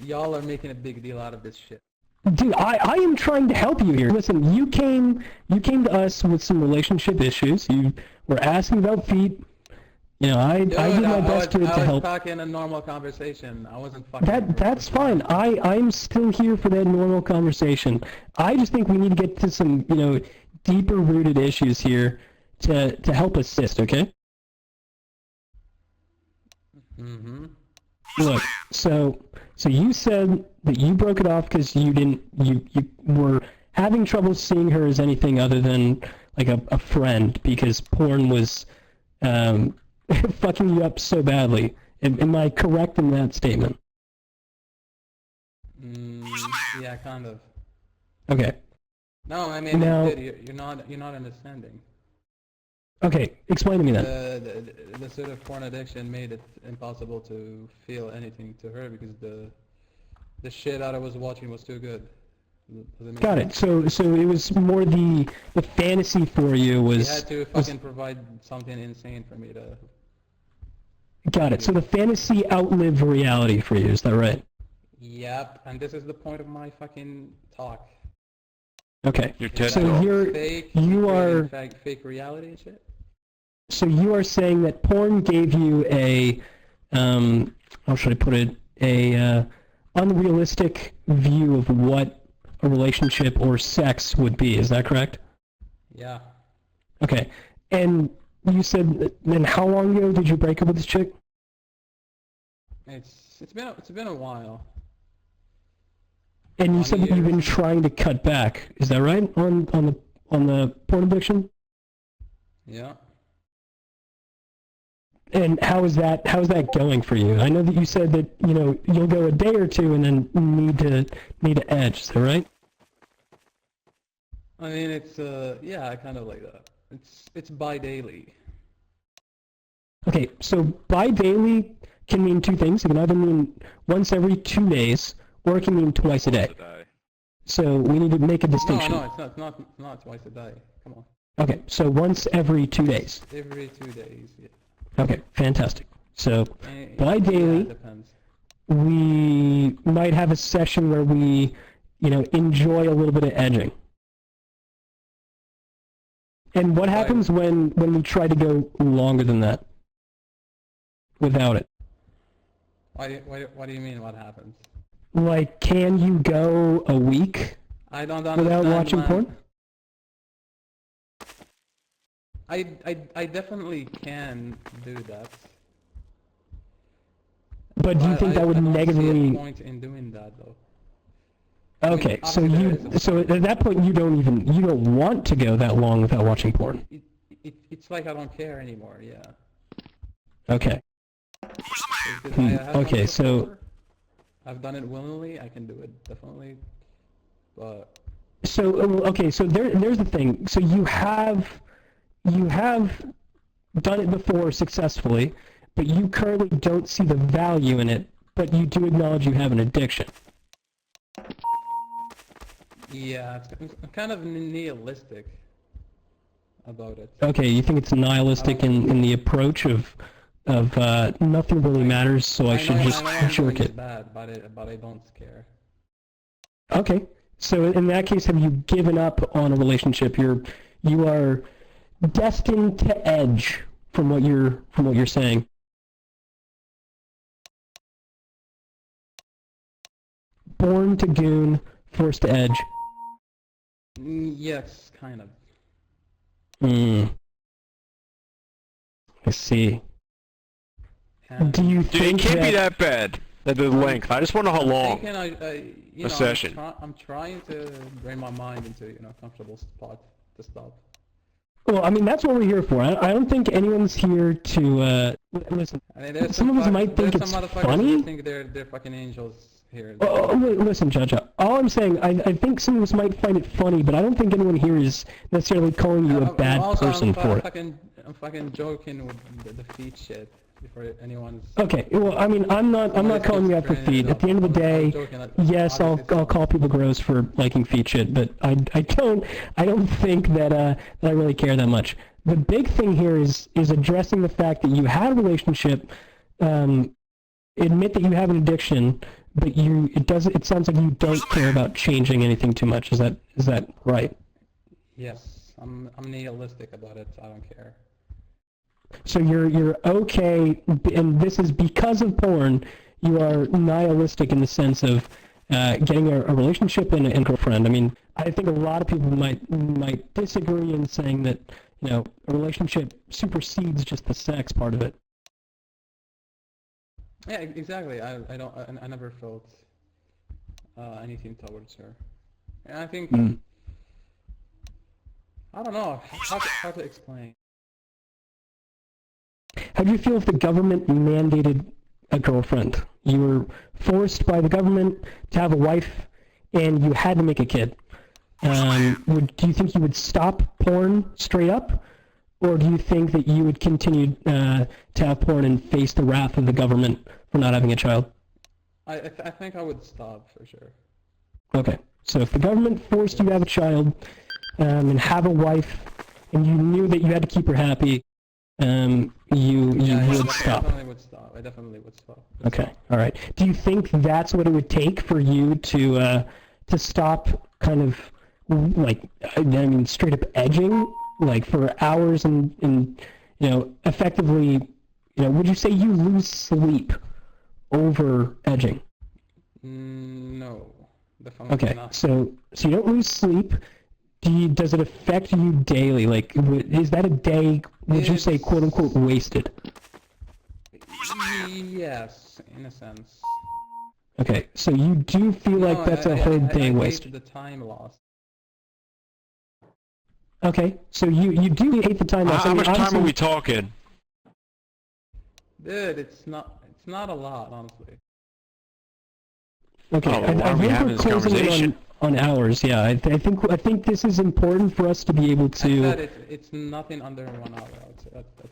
y'all are making a big deal out of this shit. Dude, I am trying to help you here. Listen, you came to us with some relationship issues. You were asking about feet. You know, I did my best to help. I was talking a normal conversation. I wasn't fucking. That's fine. I'm still here for that normal conversation. I just think we need to get to some, you know, deeper rooted issues here to help assist. Okay. Mm-hmm. Look, so you said that you broke it off because you were having trouble seeing her as anything other than like a friend because porn was fucking you up so badly. Am I correct in that statement? Yeah, kind of. Okay. No, I mean, now, you're not understanding. Okay, explain to me then. The sort of porn addiction made it impossible to feel anything to her because the shit that I was watching was too good. Got it. So it was more the fantasy for you was. You had to fucking provide something insane for me to. Got it. So the fantasy outlived reality for you. Is that right? Yep. And this is the point of my fucking talk. Okay. So you are fake reality and shit. So you are saying that porn gave you a how should I put it, a unrealistic view of what a relationship or sex would be. Is that correct? Yeah. Okay. And you said, then how long ago did you break up with this chick? It's been a while. And you said that you've been trying to cut back. Is that right on the porn addiction? Yeah. And how is that going for you? I know that you said that, you know, you'll go a day or two and then need to edge. Is that right? I mean, it's yeah, kind of like that. It's bi-daily. Okay, so bi-daily can mean two things. It can either mean once every 2 days, or it can mean twice a day. So we need to make a distinction. No, it's not twice a day. Come on. Okay, so once every 2 days. Every 2 days, yeah. Okay, fantastic. So bi-daily, yeah, depends. We might have a session where we, you know, enjoy a little bit of edging. And what happens when we try to go longer than that? Without it? What do you mean, what happens? Like, can you go a week without watching porn? I definitely can do that. But do you think that would negatively? I don't see a point in doing that though. Okay, I mean, so at that point you don't want to go that long without watching porn. It's like I don't care anymore. Yeah. Okay. Okay, so I've done it willingly. I can do it definitely, but. So okay, so there's the thing. So you have done it before successfully, but you currently don't see the value in it, but you do acknowledge you have an addiction. Yeah, I'm kind of nihilistic about it. Okay, you think it's nihilistic in the approach of nothing really matters, so I should just jerk it. Bad, but I don't care. Okay, so in that case, have you given up on a relationship? You are destined to edge from what you're saying. Born to goon, forced to edge. Yes, kind of. I see. Do you think it can't be that bad? The length. I just want to know how long. A session. I'm trying to bring my mind into comfortable spot to stop. Well, I mean that's what we're here for. I don't think anyone's here to listen. I mean, some of us might think it's funny. Who think they're fucking angels here. Listen, Judge. All I'm saying, I think some of us might find it funny, but I don't think anyone here is necessarily calling you a bad person for it. I'm fucking joking with the feet shit. Before anyone's. Okay, well, I mean, I'm not calling you out for feet. At the end of the day, yes, I'll call people gross for liking feet shit, but I don't think that I really care that much. The big thing here is addressing the fact that you had a relationship, admit that you have an addiction, but it sounds like you don't care about changing anything too much. Is that right? Yes, I'm nihilistic about it. I don't care. So you're okay, and this is because of porn. You are nihilistic in the sense of getting a relationship and a girlfriend. I mean, I think a lot of people might disagree in saying that, you know, a relationship supersedes just the sex part of it. Yeah, exactly. I never felt anything towards her, and I think I don't know how to explain. How do you feel if the government mandated a girlfriend? You were forced by the government to have a wife, and you had to make a kid. Do you think you would stop porn straight up, or do you think that you would continue to have porn and face the wrath of the government for not having a child? I think I would stop for sure. Okay, so if the government forced you to have a child and have a wife, and you knew that you had to keep her happy, you would stop. I definitely would stop. Okay, all right. Do you think that's what it would take for you to stop kind of like, I mean, straight up edging, like for hours and you know, effectively, you know, would you say you lose sleep over edging? No, definitely Okay, not. so you don't lose sleep. Does it affect you daily? Like, is that a day, would you say, quote unquote, wasted? Yes, in a sense. Okay, so you do feel like that's a whole day wasted. The time lost. Okay, so you do hate the time lost. How much time are we talking? Dude, it's not a lot, honestly. Okay, why I are we think having we're this closing in conversation? on hours. Yeah, I think this is important for us to be able to. I said it's nothing under 1 hour.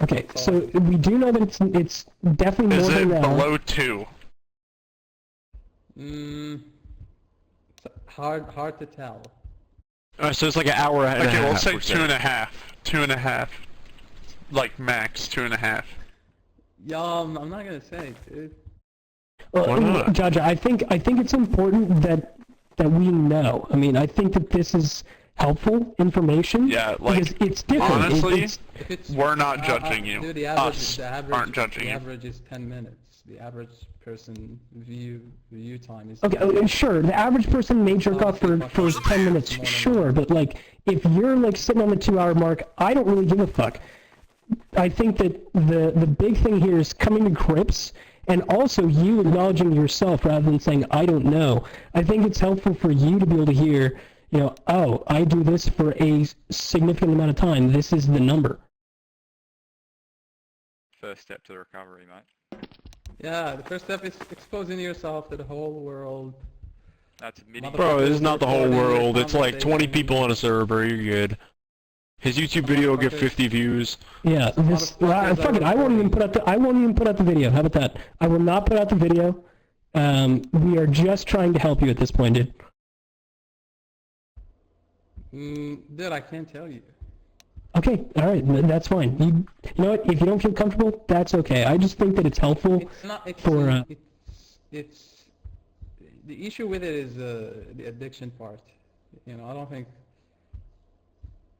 Okay, so we do know that it's definitely more Is it than an hour. below 2? Hard to tell. So it's like an hour and a half. Okay, we'll say or 2.5. 2.5. Like max 2.5. Yeah, I'm not gonna say, dude. Well, Why not? Jaja, I think it's important that we know. I mean, I think that this is helpful information. Yeah, like, because it's different. honestly, If it's, we're not judging you. Dude, Us the average, aren't judging the you. average is 10 minutes. The average person view time is. Okay, sure. The average person may jerk off for 10 minutes, sure. But like, if you're like sitting on the 2-hour mark, I don't really give a fuck. I think that the big thing here is coming to grips, and also you acknowledging yourself rather than saying I don't know. I think it's helpful for you to be able to hear, you know, oh, I do this for a significant amount of time. This is the number. First step to the recovery, mate. Yeah, the first step is exposing yourself to the whole world. That's admitting. Bro, this is not the whole Recording your world. It's like 20 conversation. people on a server. You're good. His YouTube video will get 50 views. Yeah, this. motherfuckers Fuck are it. I won't even put out the video. How about that? I will not put out the video. We are just trying to help you at this point, dude. Dude, I can't tell you. Okay, all right, that's fine. You know what? If you don't feel comfortable, that's okay. I just think that it's helpful It's not. It's the issue with it is the addiction part. You know, I don't think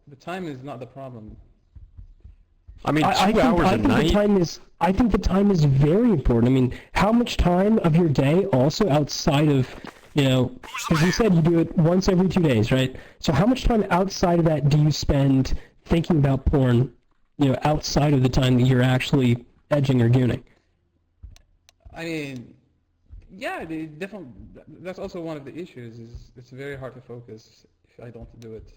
the time is not the problem. I mean, I 2 hours a think night? I think the time is very important. I mean, how much time of your day also outside of, you know, as you said, you do it once every 2 days, right? So how much time outside of that do you spend thinking about porn, you know, outside of the time that you're actually edging or gooning? I mean, yeah, definitely. That's also one of the issues. Is it's very hard to focus if I don't do it.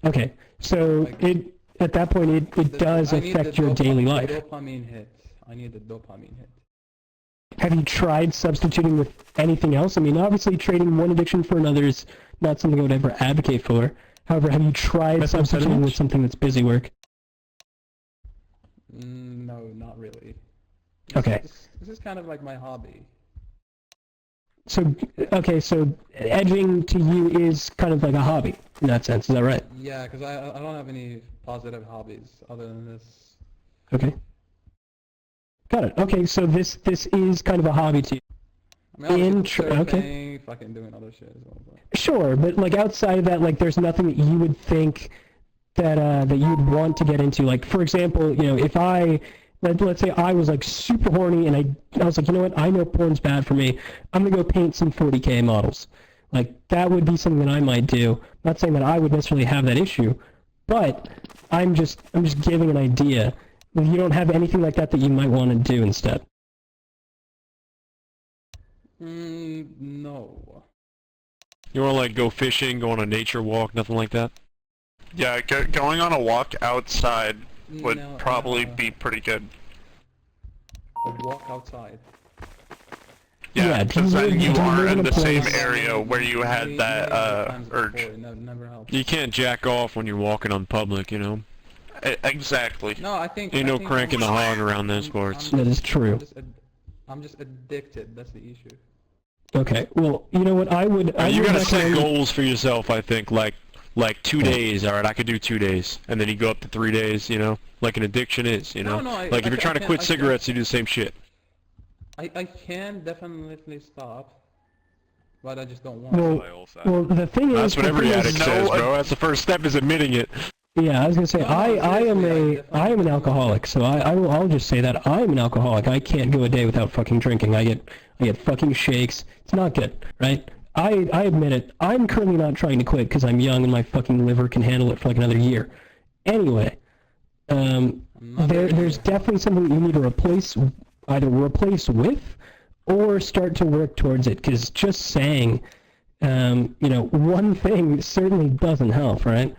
Okay, so Like, at that point it does I need affect the your daily the life. dopamine hit. I need the dopamine hit. Have you tried substituting with anything else? I mean, obviously trading one addiction for another is not something I would ever advocate for. However, have you tried substituting with something that's busy work? No, not really. Okay. This is kind of like my hobby. So, okay, so edging to you is kind of like a hobby in that sense, is that right? Yeah, because I don't have any positive hobbies other than this. Okay. Got it. Okay, so this is kind of a hobby to you. I mean, In obviously okay. surfing, fucking doing other shit as well. But. Sure, but like outside of that, like there's nothing that you would think that that you'd want to get into. Like for example, you know, if let's say I was like super horny and I was like, you know what, I know porn's bad for me. I'm gonna go paint some 40K models. Like that would be something that I might do. Not saying that I would necessarily have that issue, but I'm just giving an idea. You don't have anything like that that you might want to do instead. No. You want to like go fishing, go on a nature walk, nothing like that? Yeah, going on a walk outside would No, probably be pretty good. A walk outside. do Yeah, because then you do are live in a the same place- area where you had Many that other times urge. before, it never helps. You can't jack off when you're walking on public, you know? Exactly. No, I think. Ain't I no think cranking the I'm- hog around those parts. That is true. I'm just addicted. That's the issue. Okay, well, you know what, I would You gotta set recommend- goals for yourself, I think, like 2 days, alright, I could do 2 days, and then you go up to 3 days, you know? Like an addiction is, you know? No, Like if you're trying to quit cigarettes, you do the same shit. I can definitely stop, but I just don't want Well, to. I also. well, the thing is, That's what the every thing is- addict says, bro. That's the first step, is admitting it. Yeah, I was gonna say No, I am seriously, I am an alcoholic, so I'll just say that I'm an alcoholic. I can't go a day without fucking drinking. I get fucking shakes. It's not good, right? I admit it. I'm currently not trying to quit because I'm young and my fucking liver can handle it for like another year. Anyway, there's definitely something that you need to either replace with, or start to work towards it. Because just saying, you know, one thing certainly doesn't help, right?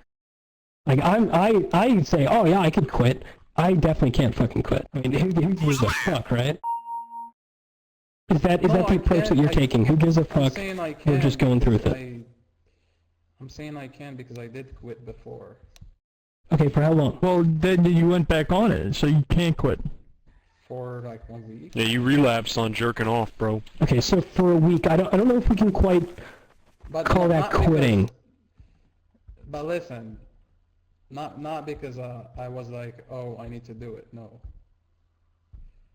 Like I say, oh yeah, I could quit. I definitely can't fucking quit. I mean, who gives a fuck, right? Is that No, the I approach that can't- you're taking? Who gives a I'm fuck? saying I We're can just going through with because it. I'm saying I can because I did quit before. Okay, for how long? Well, then you went back on it, so you can't quit. For like 1 week. Yeah, you relapsed on jerking off, bro. Okay, so for a week, I don't know if we can quite But call that not because- quitting. But listen, not because I was like, oh, I need to do it. No.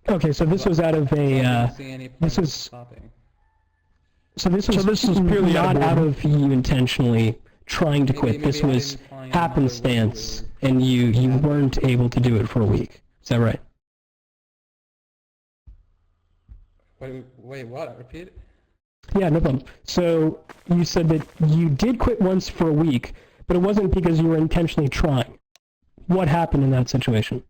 Okay, so this was out of I didn't a see any point this in was- stopping. so this was purely out not of out boredom. of you intentionally trying to quit. Maybe This I was didn't find another happenstance, way and you Yeah. weren't able to do it for a week. Is that right? Wait, what? Repeat it? Yeah, no problem. So you said that you did quit once for a week, but it wasn't because you were intentionally trying. What happened in that situation?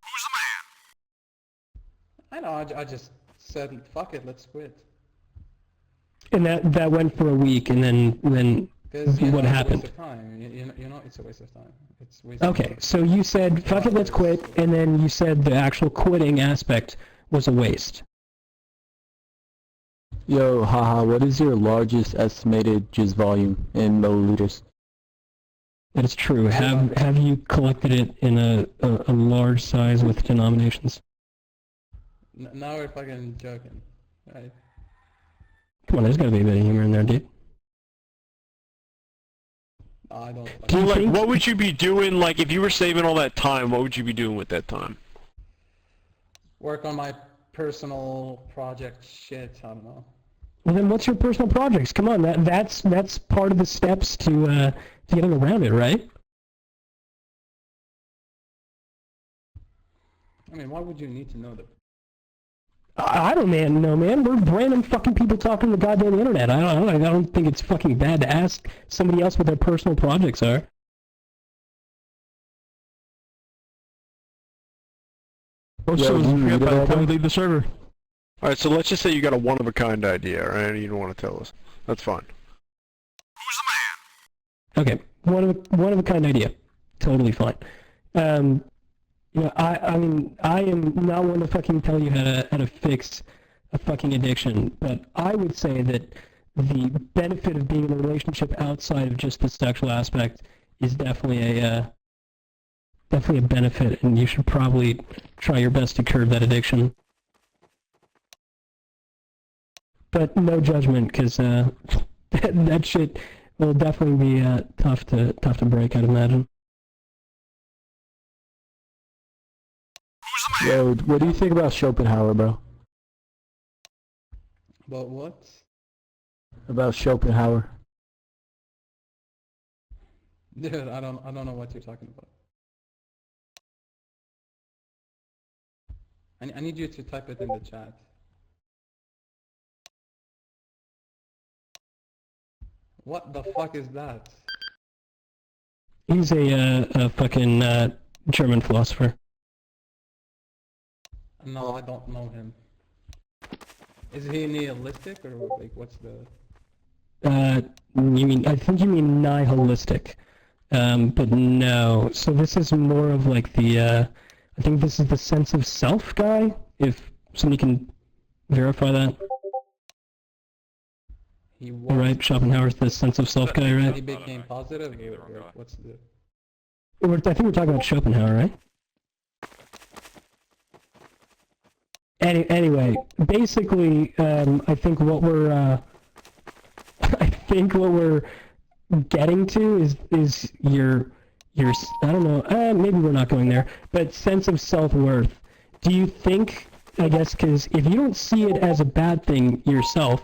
I know. I just said, fuck it, let's quit. And that went for a week, and then Because what it's happened? a waste of time. You know, it's a waste of time. It's waste of Okay, time. so you said, fuck it, let's quit, and then you said the actual quitting aspect was a waste. Yo, haha, what is your largest estimated jizz volume in milliliters? That is true. Have you collected it in a large size with denominations? Now we're fucking joking, right? Come on, there's gotta be a bit of humor in there, dude. I don't. Do you Like, think- what would you be doing, like, if you were saving all that time, what would you be doing with that time? Work on my personal project shit. I don't know. Well, then what's your personal projects? Come on, that's part of the steps to getting around it, right? I mean, why would you need to know that? I don't know, man. We're random fucking people talking on the goddamn internet. I don't think it's fucking bad to ask somebody else what their personal projects are. Most Yeah, of us do you forget read it by the all time we day? leave the server. Alright, so let's just say you got a one-of-a-kind idea, right? You don't want to tell us. That's fine. Okay, one of a kind idea, totally fine. You know, I mean, I am not one to fucking tell you how to fix a fucking addiction, but I would say that the benefit of being in a relationship outside of just the sexual aspect is definitely a benefit, and you should probably try your best to curb that addiction. But no judgment, because that shit will definitely be tough to break, I'd imagine. Yo, what do you think about Schopenhauer, bro? But what? about Schopenhauer. Dude, I don't know what you're talking about. I need you to type it in the chat. What the fuck is that? He's a fucking German philosopher. No, I don't know him. Is he nihilistic or like what's the? I think you mean nihilistic. But no. So this is more of like the, I think this is the sense of self guy, if somebody can verify that. He was. Right, Schopenhauer's the sense of self guy, He right? became positive Thinking of the or wrong guy. what's the? I think we're talking about Schopenhauer, right? Anyway, basically, I think what we're, getting to is your, I don't know, maybe we're not going there, but sense of self-worth. Do you think, I guess, because if you don't see it as a bad thing yourself,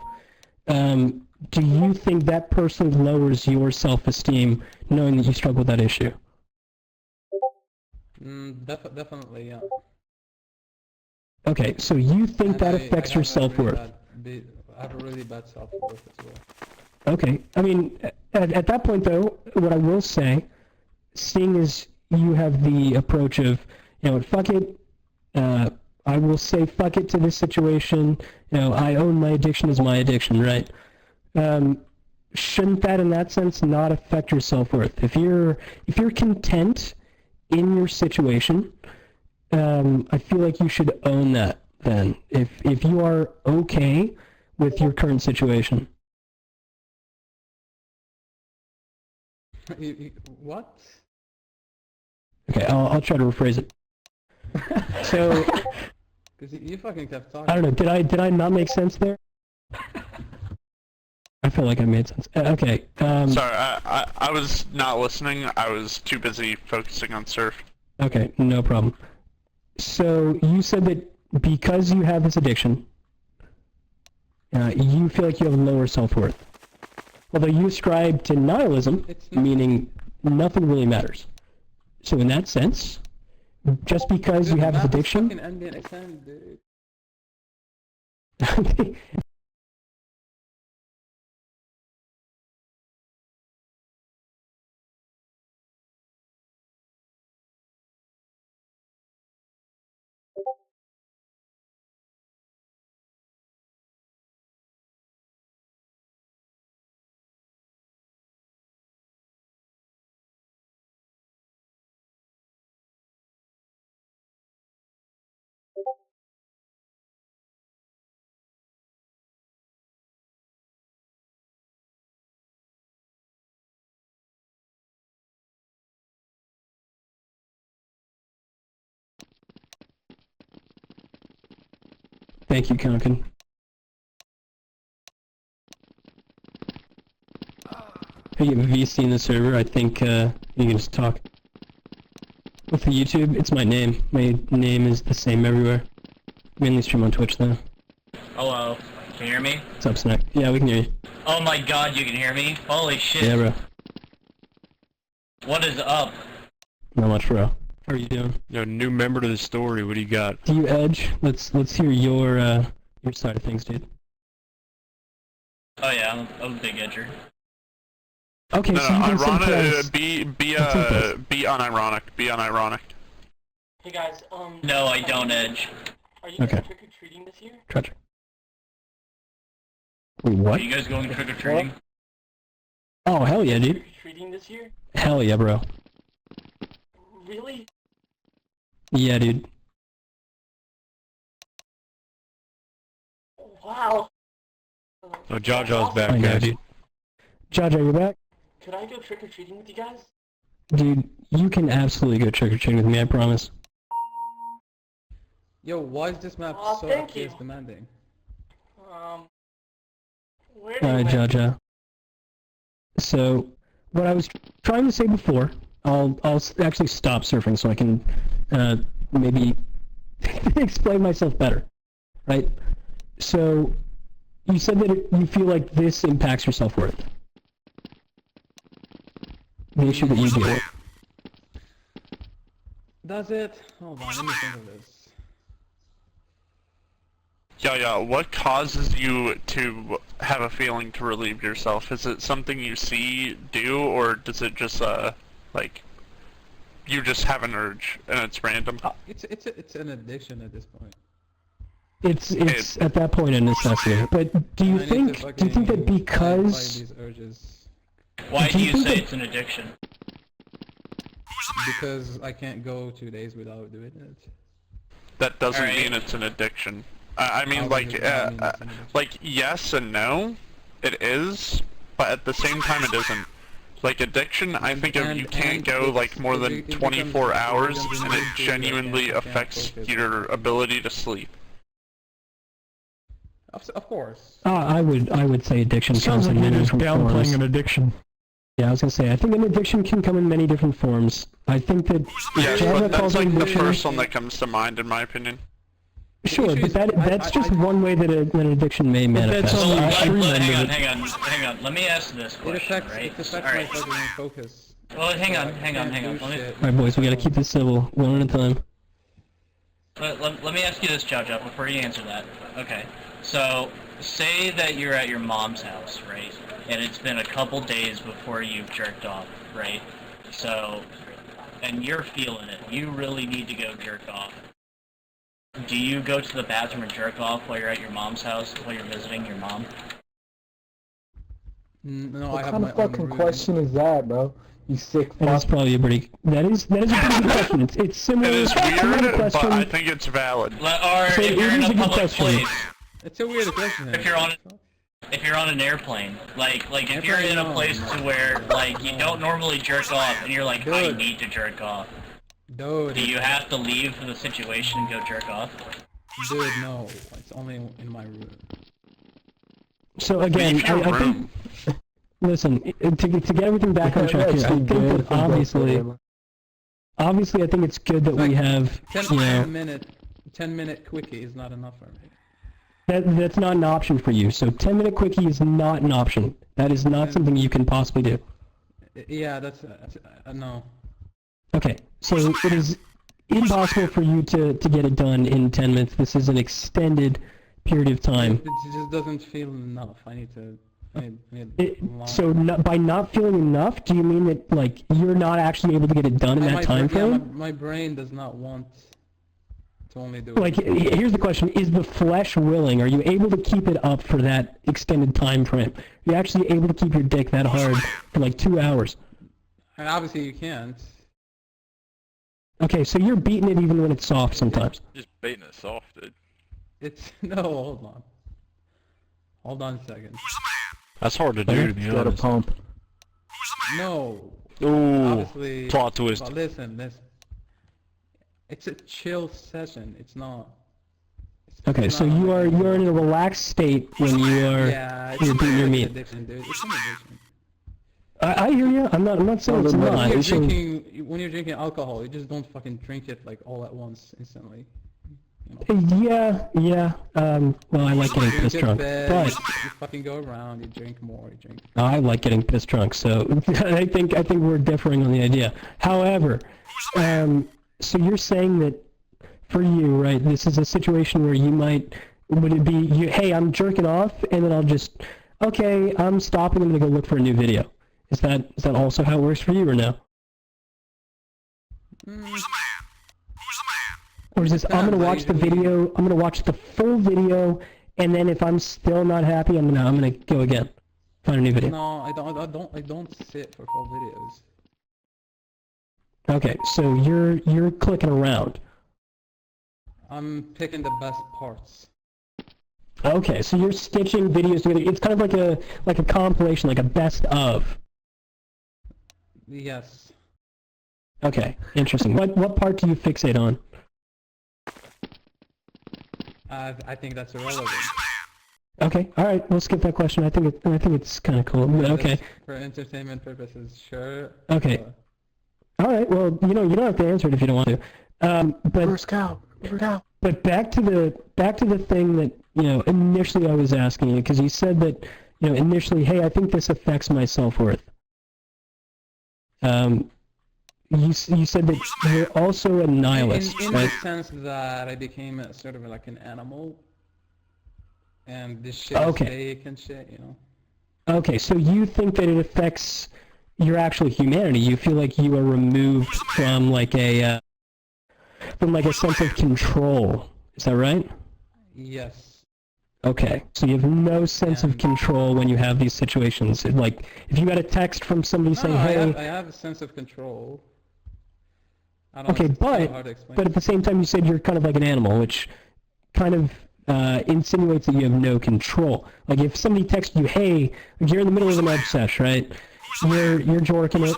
do you think that person lowers your self-esteem knowing that you struggle with that issue? Definitely, yeah. Okay, so you think And that I affects have your a self-worth? I have a really bad self-worth as well. Okay, I mean, at that point though, what I will say, seeing as you have the approach of, you know, fuck it, I will say fuck it to this situation, you know, I own my addiction as my addiction, right? Shouldn't that in that sense not affect your self-worth? If you're content in your situation, I feel like you should own that then. If you are okay with your current situation. What? Okay, I'll try to rephrase it. So, Because you fucking kept talking. I don't know, did I not make sense there? I feel like I made sense. Okay, Sorry, I was not listening. I was too busy focusing on surf. okay, no problem. So, you said that because you have this addiction, you feel like you have lower self-worth. Although you ascribe to nihilism, It's not- meaning nothing really matters. So in that sense, just because you Dude, have this Matt is addiction, fucking ambient XM, dude. thank you, Konkin. Hey, you have a VC in the server, I think you can just talk. With the YouTube, it's my name. My name is the same everywhere. Mainly stream on Twitch though. Hello, can you hear me? What's up, Snack? Yeah, we can hear you. Oh my god, you can hear me? Holy shit. Yeah, bro. What is up? Not much, bro. How are you doing? No, new member to the story. What do you got? Do you edge? Let's hear your side of things, dude. Oh yeah, I'm a big edger. Okay, No, so you can ironic. sympathize. Be unironic. Be unironic. Hey guys, No, I don't edge. are you Okay. guys trick-or-treating this year? Tragic. Wait, what? Are you guys going trick-or-treating? Oh, hell yeah, dude. Trick-or-treating this year? Hell yeah, bro. Really? Yeah, dude. Wow. Oh, Jaja's back, I know, guys. dude. Jaja, you back? Could I go trick-or-treating with you guys? Dude, you can absolutely go trick-or-treating with me, I promise. Yo, why is this map Aw, so thank FPS you. demanding? Where do you Alright, live? Jaja. So, what I was trying to say before, I'll actually stop surfing so I can maybe explain myself better, right? So, You said that you feel like this impacts your self-worth. The issue that you deal with. Does it? Hold on, let me think of this. Yeah, what causes you to have a feeling to relieve yourself? Is it something you see do, or does it just, like, you just have an urge and it's random? It's an addiction at this point. It's at that point a necessity. But do you think that because These urges, Why do you think say that- it's an addiction? because I can't go 2 days without doing it. That doesn't Alright. mean it's an addiction. I mean, How like, does it not mean it's an addiction? like, yes and no, it is, but at the same time it isn't. Like, addiction, I think if you can't go, like, more than 24 hours, and it genuinely affects your ability to sleep. Of course. I would say addiction Sounds comes like in you're many just different downplaying forms. an addiction. Yeah, I was gonna say I think an addiction can come in many different forms. I think that Yes, Java but that's calls it like the addiction. first one that comes to mind, in my opinion. Sure, issue but is- that's just one way that an addiction may manifest. that's only extreme end of Hang it. hang on. Let me ask this It question, affects right? it affects Alright. my fucking focus. Well, hang on. I can't do Let me, shit. Alright, boys, we gotta keep this civil, one at a time. let me ask you this, Jaja, before you answer that. Okay. So, say that you're at your mom's house, right? And it's been a couple days before you've jerked off, right? So, and you're feeling it. You really need to go jerk off. Do you go to the bathroom and jerk off while you're at your mom's house, while you're visiting your mom? No, I What have kind my of own fucking room. question is that, bro? You sick That is fuck. probably a pretty that is a pretty good question. It's similar It is to another weird, but question. I think it's valid. Or So if it you're in is a a good public question. place, It's a weird question. If you're on- if you're on an airplane, like if you're in a place to where like you don't normally jerk off and you're like, I Dude. need to jerk off. Dude, Do you have to leave the situation and go jerk off? dude, no. It's only in my room. So again, Leave your I think listen, to get everything back on track here, I think that obviously I think it's good that we have, 10-minute quickie is not enough for me. that's not an option for you. So 10-minute quickie is not an option. That is not something you can possibly do. Yeah, that's no. Okay, so it is impossible for you to get it done in 10 minutes. This is an extended period of time. It just doesn't feel enough. I need long. So by not feeling enough, do you mean that like you're not actually able to get it done in that time frame? My brain does not want to only do Like, it. here's the question: is the flesh willing? Are you able to keep it up for that extended time frame? Are you actually able to keep your dick that hard for like 2 hours? And obviously you can't. Okay, so you're beating it even when it's soft sometimes. Just beating it soft, dude. It's no. Hold on. Hold on a second. That's hard to do, to be Got a honest. pump. No. Ooh, Obviously. plot twist. But listen. It's a chill session. It's not. Okay, it's so not like- you are in a relaxed state when you are Yeah, you're beating your an meat. addiction, dude. It's an addiction. I hear you. I'm not saying it's Well, not. When you're drinking alcohol, you just don't fucking drink it like all at once instantly. You know? Yeah. Well, I like getting Drink pissed it drunk, fast, but you fucking go around, you drink more, you drink. I like getting pissed drunk. So I think we're differing on the idea. However, so you're saying that for you, right? This is a situation where you would it be hey, I'm jerking off, and then I'll just okay, I'm stopping. I'm gonna go look for a new video. Is that also how it works for you, or no? Or is this, I'm gonna watch the video, I'm gonna watch the full video, and then if I'm still not happy, I'm gonna go again, find a new video. No, I don't sit for full videos. Okay, so you're clicking around. I'm picking the best parts. Okay, so you're stitching videos together. It's kind of like a compilation, like a best of. Yes. Okay, interesting. What part do you fixate on? I think that's irrelevant. Okay, all right, we'll skip that question. I think it's kind of cool. But okay, For entertainment purposes, sure. Okay. all right. Well, you don't have to answer it if you don't want to. But First cow. But back to the thing that initially I was asking you because you said that, initially, hey, I think this affects my self-worth. You said that you're also a nihilist, in right? the sense that I became sort of like an animal, and this shit Okay. is fake and shit, Okay, so you think that it affects your actual humanity. You feel like you are removed from like a sense of control. Is that right? Yes. Okay, so you have no sense of And- control when you have these situations. Like, if you got a text from somebody saying, No, "Hey," I have a sense of control. I don't know, okay, it's kind of hard to explain. but at the same time, you said you're kind of like an animal, which kind of insinuates that you have no control. Like, if somebody texts you, "Hey," like you're in the middle of an ed sesh, right? You're jorking it,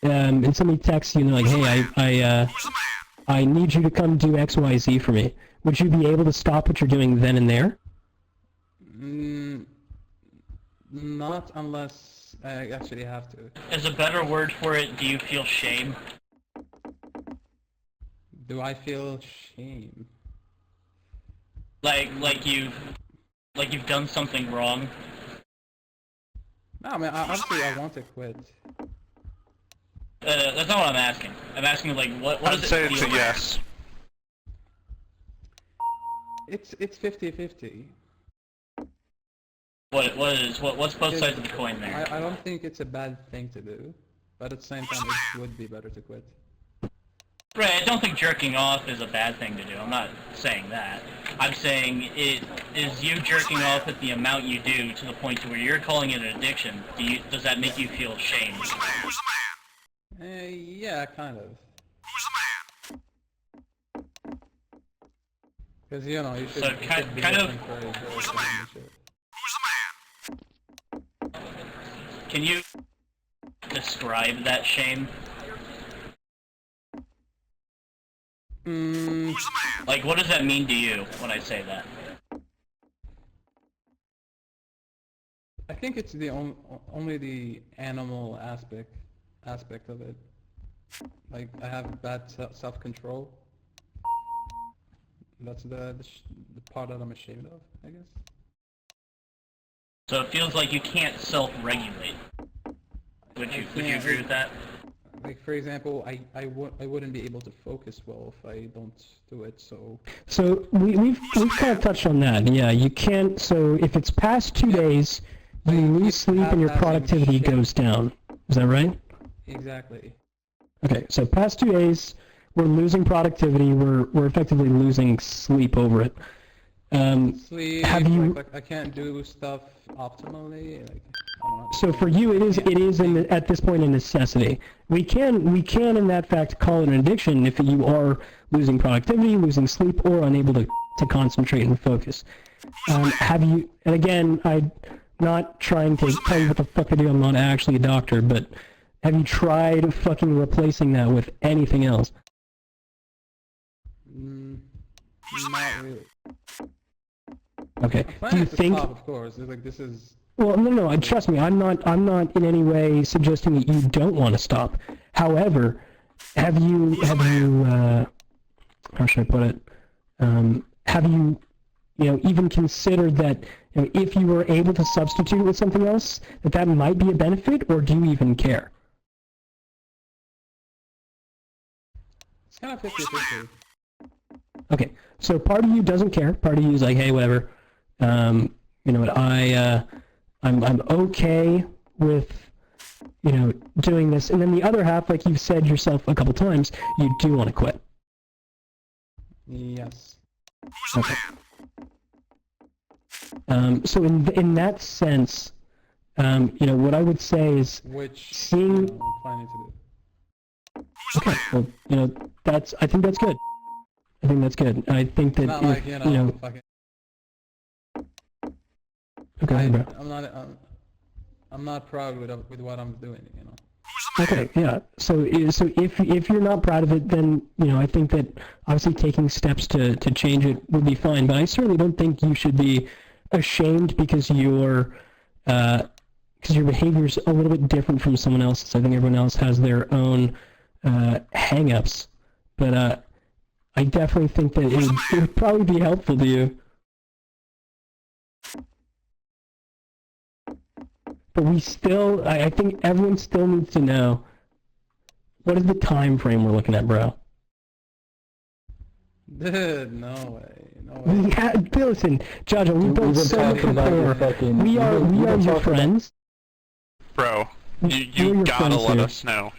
and somebody texts you and they're like, "Hey, I need you to come do X, Y, Z for me." Would you be able to stop what you're doing then and there? Not unless I actually have to. As a better word for it, do you feel shame? Do I feel shame? Like you've done something wrong? No, I mean, obviously I want to quit. That's not what I'm asking. I'm asking like what I'd does say it it's feel a like? yes. It's 50-50. What's both sides of the coin there? I don't think it's a bad thing to do, but at the same time it would be better to quit. Right, I don't think jerking off is a bad thing to do. I'm not saying that. I'm saying is you jerking off at the amount you do to the point to where you're calling it an addiction. Does that make you feel shame? Yeah, kind of. Because you should. So, you kind- should be kind of- looking for a girlfriend and shit. Can you describe that shame? Like, what does that mean to you when I say that? I think it's the only the animal aspect of it. Like I have bad self-control. That's the part that I'm ashamed of, I guess. So it feels like you can't self-regulate. Would you agree with that? Like for example, I wouldn't be able to focus well if I don't do it. So we've kind of touched on that. Yeah, you can't. So if it's past 2 days, you lose sleep and your productivity goes down. Is that right? exactly. Okay, so past 2 days, we're losing productivity. We're effectively losing sleep over it. Sleep. Have you? Like I can't do stuff optimally. Like I don't know. So for you, it is at this point a necessity. We can in that fact call it an addiction if you are losing productivity, losing sleep, or unable to concentrate and focus. Have you? And again, I'm not trying to tell you what the fuck to do. I'm not actually a doctor, but have you tried fucking replacing that with anything else? Not really. Okay. I'm Do planning you to think? stop, of course. It's like this is. Well, no, trust me. I'm not in any way suggesting that you don't want to stop. However, have you? How should I put it? Have you, even considered that if you were able to substitute it with something else, that might be a benefit, or do you even care? It's kind of 50-50. Okay, so part of you doesn't care. Part of you is like, hey, whatever. You know what? I'm okay with doing this, and then the other half, like you've said yourself a couple times, you do want to quit. Yes. Okay. So in that sense, what I would say is Which seeing. I'm planning to do. Okay, well, I think that's good. I think that's good. I think that Not if, like fucking. Okay, bro. I'm not proud with what I'm doing. Okay, yeah. So if you're not proud of it, then I think that obviously taking steps to change it would be fine. But I certainly don't think you should be ashamed because your behavior's a little bit different from someone else's. I think everyone else has their own hang-ups, but I definitely think that it would probably be helpful to you but we still, I think everyone still needs to know, what is the time frame we're looking at, bro? Dude, no way, no We way. listen, Jaja, we We've built been so much talking about your rapport. fucking. We are your friends. Bro, We're you your gotta friends let here. us know.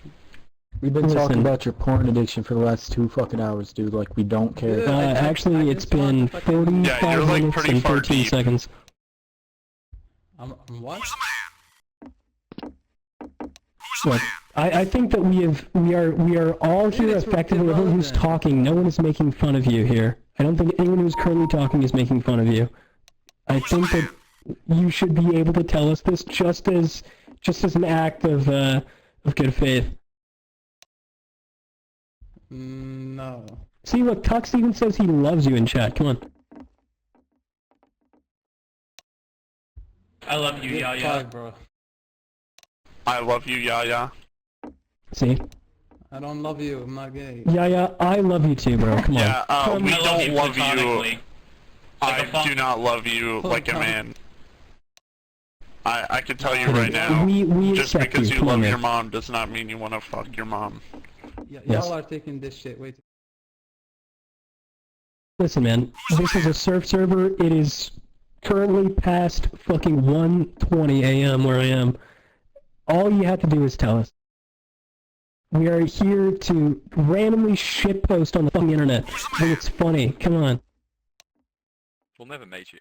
We've been Listen. talking about your porn addiction for the last 2 fucking hours, dude. Like, we don't care. Dude, I Actually, it's just been want fucking- 45 Yeah, you're, like, minutes pretty and far 13 deep. seconds. I'm what? Look, I think that we are all Dude, here it's effectively. Everyone who's irrelevant. talking, no one is making fun of you here. I don't think anyone who's currently talking is making fun of you. I think that you should be able to tell us this just as an act of good faith. No. See, look, Tux even says he loves you in chat. Come on. I love you, Good Yaya. fuck, bro. I love you, Yaya. See? I don't love you. I'm not gay. Yeah, I love you too, bro. Come on. Yeah, we I love don't you love you. platonically. Like a I fuck- do not love you like a Platonically. man. I can tell you Listen, right now, we just accept because you Come on, love man. your mom does not mean you want to fuck your mom. Y'all Yes. are taking this shit way too. Listen, man, this is a surf server. It is currently past fucking 1:20 a.m. where I am. All you have to do is tell us. We are here to randomly shitpost on the fucking internet. I think it's funny. Come on. We'll never meet you.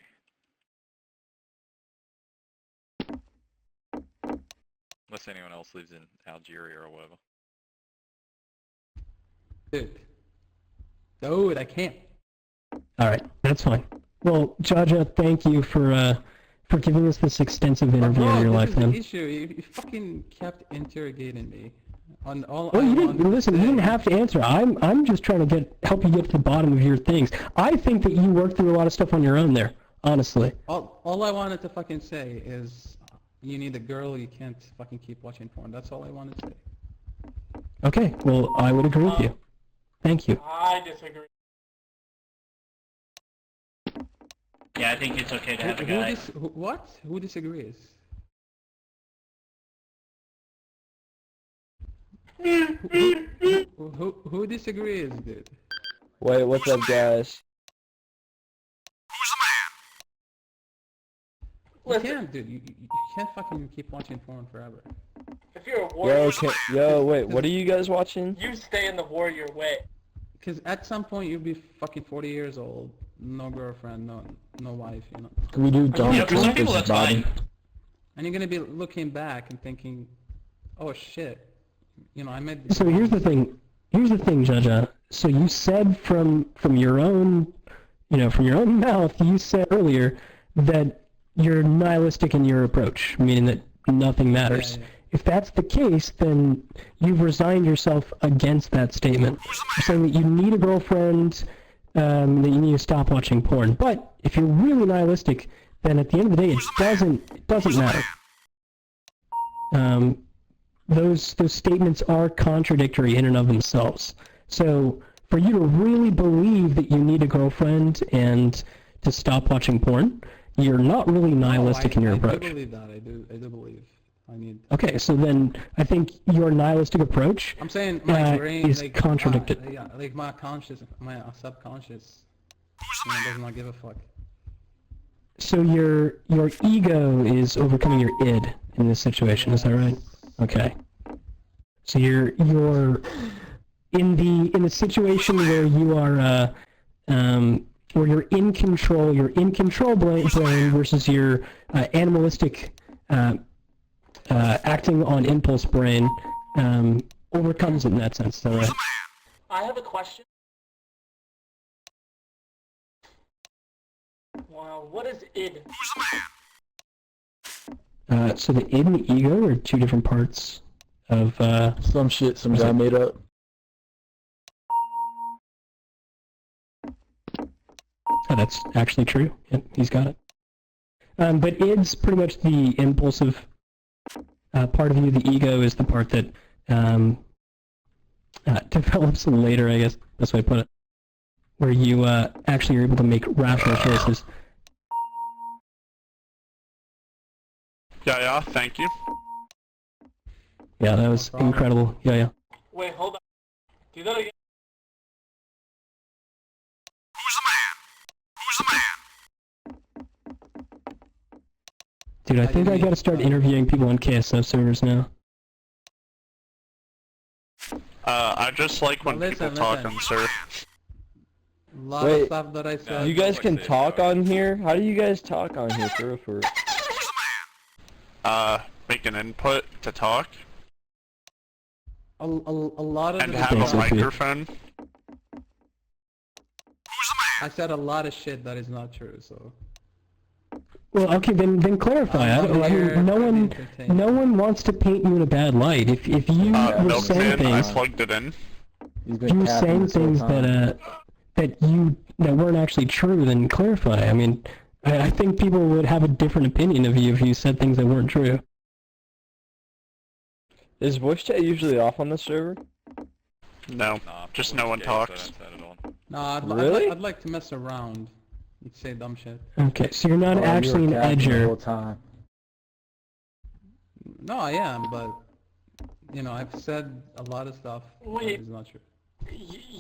Unless anyone else lives in Algeria or whatever. Dude, I can't. All right, that's fine. Well, Jaja, thank you for giving us this extensive interview Bro, in your this life, is the man. issue. You fucking kept interrogating me. On all Well, I you wanted didn't to listen. You say- didn't have to answer. I'm just trying to help you get to the bottom of your things. I think that you worked through a lot of stuff on your own there. Honestly. All I wanted to fucking say is, you need a girl. You can't fucking keep watching porn. That's all I wanted to say. Okay. Well, I would agree with you. Thank you. I disagree. Yeah, I think it's okay to have a guy. What? Who disagrees? Who disagrees, dude? Wait, what's up, guys? You Listen, can't, dude. You can't fucking keep watching porn forever. if you're a warrior, Wait, what are you guys watching? you stay in the warrior way. Because at some point you'll be fucking 40 years old, no girlfriend, no wife, you know. Can we do Donald Yeah, for some Trump people versus that's Biden? fine. And you're gonna be looking back and thinking, oh shit, you know, I made. So here's the thing. Jaja. So you said from your own, from your own mouth, you said earlier that you're nihilistic in your approach, meaning that nothing matters. Yeah. If that's the case, then you've resigned yourself against that statement. You're saying that you need a girlfriend, that you need to stop watching porn. But if you're really nihilistic, then at the end of the day, it doesn't matter. Those statements are contradictory in and of themselves. So for you to really believe that you need a girlfriend and to stop watching porn, you're not really nihilistic in your approach. I do believe that. I do believe. I need. Okay, so then I think your nihilistic approach I'm saying my brain is contradicted. Like my subconscious, does not give a fuck. So your ego is overcoming your id in this situation. Is that right? Okay. So you're in the situation where you are where you're in control. Your in control brain versus your animalistic acting on impulse brain overcomes it in that sense. Is that right? I have a question. Wow, what is id? So the id and the ego are two different parts of. Some shit some guy made up. Oh, that's actually true. Yep, he's got it. But id's pretty much the impulsive part of you. The ego is the part that develops later, I guess. That's the way to put it. Where you actually are able to make rational choices. Yeah, thank you. Yeah, that was problem. incredible. Yeah. Wait, hold on. Do that again. Dude, I think I didn't gotta start interviewing people on KSF servers now. I just like when Well, people listen, talk listen. on server. Lot of Wait, stuff that I said. You guys can talk on here? How do you guys talk on here, for? Make an input to talk A lot of and the have a Thanks, Sophia. microphone. I said a lot of shit that is not true, so. Well, okay, then clarify. I'm here no to be one, entertained. no one wants to paint you in a bad light. If you were saying Milkman, I things, plugged it in. He's if been you were capping saying this whole things time. that weren't actually true, then clarify. I mean, I think people would have a different opinion of you if you said things that weren't true. Is voice chat usually off on the server? No, Nah, just public no one games, I talks. don't set it on. No, I'd Really? I'd like to mess around. You'd say dumb shit. Okay, so you're not Oh, you actually were an capping the whole edger. time. No, I am, but you know, I've said a lot of stuff Wait. that is not true.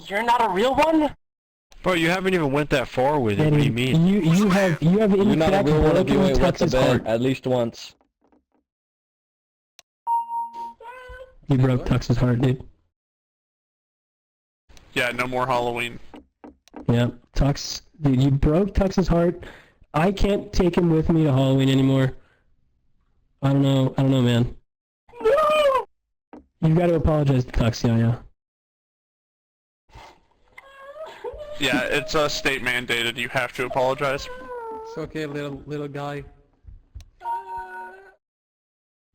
You're not a real one? Bro, you haven't even went that far with it. What do you mean? You have in You're not a fact real one if you broken ain't wet the Tux's bed heart. at least once. You broke What? Tux's heart, dude. Yeah, no more Halloween. Yeah, Tux, dude, you broke Tux's heart. I can't take him with me to Halloween anymore. I don't know, man. No! You got to apologize to Tux, yeah. Yeah, it's state mandated. You have to apologize. It's okay, little guy.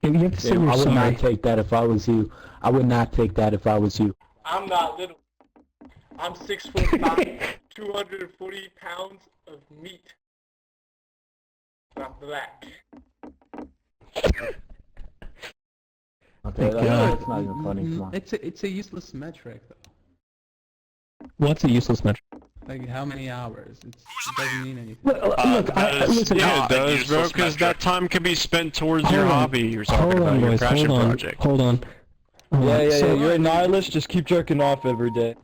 You have to say Damn, you're I would sorry. not take that if I was you. I would not take that if I was you. I'm not little. I'm 6'5", 240 pounds of meat. I'm black. Okay, God. that's not even funny. Come on. It's a useless metric though. What's a useless metric? Like how many hours? It doesn't mean anything. Look, that is- listen, yeah, Yeah, it does, bro, useless because metric. that time can be spent towards Hold your on. hobby you're talking hold about, on, your boys, passion hold on, project. hold on. Yeah, So, you're a nihilist, just keep jerking off every day.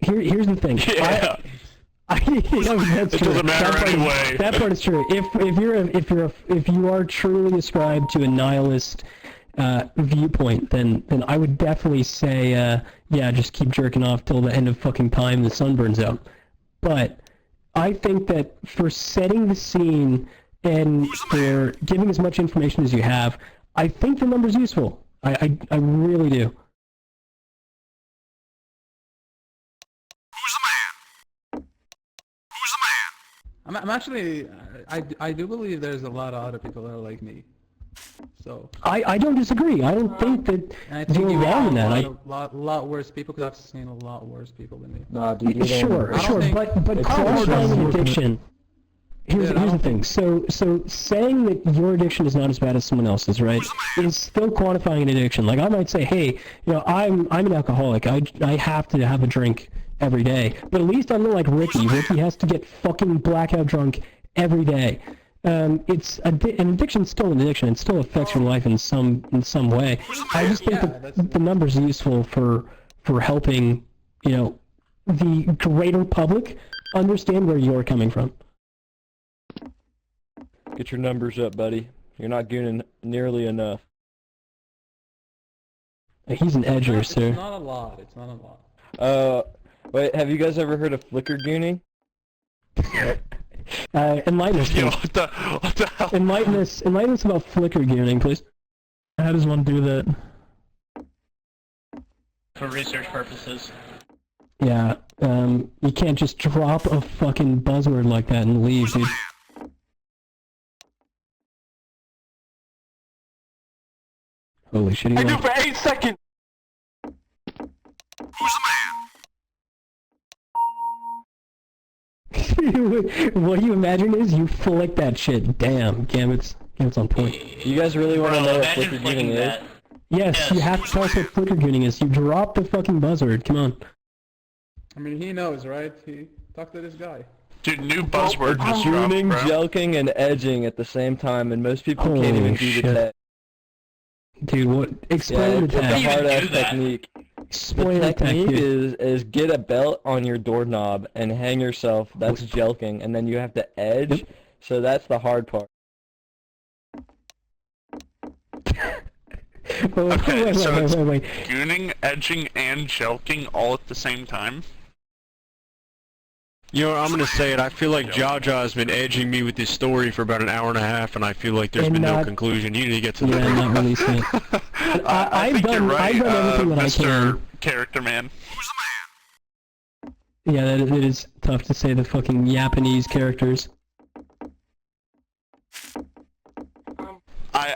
Here's the thing. Yeah. That's It true. doesn't matter That part is- anyway. That part is true. If you are truly ascribed to a nihilist viewpoint, then I would definitely say, yeah, just keep jerking off till the end of fucking time, the sun burns out. But I think that for setting the scene and for giving as much information as you have, I think the number's useful. I really do. I'm actually, I do believe there's a lot of other people that are like me. So, I don't disagree. I don't think that and I think you're you wrong in have that. a lot worse people, because I've seen a lot worse people than me. No, dude, you don't. Sure, I don't sure, think- but It's qualifying hard an to- addiction. Here's Dude, I the don't thing. So saying that your addiction is not as bad as someone else's, right, is still quantifying an addiction. Like I might say, hey, you know, I'm an alcoholic. I have to have a drink every day. But at least I'm not like Ricky. Ricky has to get fucking blackout drunk every day. An addiction's still an addiction. It still affects your life in some way. I just think Yeah, that that's- the numbers are useful for helping, you know, the greater public understand where you're coming from. Get your numbers up, buddy. You're not getting nearly enough. He's an edger, It's sir. not a lot. It's not a lot. Wait, have you guys ever heard of flicker gooning? Enlighten us, Yo, please. what the hell? Enlighten us about flicker gooning, please. How does one do that? For research purposes. Yeah, you can't just drop a fucking buzzword like that and leave, dude. Holy shit, he I do left. for 8 seconds! What you imagine is you flick that shit. Damn, Gambit's on point. You guys really want to know what imagine flicker flicking gooning is? that. Yes, Yes. you have to tell us what flicker gooning is. You drop the fucking buzzword, come on. I mean, he knows, right? He talked to this guy. Dude, new buzzword just dropped, Tuning, bro. jelking, and edging at the same time, and most people Holy can't even do shit. the tech. Dude, what? Explain the It's a tech. even hard-ass do that? technique. Explain The the tech, technique dude. is get a belt on your doorknob and hang yourself. That's jelking, and then you have to edge. Yep. So that's the hard part. Okay, wait, so it's wait. gooning, edging, and jelking all at the same time. You know, I'm gonna say it. I feel like Jaja has been edging me with this story for about an hour and a half, and I feel like there's And been no not- conclusion. You need to get to the Yeah, I'm not releasing it. I think you're right, I've done everything that I Mr. can. Character Man. Yeah, it is tough to say the fucking Japanese characters.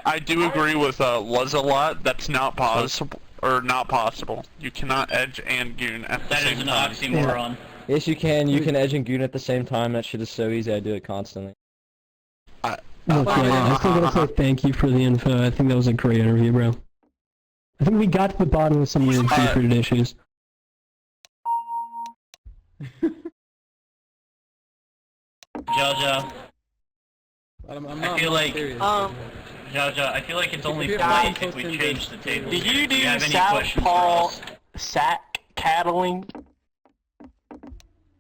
I do agree with Luz a lot. That's not possible, or not possible. You cannot edge and goon at the That same is an time. oxymoron. Yes, you can. You can edge and goon at the same time. That shit is so easy. I do it constantly. Look, yeah, I still gotta say thank you for the info. I think that was a great interview, bro. I think we got to the bottom of some of your deep-rooted issues. Jaja, I'm I not feel like- serious. Jaja, I feel like it's only you're polite not if we posting change this- the table. Do you do have any South questions for Paul us? sack cattling?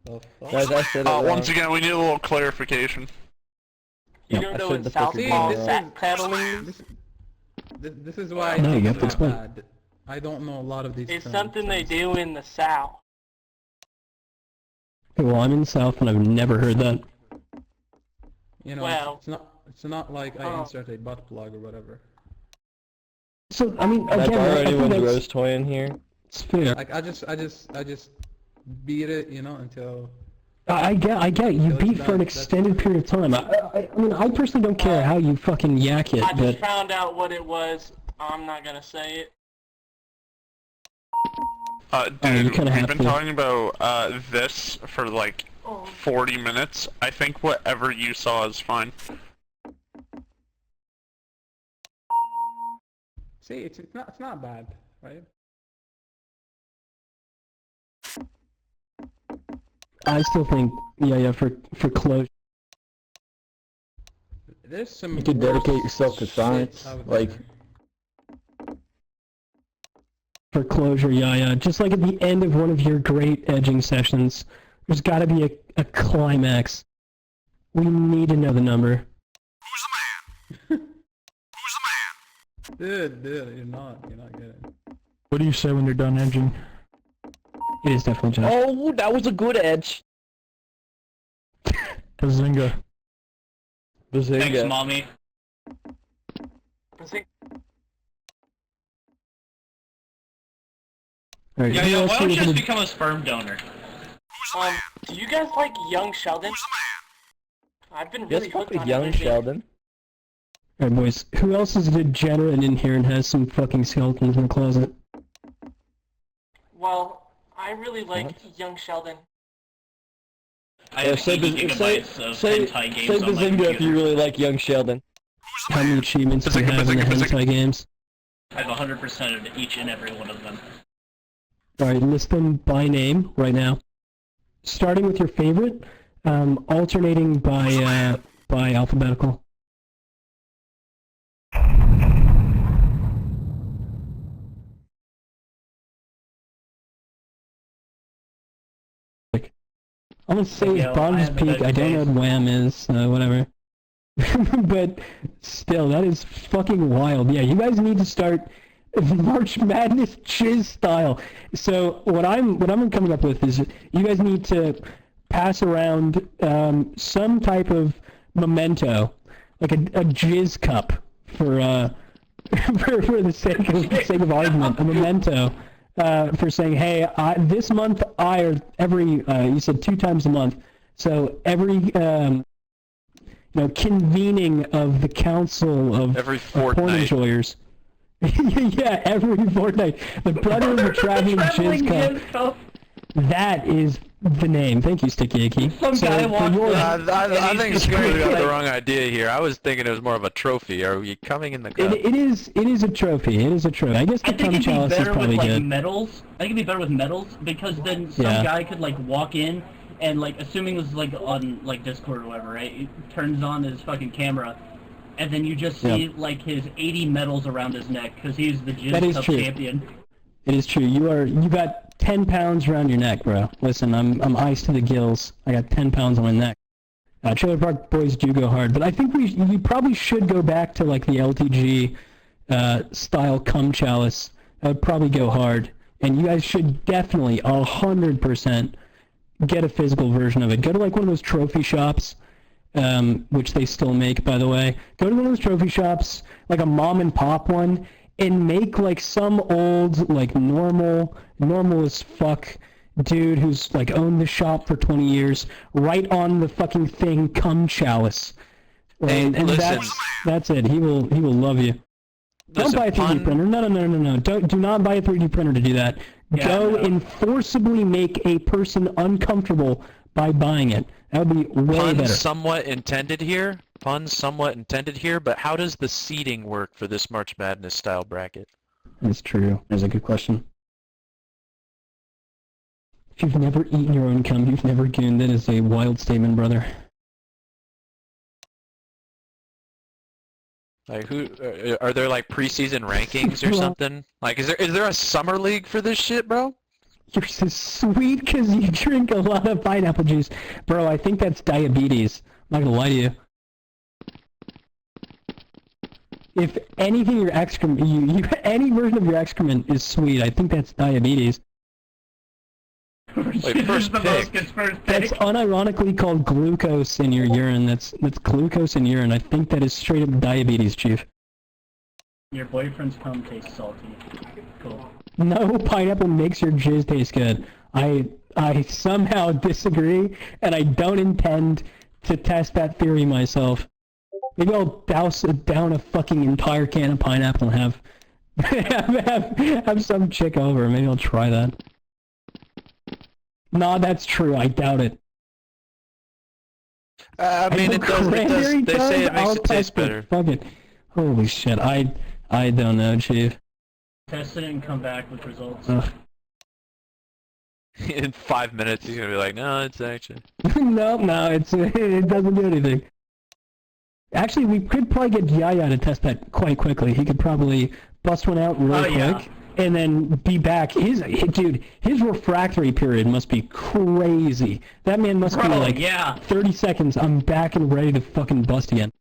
The fuck? Guys, I said it wrong. Once again, we need a little clarification. You Yep. don't I know said what the South fucking Paul word wrong. sack cattling is? This is why No, you it's have to not explain. bad. I don't know a lot of these It's terms. something they do in the South. Okay, well, I'm in the South and I've never heard that. You know, Well- it's not like I Oh. insert a butt plug or whatever. So, I mean, Can I again, borrow I think anyone's that's roast toy in here? it's fair. Like I just beat it, you know, until I get you So beat it's for an not- extended period of time. I mean, I personally don't care how you fucking yak it, I but just found out what it was. I'm not gonna say it. you Dude, kinda we've have been to. talking about this for like 40 minutes. I think whatever you saw is fine. see, it's not bad, right? I still think, yeah, for closure. There's some. You could worse dedicate yourself to shit science, out like- there. For closure, yeah. Just like at the end of one of your great edging sessions, there's got to be a climax. We need to know the number. Dude, you're not getting it. What do you say when you're done edging? It is definitely Josh. Oh, that was a good edge. Bazinga. Thanks, Bazinga. mommy. I think All right, Yeah, who yeah, else why don't you here just for become a sperm donor? do you guys like Young Sheldon? I've been really Yes, hooked fuck on young everything. Sheldon. All right, boys. Who else is degenerate in here and has some fucking skeletons in the closet? Well, I really like What? Young Sheldon. I have say 80 Baz- gigabytes of hentai games on my Bazinga if computer. you really like young Sheldon. How many achievements do you Bazinga, have in the bazinga, bazinga. hentai games? I have 100% of each and every one of them. All right, list them by name right now. Starting with your favorite, alternating by alphabetical. I'm gonna say Yo, Bottom's I am Peak. in I don't know days. what Wham is, whatever. But still, that is fucking wild. Yeah, you guys need to start March Madness Chiz style. So what I'm coming up with is you guys need to pass around some type of memento, like a jizz cup for for the sake of argument, a memento. For saying, hey, this month or every, you said 2 times a month, so every, convening of the council of Every porn fortnight. enjoyers. Yeah, every fortnight. The brother of the traveling jizz cup. That is the name. Thank you, Sticky Icky. Some guy walked in. I think Scary's got the wrong idea here. I was thinking it was more of a trophy. Are we coming in the cup? It is a trophy. It is a trophy. I guess the I think cum it'd be chalice is better with probably like good. medals. I think it'd be better with medals because then some Yeah. guy could like walk in and like assuming this is like on like Discord or whatever, right? He turns on his fucking camera, and then you just see like his 80 medals around his neck because he's the Jizz Cup champion. It is true. You got 10 pounds around your neck, bro. Listen, I'm iced to the gills. I got 10 pounds on my neck. Trailer Park Boys do go hard, but I think you probably should go back to like the LTG style cum chalice. That would probably go hard, and you guys should definitely 100% get a physical version of it. Go to like one of those trophy shops, which they still make, by the way. Go to one of those trophy shops, like a mom and pop one, and make like some old, like normal as fuck dude who's like owned the shop for 20 years, right on the fucking thing, cum chalice. And that's it. He will love you. Don't buy a 3D printer. No. Do not buy a 3D printer to do that. Go and forcibly make a person uncomfortable by buying it. That would be way better. Somewhat intended here. Pun somewhat intended here, but how does the seating work for this March Madness style bracket? That's true. That's a good question. If you've never eaten your own cum, you've never gooned. That is a wild statement, brother. Like who are there like preseason rankings or something? Like is there a summer league for this shit, bro? You're so sweet because you drink a lot of pineapple juice. Bro, I think that's diabetes. I'm not gonna lie to you. If anything, your excrement, any version of your excrement is sweet, I think that's diabetes. Wait, first pick. That's unironically called glucose in your urine. That's glucose in urine. I think that is straight up diabetes, Chief. Your boyfriend's cum tastes salty. Cool. No, pineapple makes your jizz taste good. I somehow disagree, and I don't intend to test that theory myself. Maybe I'll down a fucking entire can of pineapple and have some chick over. Maybe I'll try that. Nah, that's true. I doubt it. I mean, it does. They say it makes it taste better. Fuck it. Holy shit. I don't know, Chief. Test it and come back with results. In 5 minutes, he's gonna be like, no, it's actually. No, it doesn't do anything. Actually, we could probably get Yaya to test that quite quickly. He could probably bust one out real quick. And then be back. His refractory period must be crazy. That man must be like 30 seconds. I'm back and ready to fucking bust again.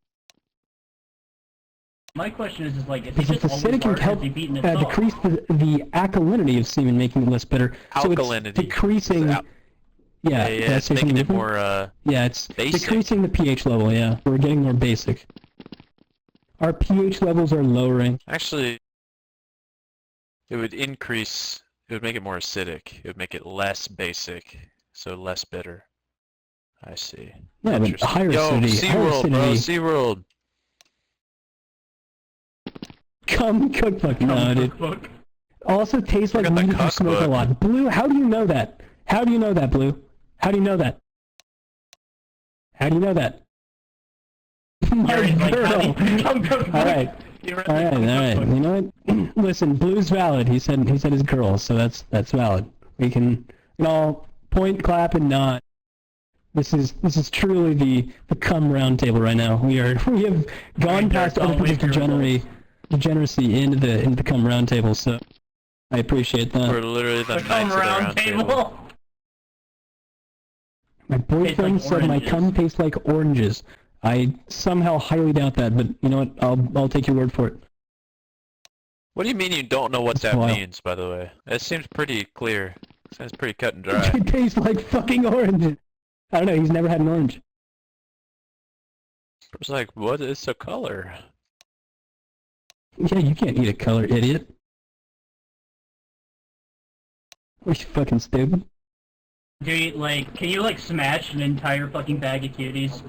My question is like, if the acidic can help decrease the alkalinity of semen, making it less bitter. Alkalinity. So it's decreasing. Yeah, it's making it more yeah, it's basic. decreasing the pH level. Yeah, we're getting more basic. Our pH levels are lowering. Actually, it would increase. It would make it more acidic. It would make it less basic, so less bitter. I see. Yeah, but higher acidity. SeaWorld, bro. SeaWorld. Cum cookbook. No, dude. Also tastes like meat if you smoke a lot. Blue, how do you know that? How do you know that, Blue? How do you know that? How do you know that? My girl. Alright. Alright. You know what? Listen, Blue's valid. He said his girl, so that's valid. We can all point, clap, and nod. This is truly the cum round table right now. We have gone past other people's degeneracy into the cum round table, so I appreciate that. We're literally the knights of the round table. My boyfriend said my cum tastes like oranges. I somehow highly doubt that, but you know what? I'll take your word for it. What do you mean you don't know what that means, by the way? It seems pretty clear. It sounds pretty cut and dry. It tastes like fucking oranges. I don't know, he's never had an orange. It's like, what is a color? Yeah, you can't eat a color, idiot. Are you fucking stupid? Do you, can you, smash an entire fucking bag of cuties?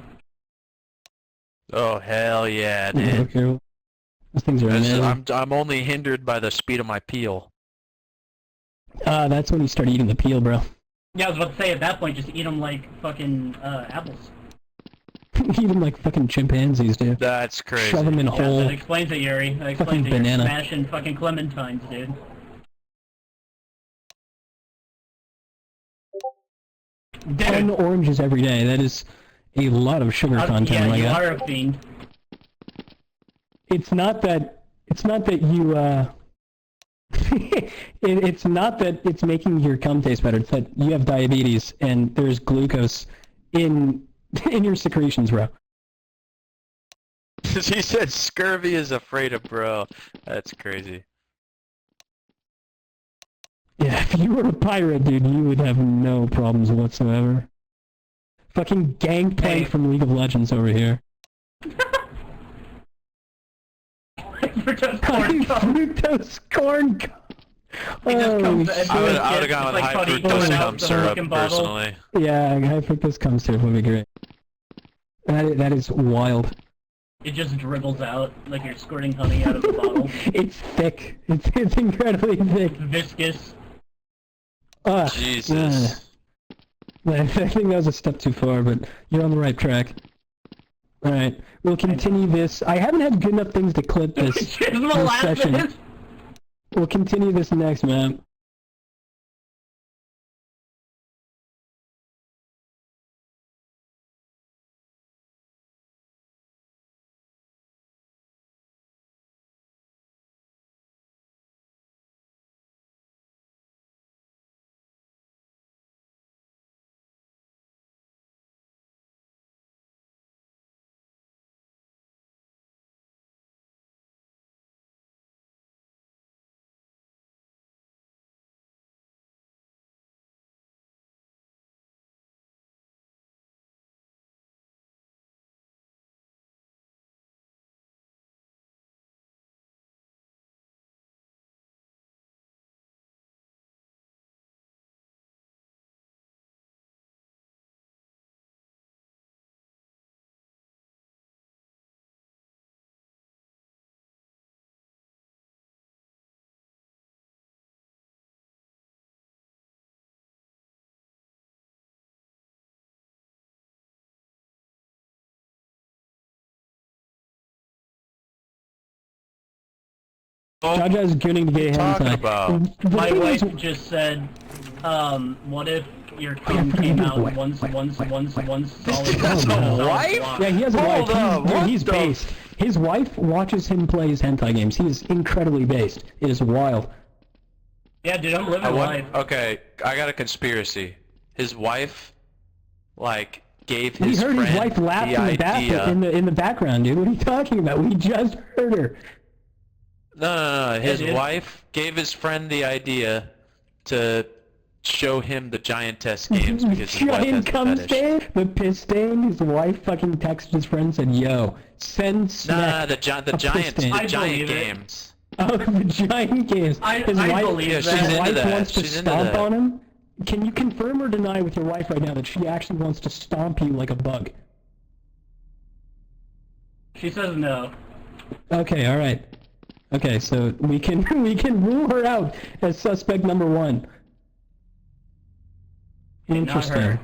Oh, hell yeah, dude. Okay. Those things are amazing. I'm only hindered by the speed of my peel. That's when you start eating the peel, bro. Yeah, I was about to say, at that point, just eat them like fucking, apples. Eat them like fucking chimpanzees, dude. That's crazy. Shove them in a hole. That explains it, Yuri. That explains fucking banana. You're smashing fucking clementines, dude. 10 oranges every day. That is a lot of sugar content. Yeah, like you that. are a fiend. It's not that you it's not that it's making your cum taste better. It's that you have diabetes and there's glucose in your secretions, bro. He said scurvy is afraid of bro. That's crazy. Yeah, if you were a pirate, dude, you would have no problems whatsoever. Fucking Gangplank from League of Legends over here. Fructose corn cum. I would have gone with high fructose cum syrup personally. Yeah, high fructose cum syrup would be great. That is wild. It just dribbles out like you're squirting honey out of a bottle. It's thick. It's incredibly thick. Viscous. Jesus. I think that was a step too far, but you're on the right track. Alright, we'll continue this. I haven't had good enough things to clip this session. We'll continue this next map. Jaja's gooning to get hentai. My wife just said, what if your cum came out once solid? Wife? Yeah, he has a wife. He's based. His wife watches him play his hentai games. He is incredibly based. It is wild. Yeah, dude, I'm living life. Okay, I got a conspiracy. His wife, like, gave his friend the idea. We heard his wife laugh in the background, dude. What are you talking about? We just heard her. No. His wife gave his friend the idea to show him the giantess games because his wife has the fetish. The piss stain. His wife fucking texted his friend and said, "Yo, send Snack the giant games." Oh, the giant games. His wife wants to stomp on him. Can you confirm or deny with your wife right now that she actually wants to stomp you like a bug? She says no. Okay, all right. Okay, so we can rule her out as suspect number 1. Interesting.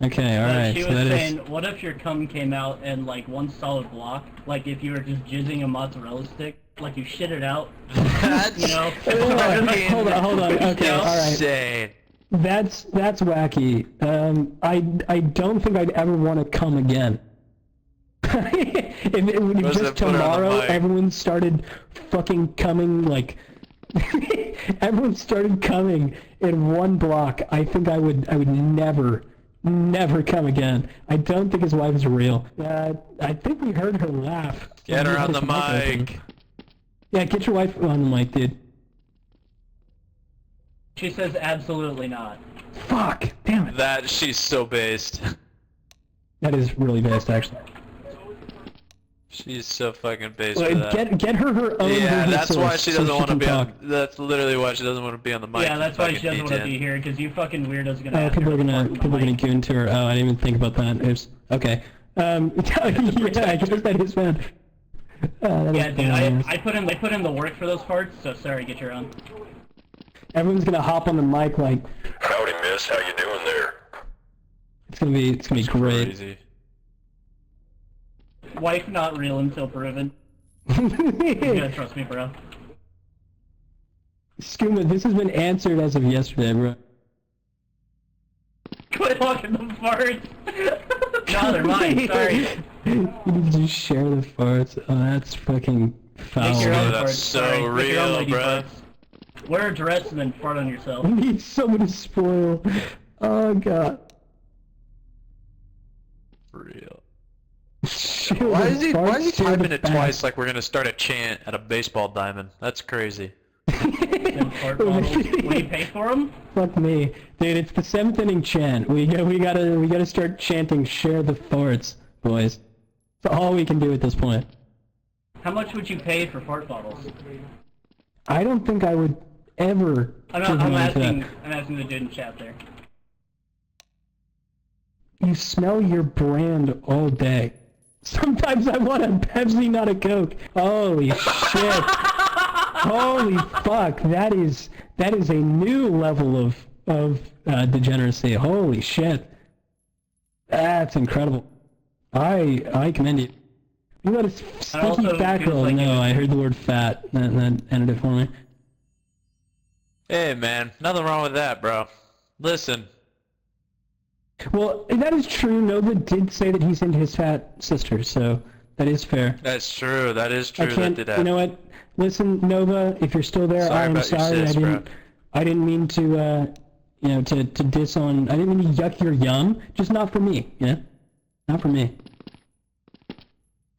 Okay, alright, she so was that saying, what if your cum came out in like one solid block? Like if you were just jizzing a mozzarella stick, like you shit it out. You know? Hold on. Okay, alright. Insane. That's wacky. I don't think I'd ever want to come again. if just tomorrow everyone started fucking coming like everyone started coming in one block, I think I would never come again. I don't think his wife is real. I think we heard her laugh. Get her on the mic. Yeah, get your wife on the mic, dude. She says absolutely not. Fuck, damn it. She's so based. That is really based, actually. She's so fucking based for that. Get her own. Yeah, that's why she doesn't want to be on. That's literally why she doesn't want to be on the mic. Yeah, that's why she doesn't want to be here, because you fucking weirdos are gonna. People are gonna goon to her. Oh, I didn't even think about that. Oops. Okay. Yeah, I guess that is bad. Yeah, dude, I put in the work for those parts. So sorry, get your own. Everyone's gonna hop on the mic like. Howdy, miss. How you doing there? It's gonna be great. Crazy. Wife not real until proven. You gotta trust me, bro. Skooma, this has been answered as of yesterday, bro. Quit walking the farts. No, they're mine. Sorry. You need to share the farts. Oh, that's fucking foul. Make your own That's farts. so Sorry. Make your own real, lady bruh. farts. Wear a dress and then fart on yourself. I need someone to spoil. Oh god. For real. Share Why the is he farts, share typing the it twice facts. like we're gonna start a chant at a baseball diamond? That's crazy. And fart bottles. Will you pay for them? Fuck me, dude. It's the 7th inning chant. We gotta start chanting. Share the farts, boys. That's all we can do at this point. How much would you pay for fart bottles? I don't think I would ever. I'm give money for asking. that. I'm asking the dude in chat there. You smell your brand all day. Sometimes I want a Pepsi, not a Coke. Holy shit. Holy fuck. That is a new level of degeneracy. Holy shit. That's incredible. I commend you. You got a stinky also fat feels girl. like No, it- I heard the word fat. That ended it for me. Hey man, nothing wrong with that, bro. Listen, Well, that is true. Nova did say that he's into his fat sister, so that is fair. that's true. That is true. I can't. That did You know happen. what? Listen, Nova, if you're still there, Sorry I'm about your sorry. sis, bro. I didn't mean to, to diss on. I didn't mean to yuck your yum. Just not for me. You know, not for me.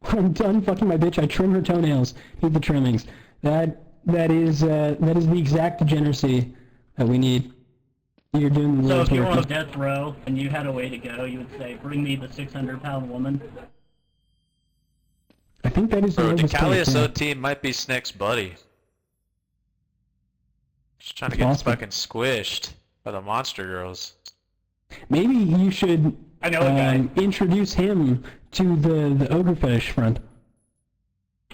I'm done fucking my bitch. I trim her toenails. Need the trimmings. That is the exact degeneracy that we need. You're doing the So Lord's if you were work. on death row and you had a way to go, you would say, "Bring me the 600-pound woman." I think that is Bro, Nova's take, Deucalius yeah. OT might be Snick's buddy. Just trying to That's get awesome. fucking squished by the monster girls. Maybe you should I know a guy. introduce him to the ogre fetish front.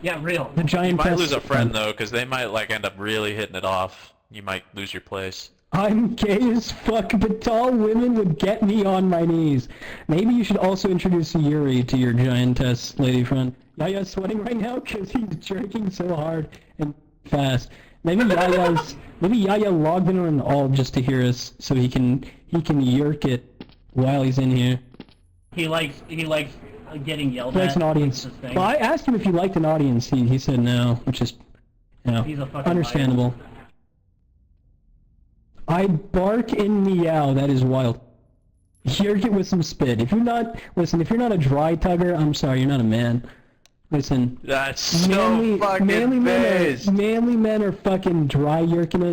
Yeah, real. The You giant might lose a front. friend though, because they might like end up really hitting it off. You might lose your place. I'm gay as fuck, but tall women would get me on my knees. Maybe you should also introduce Yuri to your giantess lady friend. Yaya's sweating right now because he's jerking so hard and fast. Maybe Yaya logged in on all just to hear us, so he can yerk it while he's in here. He likes getting yelled He at. likes an audience. That's his thing. Well, I asked him if he liked an audience. He said no, which is, He's a fucking understandable. I bark and meow. That is wild. Yerk it with some spit. If you're not a dry tugger, I'm sorry, you're not a man. Listen, That's so manly fucking based. manly men are fucking dry yerking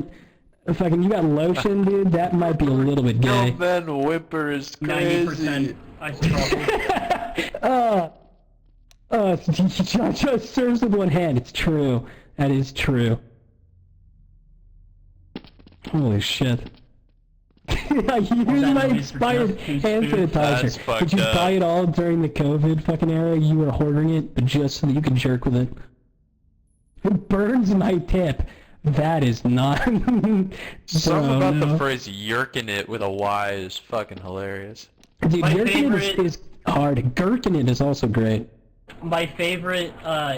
it. Fucking, you got lotion, dude. That might be a little bit No gay. man whimper is crazy. 90% ice trouble. Just serves with one hand. It's true. That is true. Holy shit. I used my expired hand That's sanitizer. fucked Did you up. buy it all during the COVID fucking era? You were hoarding it, but just so that you could jerk with it. It burns my tip. That is not... Something Bro, about no. the phrase "yerking it" with a Y is fucking hilarious. Dude, My jerking it favorite- is hard. Gurking it is also great. My favorite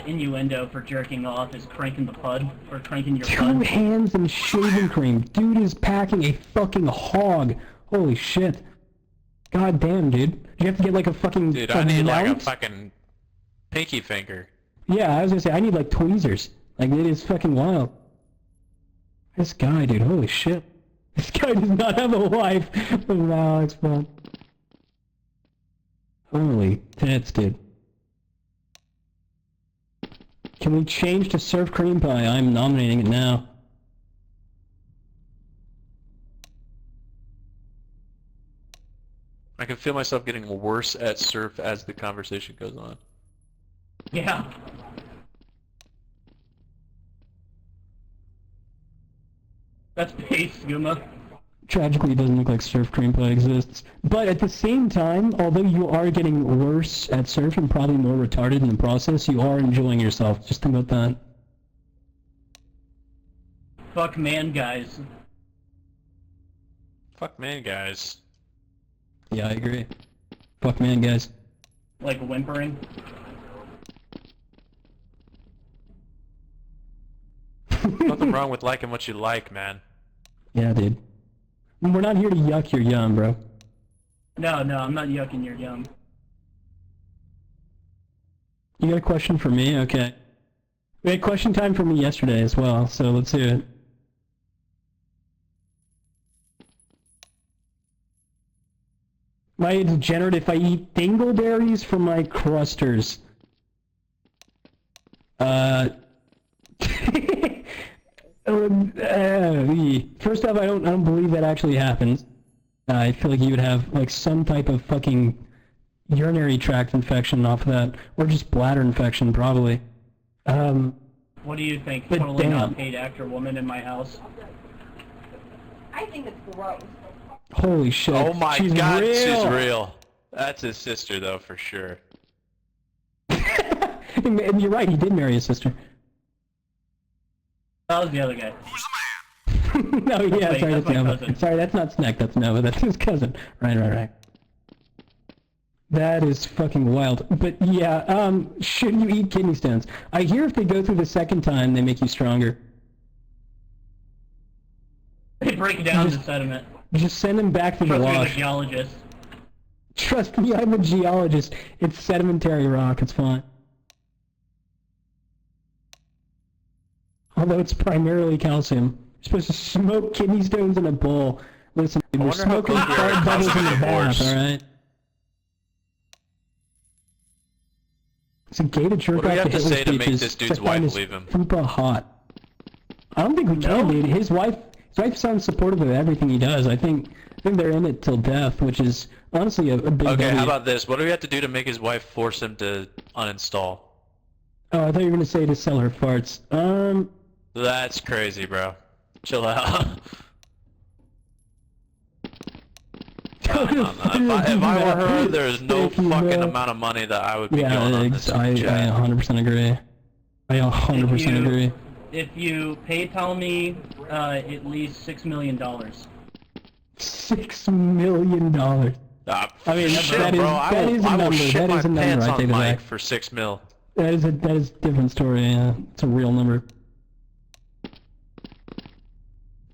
innuendo for jerking off is cranking the pud, or cranking your 2 pud. hands and shaving cream. Dude is packing a fucking hog. Holy shit. God damn, dude. Do you have to get like a fucking Dude, I need like a mount? fucking pinky finger. Yeah, I was gonna say, I need like tweezers. Like, it is fucking wild. This guy, dude, holy shit. This guy does not have a wife. Wow, it's fun. Holy tits, dude. Can we change to surf cream pie? I'm nominating it now. I can feel myself getting worse at surf as the conversation goes on. Yeah. That's base, Guma. Tragically, it doesn't look like surf cream pie exists. But at the same time, although you are getting worse at surf and probably more retarded in the process, you are enjoying yourself. Just think about that. Fuck man, guys. Fuck man, guys. Yeah, I agree. Fuck man, guys. Like whimpering. Nothing wrong with liking what you like, man. Yeah, dude. We're not here to yuck your yum, bro. No, I'm not yucking your yum. You got a question for me? Okay. We had question time for me yesterday as well, so let's do it. Am I a degenerate if I eat dingleberries for my crusters? First off, I don't believe that actually happens. I feel like you would have like some type of fucking urinary tract infection off of that, or just bladder infection probably. What do you think? But Totally damn. not paid actor woman in my house. I think it's gross. Holy shit! Oh my she's god, real. she's real. That's his sister though, for sure. And you're right, he did marry his sister. That was the other guy. No, yeah, Wait, sorry, that's that's my Nova. cousin. Sorry, that's not Snack, that's Nova, that's his cousin. Right. That is fucking wild. But yeah, should you eat kidney stones? I hear if they go through the second time, they make you stronger. They break down the sediment. Just send them back to the Trust me, I'm a wash. geologist. Trust me, I'm a geologist. It's sedimentary rock, it's fine. Although it's primarily calcium. You're supposed to smoke kidney stones in a bowl. Listen, we're wonder how smoking close we are fart to bubbles in the causing a bath, divorce. alright? It's a gay to jerk What do we off have to Hitler say to make speeches this dude's I find wife is leave him? fupa hot. I don't think we can, dude. His wife sounds supportive of everything he does. I think they're in it till death, which is honestly a big Okay, W. how about this? What do we have to do to make his wife force him to uninstall? Oh, I thought you were gonna say to sell her farts. That's crazy, bro. Chill out. No. If I were her, there's no Thank you, fucking bro. amount of money that I would be going on this I chat. 100% agree. I 100% agree. If you PayPal me at least $6 million. $6 million. I mean, shit, that is bro. that is a I will number. shit That my is a number. pants I on take it Mike back. for 6 mil. That is a different story. Yeah, it's a real number.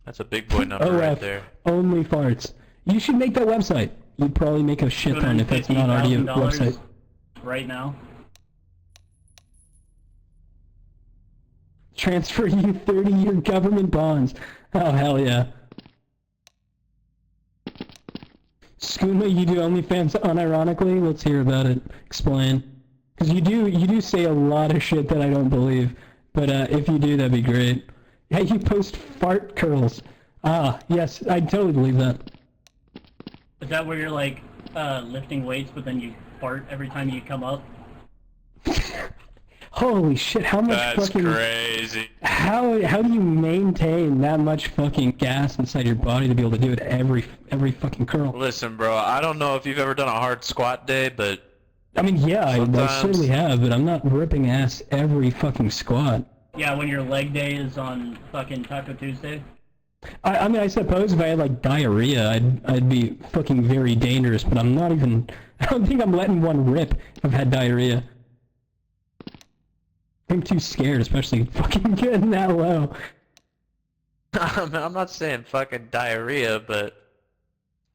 That's a big boy number right there. Only farts. You should make that website. You'd probably make a shit ton if it's not already a website. Right now. Transfer you 30-year government bonds. Oh, hell yeah. Skooma, you do OnlyFans unironically? Let's hear about it. Explain. Because you do say a lot of shit that I don't believe. But if you do, that'd be great. Yeah, you post fart curls. Ah, yes, I totally believe that. Is that where you're like lifting weights, but then you fart every time you come up? Holy shit, how much That's fucking... crazy. How do you maintain that much fucking gas inside your body to be able to do it every fucking curl? Listen, bro, I don't know if you've ever done a hard squat day, but... I mean, yeah, I sometimes- certainly have, but I'm not ripping ass every fucking squat. Yeah, when your leg day is on fucking Taco Tuesday. I mean, I suppose if I had like diarrhea, I'd be fucking very dangerous, but I'm not even... I don't think I'm letting one rip if I've had diarrhea. I'm too scared, especially fucking getting that low. I'm not saying fucking diarrhea, but...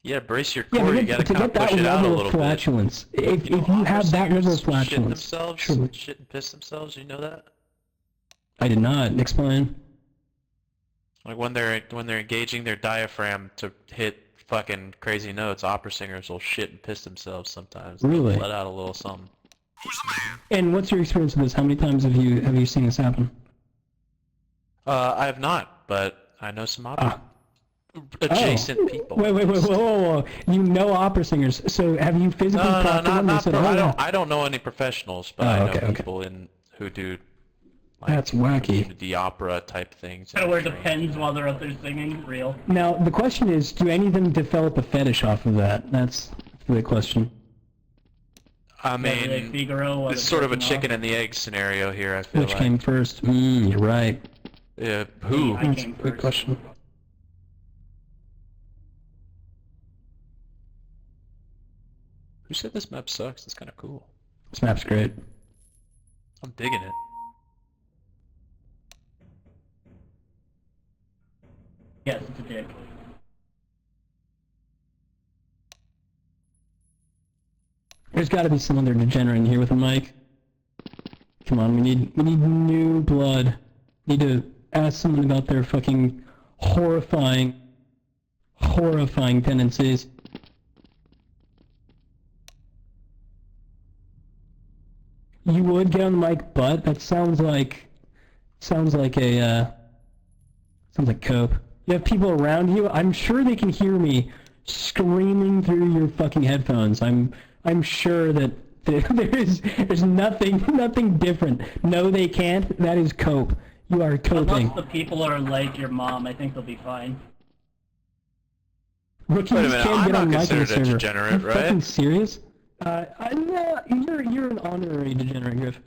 Yeah, brace your Yeah, core, but you gotta to kind of get that push it out a level little of bit. flatulence, if you know, have that level of shit flatulence, themselves, surely. shit and piss themselves, you know that? I did not. Explain. Like when they're engaging their diaphragm to hit fucking crazy notes, opera singers will shit and piss themselves sometimes. They'll Really? let out a little something. And what's your experience with this? How many times have you seen this happen? I have not, but I know some opera adjacent people. Wait, whoa. You know opera singers, so have you physically No, talked to them and not said, pro- oh, I yeah. don't know any professionals, but Oh, I know okay. people who do like That's wacky. the opera type things. Gotta wear the pens while they're up there singing. Real. Now, the question is, do any of them develop a fetish off of that? That's the question. I Whether they mean, Figaro, whether it's sort of a jerking chicken off. and the egg scenario here, I feel Which like. came first? You're right. Yeah, who? I That's a came good first. question. Who said this map sucks? It's kind of cool. This map's great. I'm digging it. Yes, it's a dick. There's got to be some other degenerate in here with a mic. Come on, we need new blood. Need to ask someone about their fucking horrifying tendencies. You would get on the mic, but that sounds like cope. You have people around you. I'm sure they can hear me screaming through your fucking headphones. I'm sure that there's nothing different. No, they can't. That is cope. You are coping. Unless the people are like your mom, I think they'll be fine. Rookies Wait a minute, can't I'm get not on mic in the considered a server. degenerate, Are you right? fucking serious? No, you're an honorary degenerate, Griff.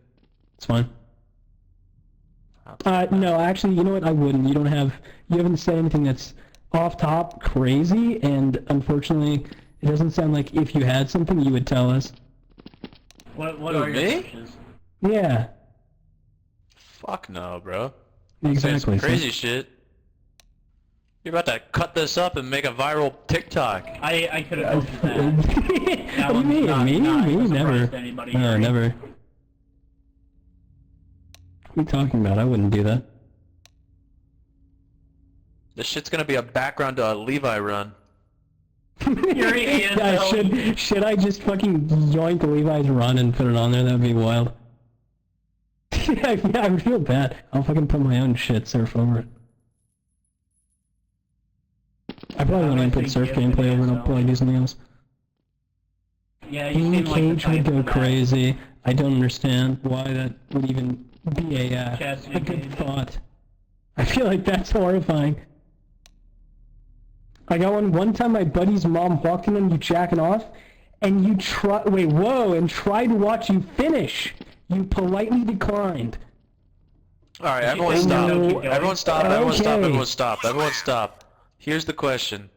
It's fine. No, actually, you know what? I wouldn't. You haven't said anything that's off top crazy, and unfortunately, it doesn't sound like if you had something, you would tell us. What Who, are your me? wishes? Yeah. Fuck no, bro. Exactly. Saying some crazy shit. You're about to cut this up and make a viral TikTok. I could have told you that. What do you mean? Not Me? Never. to anybody No, hearing. never. What are you talking about? I wouldn't do that. This shit's gonna be a background to a Levi run. Here he is, Yeah, though. should I just fucking yoink Levi's run and put it on there? That would be wild. Yeah, I would feel bad. I'll fucking put my own shit surf over it. I probably won't even put surf gameplay over it. I'll probably do something else. Yeah, you Game seem like the Cage type would go for that. crazy. I don't understand why that would even be a Chastity good Cage. thought. I feel like that's horrifying. I got one time my buddy's mom walked in on you jacking off, and you tried to watch you finish. You politely declined. Alright, everyone think stop. no, keep going? Everyone stop, everyone stop, Okay. everyone stop, everyone stop. Here's the question.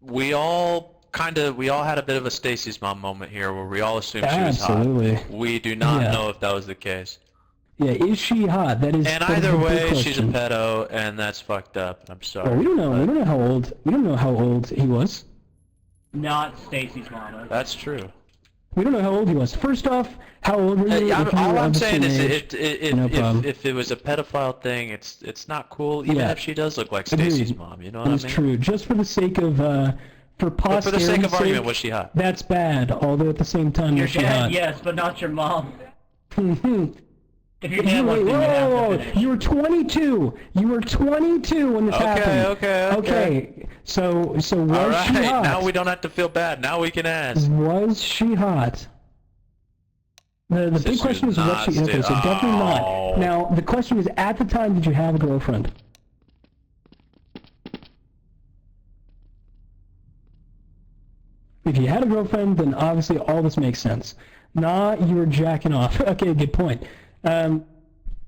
We all had a bit of a Stacy's mom moment here where we all assumed she was Absolutely. hot. We do not Yeah. know if that was the case. Yeah, is she hot? That is. And that is either the big way, she's a question. pedo, and that's fucked up. I'm sorry. Well, we don't know. but We don't know how old. We don't know how old he was. Not Stacy's mama. That's true. We don't know how old he was. First off, how old were you? If you All were I'm of the saying same is, age, no problem. if it was a pedophile thing, it's not cool. Even Yeah. if she does look like Agreed. Stacy's mom, you know what I It's mean? true. Just for the sake of, for But posterity's for the sake of argument, was she hot? That's bad. Although at the same time, Your was she dad, hot? yes, but not your mom. Mhm. If your dad Wait, looked in, you have to whoa, finish. you were 22. You were 22 when this happened. Okay. So was All she right, hot? now we don't have to feel bad. Now we can ask. Was she hot? The Says big she question was is what not, she. Okay, so Steve. definitely Oh. not. Now the question is, at the time, did you have a girlfriend? If you had a girlfriend, then obviously all this makes sense. Nah, you were jacking off. Okay, good point.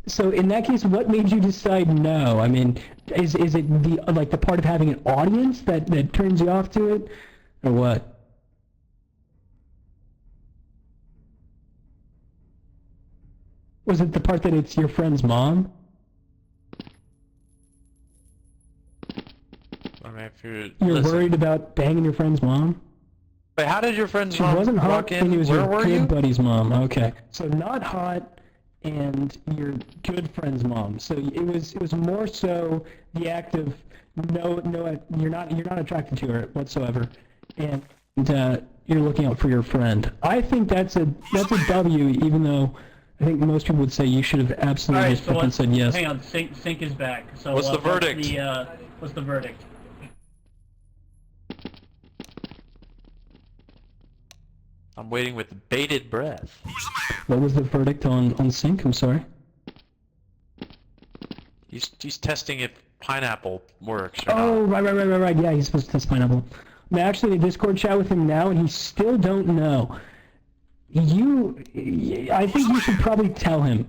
So in that case, what made you decide no? I mean, is it the part of having an audience that turns you off to it, or what? Was it the part that it's your friend's mom? I mean, if you're You're listen. worried about banging your friend's mom? Wait, how did your friend's She mom wasn't hot, walk in? and it was Where your were good you? buddy's mom. Okay, so not hot, and your good friend's mom. So it was more so the act of no, you're not attracted to her whatsoever, and you're looking out for your friend. I think that's a W, even though I think most people would say you should have absolutely Alright, just so fucking said yes. hang on, Sync is back. So What's the verdict? What's the verdict? I'm waiting with bated breath. What was the verdict on Sync? I'm sorry. He's testing if pineapple works or Oh, not. right. Yeah, he's supposed to test pineapple. I'm actually in a Discord chat with him now, and he still don't know. I think you should probably tell him.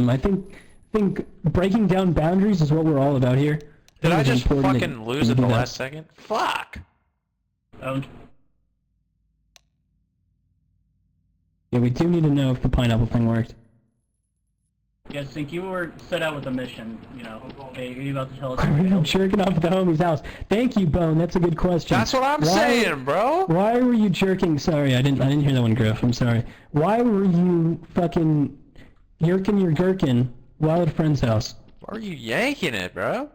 I think breaking down boundaries is what we're all about here. Did I think it's just important that fucking lose you at do the that. last second? Fuck! Owned. Yeah, we do need to know if the pineapple thing worked. You guys think you were set out with a mission, you know? Okay, are you about to tell us? I'm jerking off at the homie's house. Thank you, Bone. That's a good question. That's what I'm saying, bro. Why were you jerking? Sorry, I didn't hear that one, Griff. I'm sorry. Why were you fucking yerking your gherkin while at a friend's house? Why are you yanking it, bro?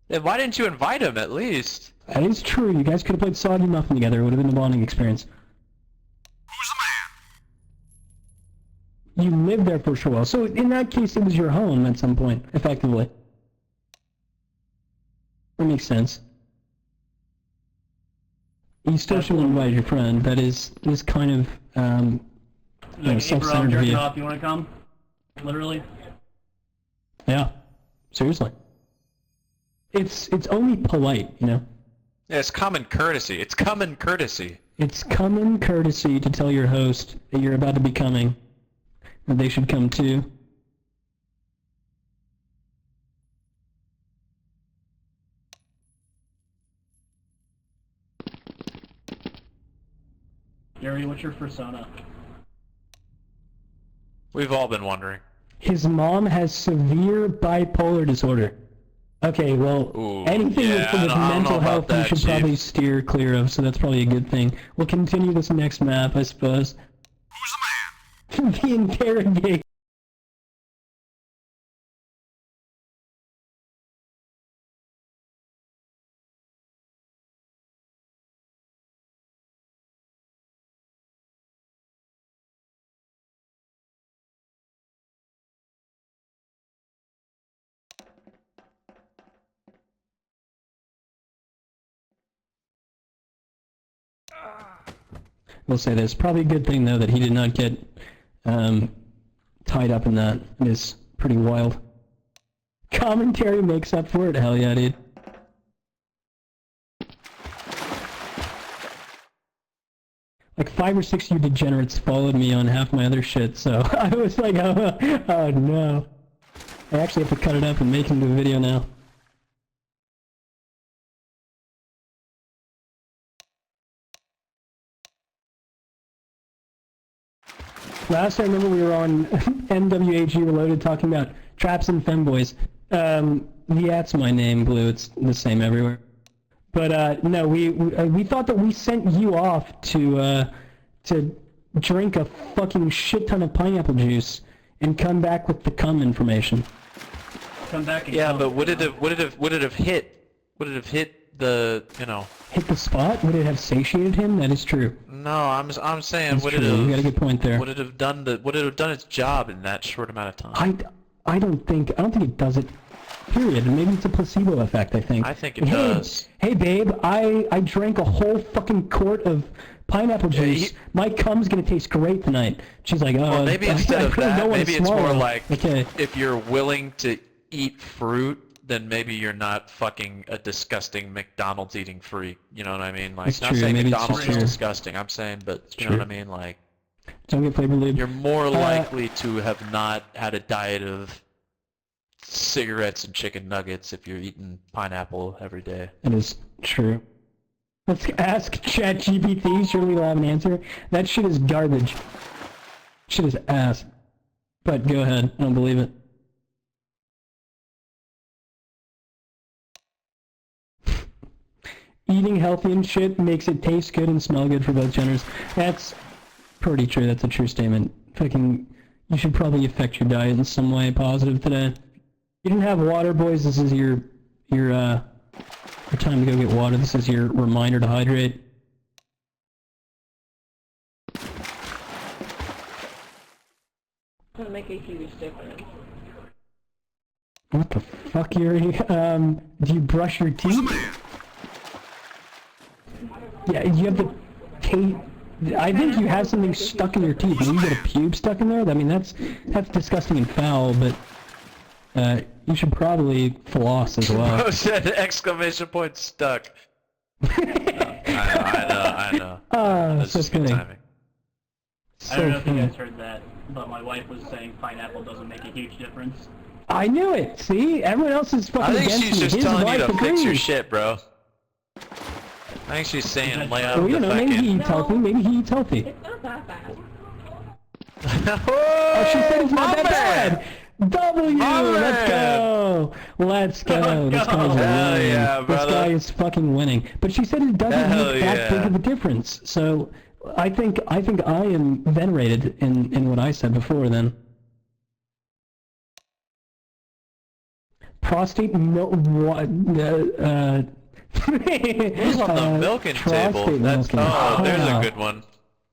Then why didn't you invite him at least? That is true. You guys could have played Soggy Muffin together. It would have been a bonding experience. You lived there for a while. So in that case, it was your home at some point, effectively. That makes sense. You still should invite your friend. That is kind of, Like, hey bro, I'm self-centered jerking view. off, you wanna come? Literally? Yeah, seriously. It's only polite, you know? Yeah, it's common courtesy. It's common courtesy. It's common courtesy to tell your host that you're about to be coming, that they should come too. Gary, what's your persona? We've all been wondering. His mom has severe bipolar disorder. Okay, well, Ooh, anything yeah, with I don't know mental about health you that, should Chief. probably steer clear of, so that's probably a good thing. We'll continue this next map, I suppose. Who's the man? The interrogate. We'll say this. Probably a good thing, though, that he did not get tied up in that. It is pretty wild. Commentary makes up for it. Hell yeah, dude. Like 5 or 6 of you degenerates followed me on half my other shit, so I was like, oh no. I actually have to cut it up and make it into a video now. Last I remember we were on NWAG Reloaded talking about traps and femboys. That's my name, Blue. It's the same everywhere. But no, we thought that we sent you off to drink a fucking shit ton of pineapple juice and come back with the cum information. Come back and Yeah, come, but would it you know? have hit the, you know? Hit the spot? Would it have satiated him? That is true. No, I'm saying That's would true. it have? You got a good point there. Would it have done its job in that short amount of time? I don't think it does it. Period. Maybe it's a placebo effect, I think. I think it does. Hey babe, I drank a whole fucking quart of pineapple juice. My cum's gonna taste great tonight. She's like, oh, Well, maybe instead of really that, maybe it's more like okay. if you're willing to eat fruit, then maybe you're not fucking a disgusting McDonald's eating freak. You know what I mean? Like, That's not true. saying Maybe it's McDonald's just is true. disgusting. I'm saying, but you know true. what I mean? Like, Don't get flavor lube. you're more likely to have not had a diet of cigarettes and chicken nuggets if you're eating pineapple every day. It is true. Let's ask ChatGPT. Surely we'll have an answer. That shit is garbage. Shit is ass. But go ahead. I don't believe it. Eating healthy and shit makes it taste good and smell good for both genders. That's pretty true. That's a true statement. Fucking, you should probably affect your diet in some way positive today. You didn't have water, boys. This is your time to go get water. This is your reminder to hydrate. It's gonna make a huge difference. What the fuck, Yuri? Do you brush your teeth? Yeah, you have the tape. I think you have something stuck in your teeth. Maybe you got a pube stuck in there? I mean, that's disgusting and foul, but you should probably floss as well. Oh shit, exclamation point stuck. I know. That's so just good funny. timing. I don't know if you funny. guys heard that, but my wife was saying pineapple doesn't make a huge difference. I knew it. See, everyone else is fucking I think against she's me. just His telling you wife to fix your agrees. shit, bro. I think she's saying lay out Well, you the know, maybe he fucking... eats healthy. Maybe he eats healthy. It's not that bad. Oh, she said it's not that my man. bad. W! Let's go! Let's go! This guy's winning. yeah, This brother. guy is fucking winning. But she said it doesn't make that big of a difference. So I think I am venerated in what I said before then. Prostate milk. What? Who's on the milking table? prostate That's milking. there's a good one.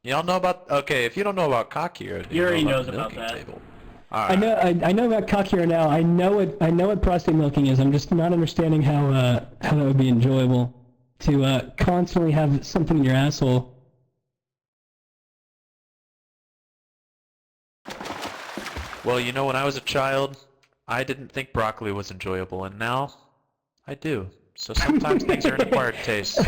Y'all know about? Okay, if you don't know about cockier, Yuri you know knows the about milking that. table. All right. I know about cockier now. I know what prostate milking is. I'm just not understanding how that would be enjoyable to constantly have something in your asshole. Well, you know, when I was a child, I didn't think broccoli was enjoyable, and now I do. So sometimes things are an acquired taste.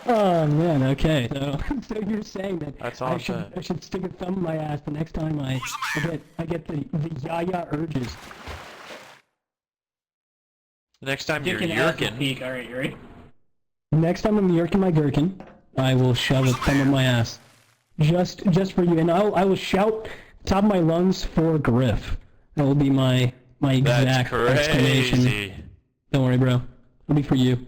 Oh man, okay. So you're saying that That's all I'm saying. I should stick a thumb in my ass the next time I get the yaya urges. The next time you're Dick and ass will yerking, peak. All right, Yuri. Next time I'm yerking my gherkin, I will shove a thumb in my ass, just for you, and I will shout top of my lungs for Griff. That will be my exact that's exclamation. crazy. Don't worry, bro. It'll be for you.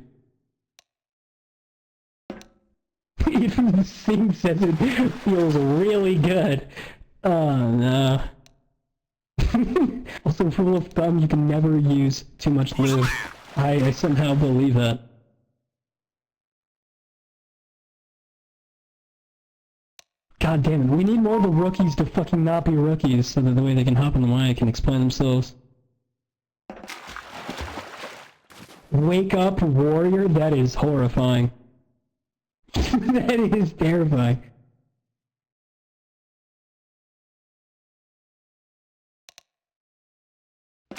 Even the sing says it feels really good. Oh no. Also, rule of thumb, you can never use too much lube. I somehow believe that. God damn it, we need more of the rookies to fucking not be rookies so that the way they can hop on the mic and explain themselves. Wake up, warrior? That is horrifying. That is terrifying.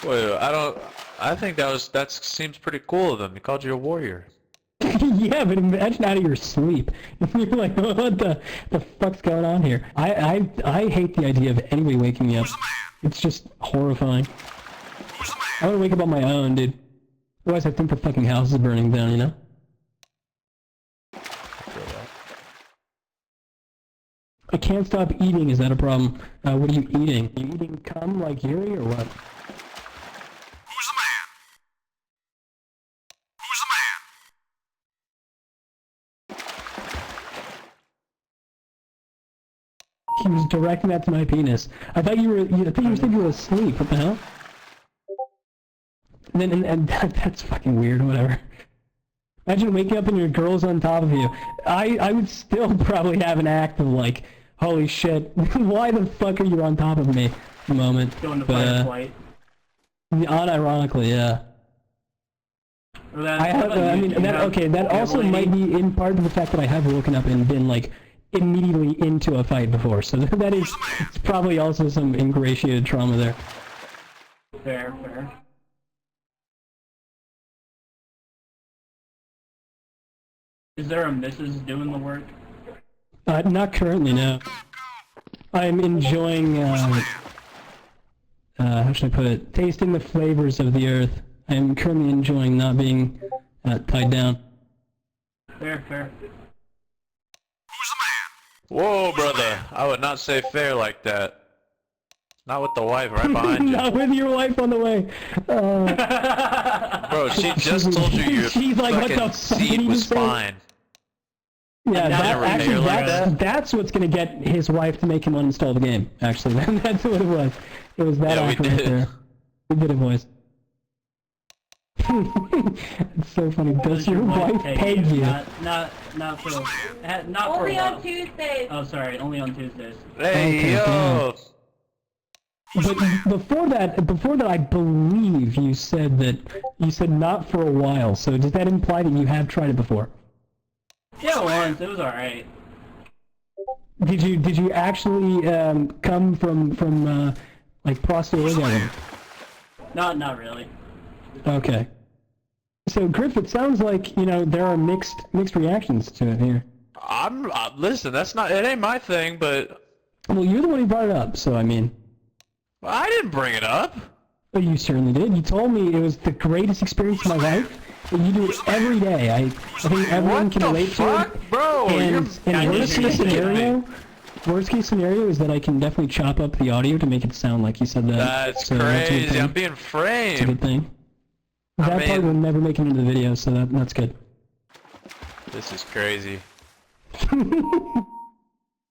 Wait, I think that seems pretty cool of them. He called you a warrior. Yeah, but imagine out of your sleep. You're like, what the fuck's going on here? I hate the idea of anybody waking me up. It's just horrifying. I want to wake up on my own, dude. Otherwise I think the fucking house is burning down, you know? I can't stop eating, is that a problem? What are you eating? Are you eating cum like Yuri or what? He was directing that to my penis. I thought you said you were asleep. What the hell? And that's fucking weird. Whatever. Imagine waking up and your girl's on top of you. I would still probably have an act of like, holy shit, why the fuck are you on top of me? Moment. Going to fight or flight. Unironically, yeah. That also might be in part of the fact that I have woken up and been like immediately into a fight before, so that is it's probably also some ingratiated trauma there. Fair. Is there a Mrs. doing the work? Not currently, no. I'm enjoying, how should I put it? Tasting the flavors of the earth. I am currently enjoying not being tied down. Fair. Whoa, brother! I would not say fair like that. Not with the wife right behind you. Not with your wife on the way. Bro, she just told you your she's like, what the fucking fuck did seat you was just say? fine. Yeah, that's what's gonna get his wife to make him uninstall the game. Actually, that's what it was. It was that act right there. We did it, boys. It's so funny. Does your wife peg you? Not for Only a while. on Tuesdays. Oh, sorry, only on Tuesdays. Hey, Okay, yo! But before that, I believe you said not for a while. So does that imply that you have tried it before? Yeah, once. It was alright. Did you actually come from like prostate orgasm? Not really. Okay. So Griff, it sounds like there are mixed reactions to it here. Listen, it ain't my thing, but Well, you're the one who brought it up, so I mean. well, I didn't bring it up. Well, you certainly did. You told me it was the greatest experience of my life. And you do it every day. I think everyone can relate to it. Bro, And worst case scenario, worst case scenario is that I can definitely chop up the audio to make it sound like he said that. That's So that's a good crazy. thing. I'm being That's a framed. good thing. That part mean- will never make it into the video, so that's good. This is crazy.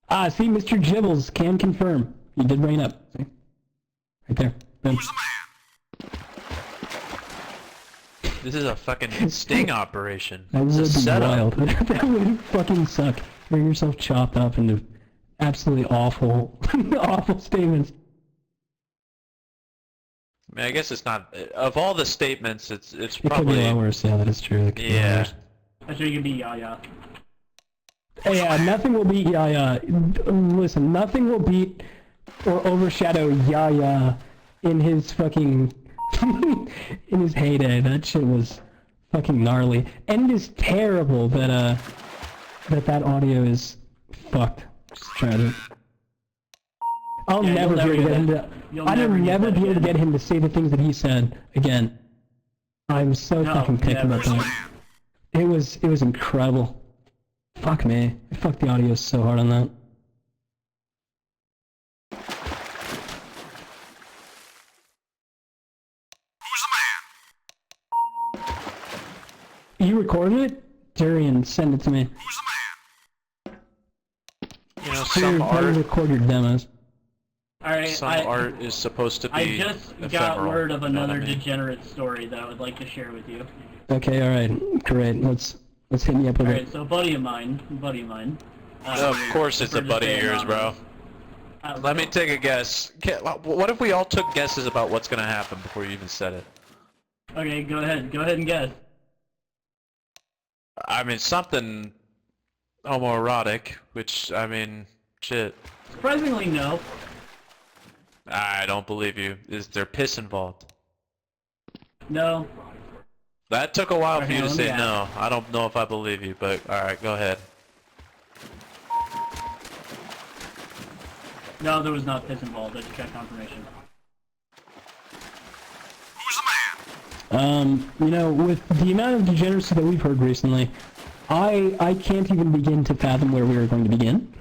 Ah, see, Mr. Jibbles can confirm. He did rain up. See? Right there. Boom. This is a fucking sting operation. That It's would a be setup. wild. That would fucking suck. Hearing yourself chopped up into absolutely awful, awful statements. I mean, I guess it's not. Of all the statements, it's It could be a probably. lot worse. Yeah, that is true. It could be a lot Yeah. worse. I think it'd be Yaya. Hey, yeah, nothing will beat Yaya. Listen, nothing will beat or overshadow Yaya in his fucking in his heyday. That shit was fucking gnarly, and it is terrible that that audio is fucked. It's tragic. I'll Yeah, never be able to get him to. you'll I will never get never that be able to again. get him to say the things that he said again. I'm so No, fucking ticked never. about that. It was incredible. Fuck me. I fucked the audio so hard on that. You recorded it? Darian, send it to me. You know, Let me some art. record your demos. Alright, Some I art is supposed to be I just got ephemeral, word of you know what I another mean? degenerate story that I would like to share with you. Okay, alright. Great. Let's hit me up with Alright, it. so a buddy of mine. Of course it's a buddy of yours, bro. Let me take a guess. What if we all took guesses about what's gonna happen before you even said it? Okay, go ahead and guess. I mean, something homoerotic, which, I mean, shit. Surprisingly, no. I don't believe you. Is there piss involved? No. That took a while for Okay, you to let me say ask. no. I don't know if I believe you, but alright, go ahead. No, there was not piss involved. I just got confirmation. You know, with the amount of degeneracy that we've heard recently, I can't even begin to fathom where we are going to begin.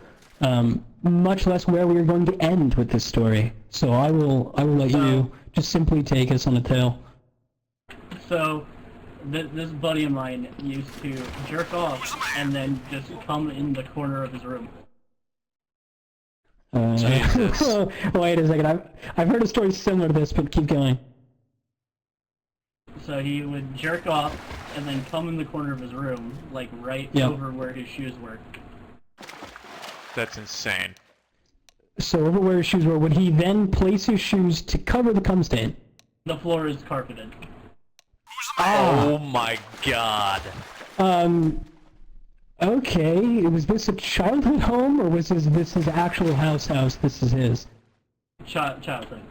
Much less where we are going to end with this story. So I will let you just simply take us on a tale. So, this buddy of mine used to jerk off and then just come in the corner of his room. Jesus. Wait a second, I've heard a story similar to this, but keep going. So he would jerk off and then come in the corner of his room, like right Yep. over where his shoes were. That's insane. So over where his shoes were, would he then place his shoes to cover the cum stain? The floor is carpeted. Oh my god. Okay, was this a childhood home, or was this his actual house? This is his. Childhood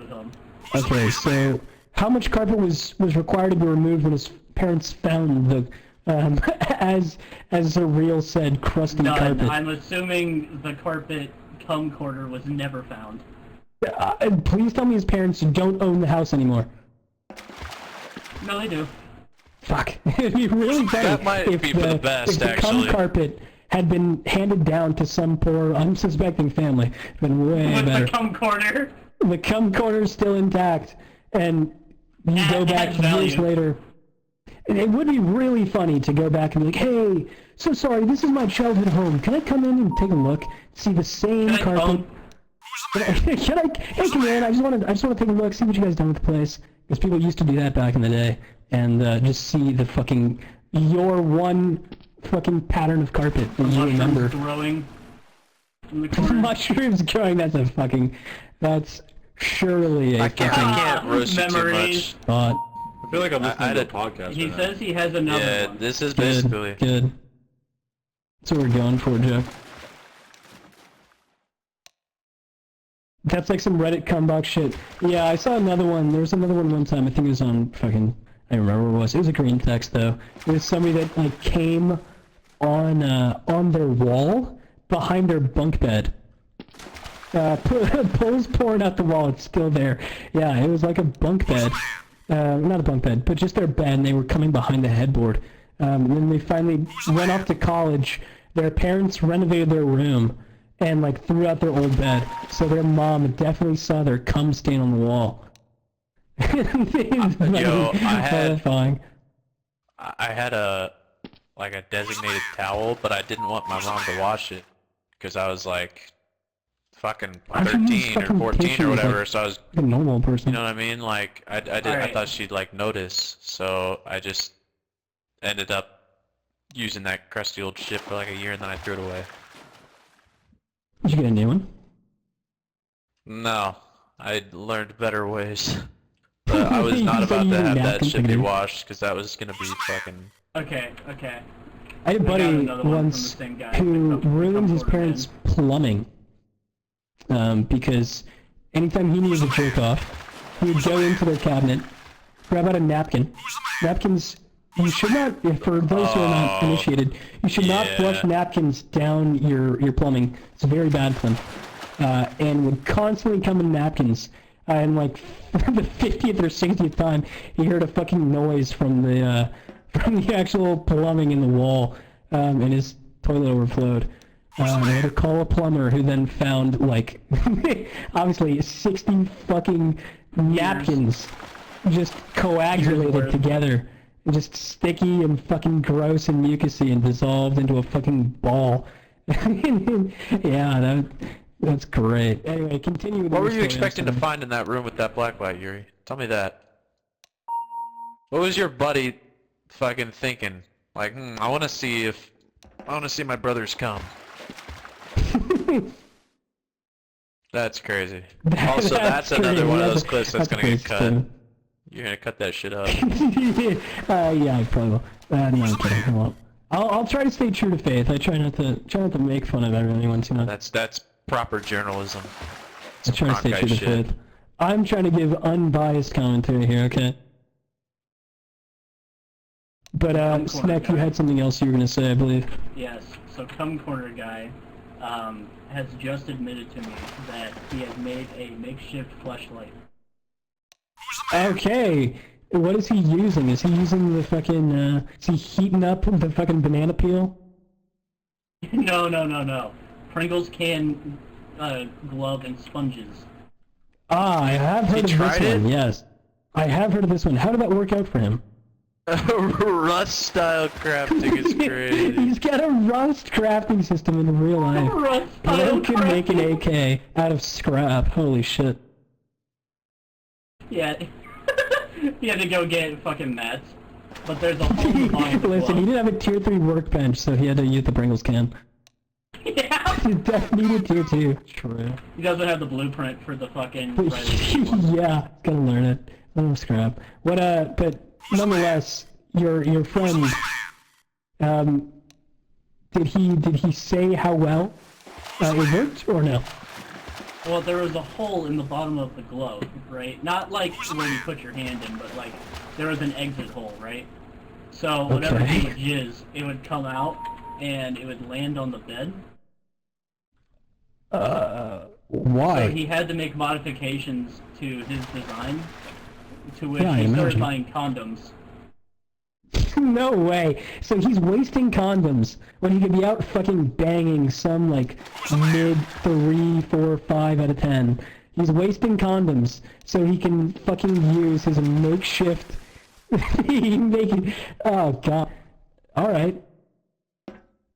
home. Okay, so how much carpet was required to be removed when his parents found the, as the reel said, crusty None. carpet? I'm assuming the carpet cum corner was never found. Please tell me his parents don't own the house anymore. No, they do. Fuck. It'd be really funny That might if be for the best, if the cum actually. carpet had been handed down to some poor, unsuspecting family. It'd been way With better. the cum corner. The cum corner's still intact, and you go back Add value. years later. And it would be really funny to go back and be like, hey, so sorry, this is my childhood home. Can I come in and take a look? See the same Can I carpet? come? Hey, come in. I just want to take a look, see what you guys done with the place. Because people used to do that back in the day, and just see the fucking your one fucking pattern of carpet that you remember. Mushrooms growing in the corner. Mushrooms growing. That's surely a I fucking can't roast you too Memories. much. thought. I feel like I'm listening I to a did- podcast He right says he has another Yeah, one. this is Good, basically. good. That's what we're going for, Joe. That's like some Reddit comeback shit. Yeah, I saw another one. There was another one time. I think it was on fucking... I don't remember what it was. It was a green text, though. It was somebody that, like, came on their wall behind their bunk bed. Pulls pouring out the wall. It's still there. Yeah, it was like a bunk bed. Not a bunk bed, but just their bed, and they were coming behind the headboard. And then they finally went off to college. Their parents renovated their room, and like threw out their old bed. So their mom definitely saw their cum stain on the wall. Yo, horrifying. I had a designated towel, but I didn't want my mom to wash it because I was like fucking 13 or 14 or whatever, so I was a normal person. You know what I mean? Like I thought she'd like notice, so I just ended up using that crusty old shit for like a year and then I threw it away. Did you get a new one? No, I learned better ways. But I was not about to have that shit be washed because that was gonna be fucking. Okay. I had a buddy once who ruined his parents' plumbing. Because anytime he needed to jerk off, he would go into their cabinet, grab out a napkin. Napkins, you should not, for those who are not initiated, you should not flush napkins down your plumbing. It's very bad for them. And would constantly come in napkins. And like for the 50th or 60th time, he heard a fucking noise from the actual plumbing in the wall, and his toilet overflowed. They had to call a plumber who then found, like, obviously 60 fucking napkins just coagulated together. Just sticky and fucking gross and mucousy and dissolved into a fucking ball. Yeah, that's great. Anyway, continue with What were you expecting to find in that room with that black light, Yuri? Tell me that. What was your buddy fucking thinking? Like, I want to see my brothers come. That's crazy. Also, that's another one of those clips that's gonna get cut. You're gonna cut that shit up. Yeah, I probably will. No, I'm kidding. I won't. I'll try to stay true to faith. I try not to make fun of everyone too much. That's proper journalism. I try to stay true to faith. I'm trying to give unbiased commentary here, okay? But Snack, you had something else you were gonna say, I believe. Yes. So Cum Corner guy has just admitted to me that he has made a makeshift fleshlight. Okay. What is he using? Is he using the fucking, is he heating up the fucking banana peel? No. Pringles can glove and sponges. Ah, I have heard of this one, yes. I have heard of this one. How did that work out for him? Rust-style crafting is crazy. He's got a rust crafting system in real life. Bro can make an AK out of scrap. Holy shit. Yeah. He had to go get fucking mats. But there's a hole in the bottom of the Listen, he didn't have a tier 3 workbench, so he had to use the Pringles can. Yeah. He definitely needed tier 2. True. He doesn't have the blueprint for the fucking... Yeah, gotta learn it. Oh, scrap. What, but nonetheless, your friend, did he say how well it worked, or no? Well, there was a hole in the bottom of the glove, right? Not like where you put your hand in, but like there was an exit hole, right? So whatever he would jizz, it would come out and it would land on the bed. Why? So he had to make modifications to his design, to which he started buying condoms. No way. So he's wasting condoms when he could be out fucking banging some like mid 3, 4, 5 out of 10. He's wasting condoms so he can fucking use his makeshift oh god. Alright.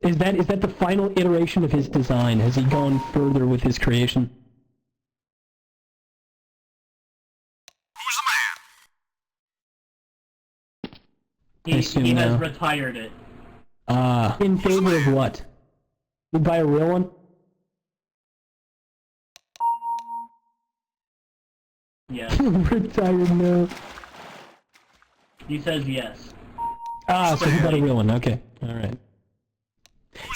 Is that the final iteration of his design? Has he gone further with his creation? He has retired it. In favor of what? You buy a real one? Yes. Retired no. He says yes. So he bought a real one, okay. Alright.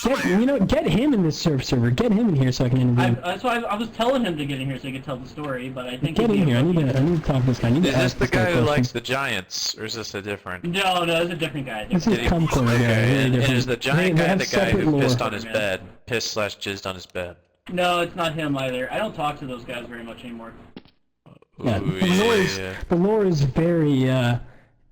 Get him in this server. Get him in here so I can interview him. That's why I was telling him to get in here so he could tell the story, but I think... Get in here, I need to talk to this guy. Is this the guy who likes the Giants, or is this a different... No, it's a different guy. This is Cum Corner guy. And is the giant guy the guy who pissed on his bed? Pissed/jizzed on his bed? No, it's not him either. I don't talk to those guys very much anymore. Yeah, the lore is very,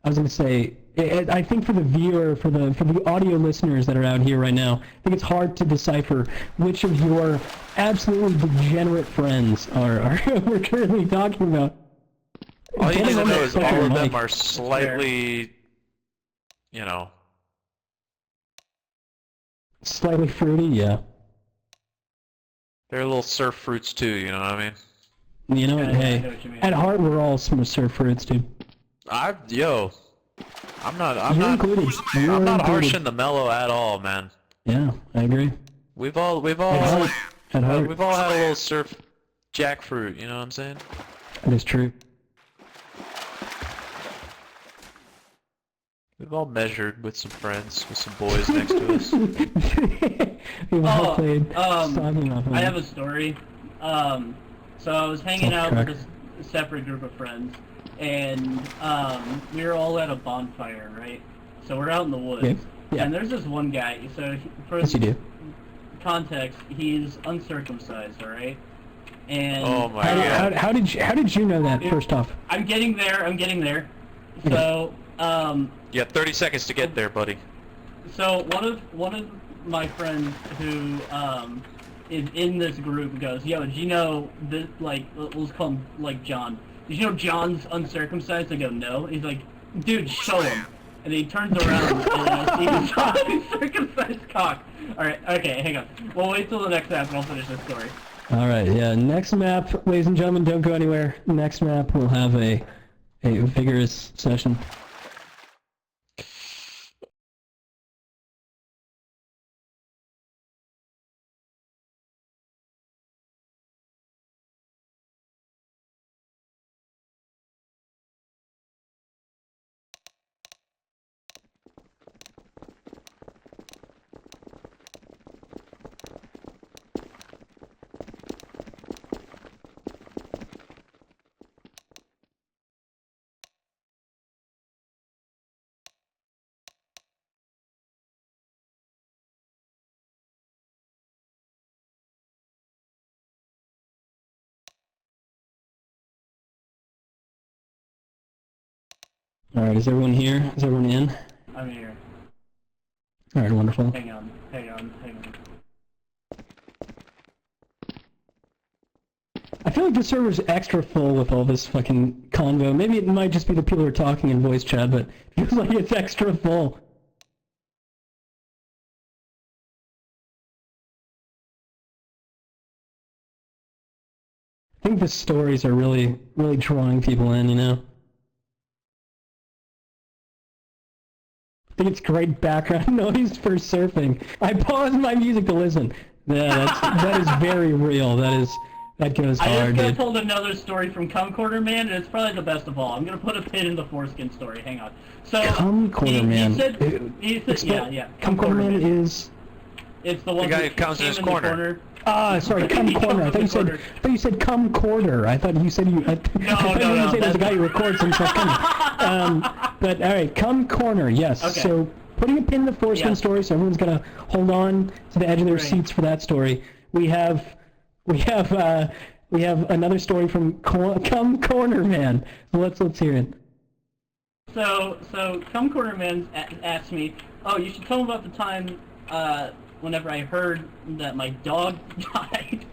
I was going to say, I think for the viewer, for the audio listeners that are out here right now, I think it's hard to decipher which of your absolutely degenerate friends are we're currently talking about. All you need to know is all of them Mike. are slightly, Slightly fruity, yeah. they're little surf fruits too, you know what I mean? You know what, Yeah, I hey, know what you mean. at heart we're all some surf fruits, dude. I'm not You're included. You're I'm not included. harsh in the mellow at all, man. Yeah, I agree. We've all At heart. At heart. we've all had a little surf jackfruit, you know what I'm saying? That is true. We've all measured with some friends, with some boys next to us. We've all played Stocking off. I have a story. So I was hanging out with a separate group of friends, and we were all at a bonfire, right? So we're out in the woods, Yeah. and there's this one guy. So for Yes, you do. context, he's uncircumcised, all right? And Oh my god. How did you know that? First off, I'm getting there. So You got 30 seconds to get there, buddy. So one of my friends who is in this group goes, "Yo, did you know this? Like, let's call him like John. Did you know John's uncircumcised?" I go, "No." He's like, "Dude, show him." And he turns around and I see John's uncircumcised cock. All right, okay, hang on. We'll wait till the next map and I'll finish this story. all right, yeah. Next map, ladies and gentlemen, don't go anywhere. Next map, we'll have a vigorous session. All right, is everyone here? Is everyone in? I'm here. All right, wonderful. Hang on. I feel like the server's extra full with all this fucking convo. Maybe it might just be the people who are talking in voice chat, but it feels like it's extra full. I think the stories are really drawing people in, you know? I think it's great background noise for surfing. I paused my music to listen. Yeah, that is very real. That goes I hard, just got dude. told another story from Cumcorner Man, and it's probably the best of all. I'm gonna put a pin in the foreskin story. Hang on. So Cumcorner Man. He said, yeah. Cumcorner Man is. It's the one guy who who comes in his the corner. Ah, sorry, cum corner. I thought you said cum quarter. I thought you said you. I thought you said there's a guy who records himself coming. But all right, cum corner. Yes. Okay. So putting a pin in the foreskin story, so everyone's gonna hold on to the edge of their seats for that story. We have another story from cum corner man. So let's hear it. So Cumcorner Man asked me, "Oh, you should tell him about the time whenever I heard that my dog died."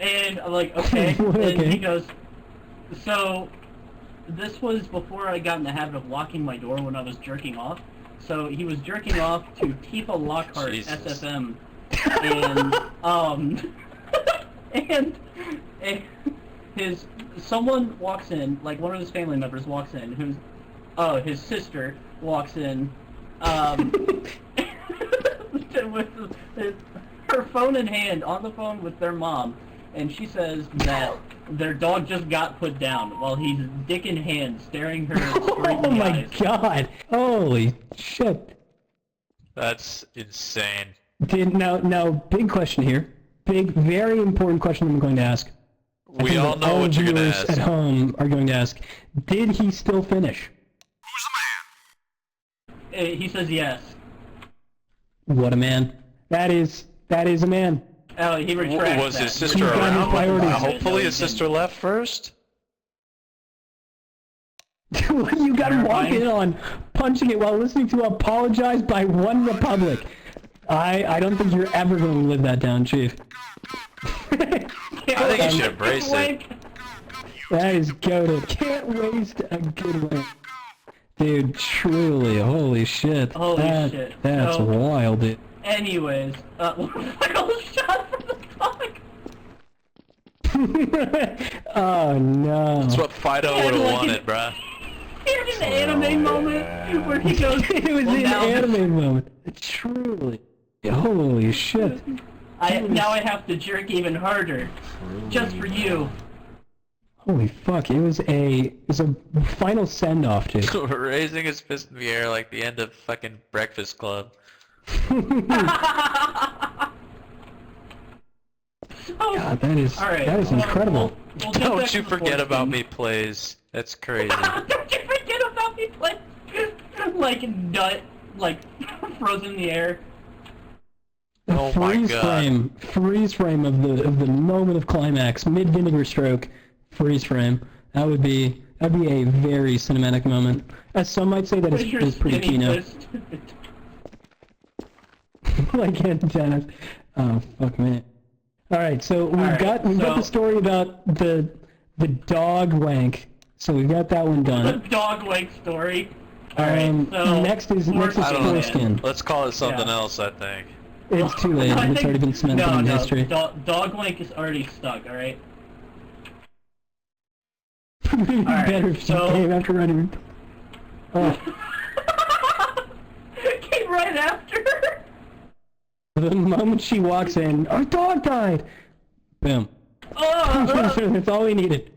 And I'm like, okay. And he goes, "So this was before I got in the habit of locking my door when I was jerking off." So he was jerking off to Tifa Lockhart SFM, and someone walks in, like one of his family members walks in, his sister walks in, with her phone in hand, on the phone with their mom, and she says that their dog just got put down while he's dick in hand staring her straight in the eyes. Oh my god! Holy shit! That's insane. Now, big question here. Big, very important question I'm going to ask. We all know what you're going to ask. At home are going to ask, did he still finish? He says yes. What a man. That is a man. Oh, he retracts Was that. his sister He's got his around? priorities. Hopefully his sister left first. You got him walking on, punching it while listening to Apologize by One Republic. I don't think you're ever going to live that down, Chief. I think you should embrace it. That is goated. Can't waste a good win. Dude, truly, holy shit. Holy shit. That's wild, dude. Anyways, final shot from the dog. Oh no. That's what Fido would have wanted, bruh. He had an anime moment where he goes. It was an anime moment. Truly. Holy shit. Now I have to jerk even harder. Just for you. Holy fuck, it was a final send-off, dude. Raising his fist in the air like the end of fucking Breakfast Club. God, that is incredible. We'll Don't you forget about me, plays. That's crazy. Don't you forget about me, plays. Like nut, like frozen in the air. Oh my god. Freeze frame of the moment of climax, mid vinegar stroke, freeze frame. That'd be a very cinematic moment. As some might say that it's pretty keynote. Like antennas. Oh fuck me. Alright, so we've got the story about the dog wank. So we've got that one done. The dog wank story. Alright, so next is foreskin. Let's call it something else, I think. It's too late. It's already been cemented in history. Dog wank is already stuck, alright? Better if she came after running. Oh. Came right after her? The moment she walks in, our dog died! Boom. That's all we needed.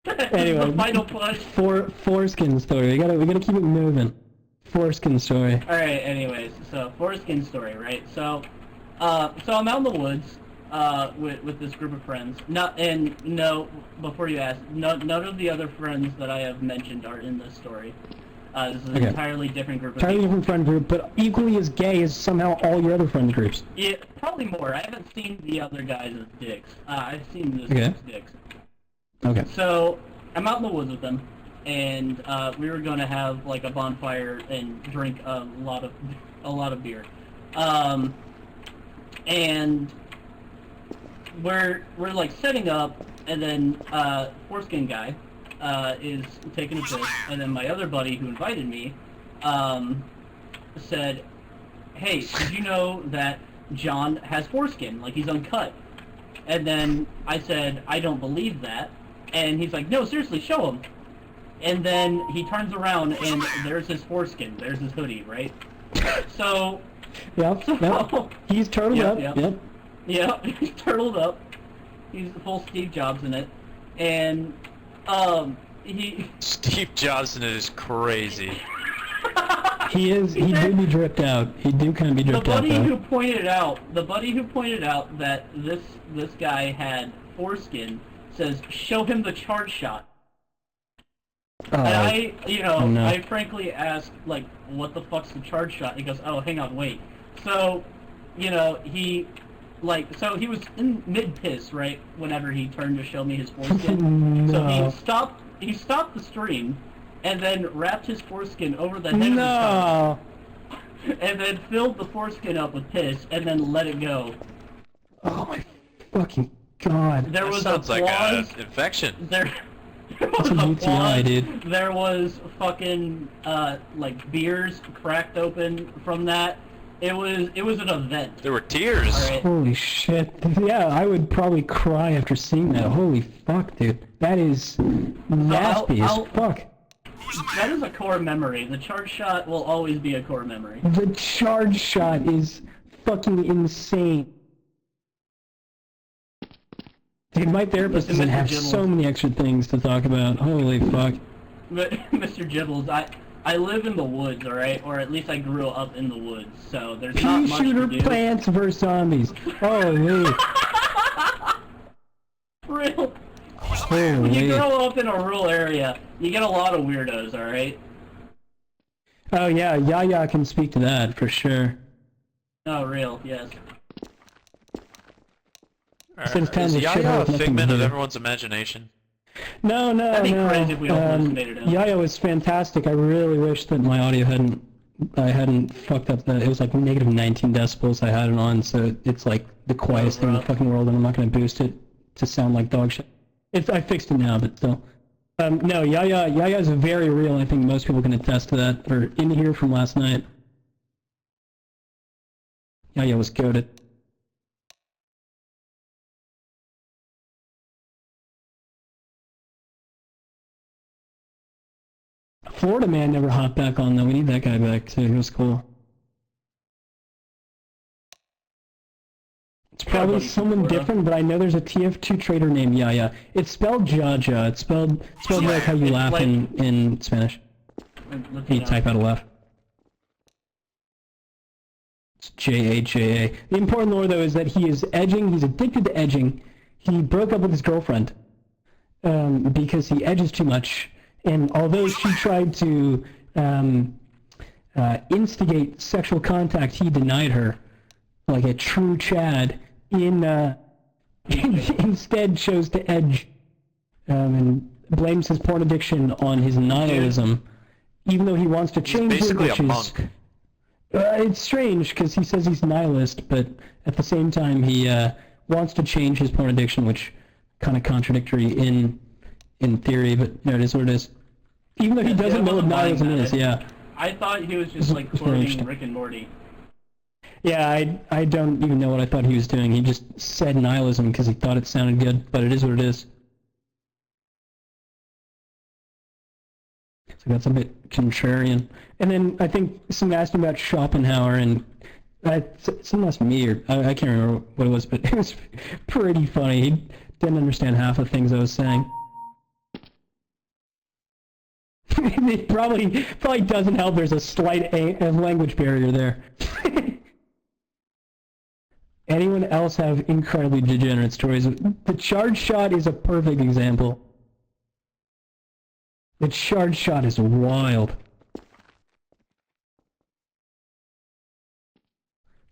Anyway, the final push. Foreskin story. We gotta keep it moving. Foreskin story. Alright, anyways, so foreskin story, right? So I'm out in the woods, with this group of friends. Before you ask, none of the other friends that I have mentioned are in this story. This is an entirely different group of people. Entirely different friend group, but equally as gay as somehow all your other friend groups. Yeah, probably more. I haven't seen the other guys as dicks. I've seen this guy's dicks. Okay. So, I'm out in the woods with them, and we were going to have like a bonfire and drink a lot of beer. And we're like setting up, and then foreskin guy is taking a piss, and then my other buddy who invited me said, "Hey, did you know that John has foreskin? Like he's uncut?" And then I said, "I don't believe that." And he's like, "No, seriously, show him." And then he turns around and there's his foreskin, there's his hoodie, right? So, yep. He's turtled up. Yep, he's turtled up. He's full Steve Jobs in it, and Steve Jobs in it is crazy. He do be dripped out. He do kind of be dripped out. The buddy who pointed out that this guy had foreskin says, "Show him the charge shot." And I frankly asked, like, what the fuck's the charge shot? He goes, "Oh, hang on, wait." So, he was in mid-piss, right, whenever he turned to show me his foreskin. No. So he stopped the stream, and then wrapped his foreskin over the head of his cup, and then filled the foreskin up with piss, and then let it go. Oh my fucking god. There was sounds applause. like an infection. There was That's a UTI, applause. dude. There was fucking like beers cracked open from that. It was an event. There were tears. All right. Holy shit. Yeah, I would probably cry after seeing that. Holy fuck, dude. That is nasty as fuck. That is a core memory. The charge shot will always be a core memory. The charge shot is fucking insane. Dude, my therapist doesn't have so many extra things to talk about. Holy fuck. But, Mr. Gibbles, I live in the woods, alright? Or at least I grew up in the woods, so there's not much to do. Pea shooter plants versus zombies. Holy. Real. Holy. When you grow up in a rural area, you get a lot of weirdos, alright? Oh yeah, Yaya can speak to that, for sure. Oh, real, yes. Is Yaya a figment of everyone's imagination? No, That'd be crazy if we all hallucinated him. Yaya was fantastic. I really wish that my audio I hadn't fucked up it was like negative 19 decibels I had it on, so it's like the quietest thing in the fucking world, and I'm not going to boost it to sound like dog shit. I fixed it now, but still. No, Yaya is very real. I think most people can attest to that, or in here from last night. Yaya was goated. Florida man never hopped back on though. We need that guy back too. He was cool. It's probably someone different, but I know there's a TF2 trader named Yaya. It's spelled Jaja. It's spelled like how you laugh in Spanish. You type out a laugh. It's Jaja. The important lore though is that he is edging. He's addicted to edging. He broke up with his girlfriend because he edges too much. And although she tried to instigate sexual contact, he denied her, like a true Chad. Instead chose to edge, and blames his porn addiction on his nihilism, even though he wants to change it. Basically a monk. It's strange because he says he's nihilist, but at the same time he wants to change his porn addiction, which kind of contradictory in theory, but it is what it is. Even though he doesn't know what nihilism is, yeah. I thought he was just like quoting Rick and Morty. Yeah, I don't even know what I thought he was doing. He just said nihilism because he thought it sounded good, but it is what it is. So that's a bit contrarian. And then I think someone asked me about Schopenhauer, and someone asked me, or I can't remember what it was, but it was pretty funny. He didn't understand half the things I was saying. It probably doesn't help. There's a slight language barrier there. Anyone else have incredibly degenerate stories? The charge shot is a perfect example. The charge shot is wild. I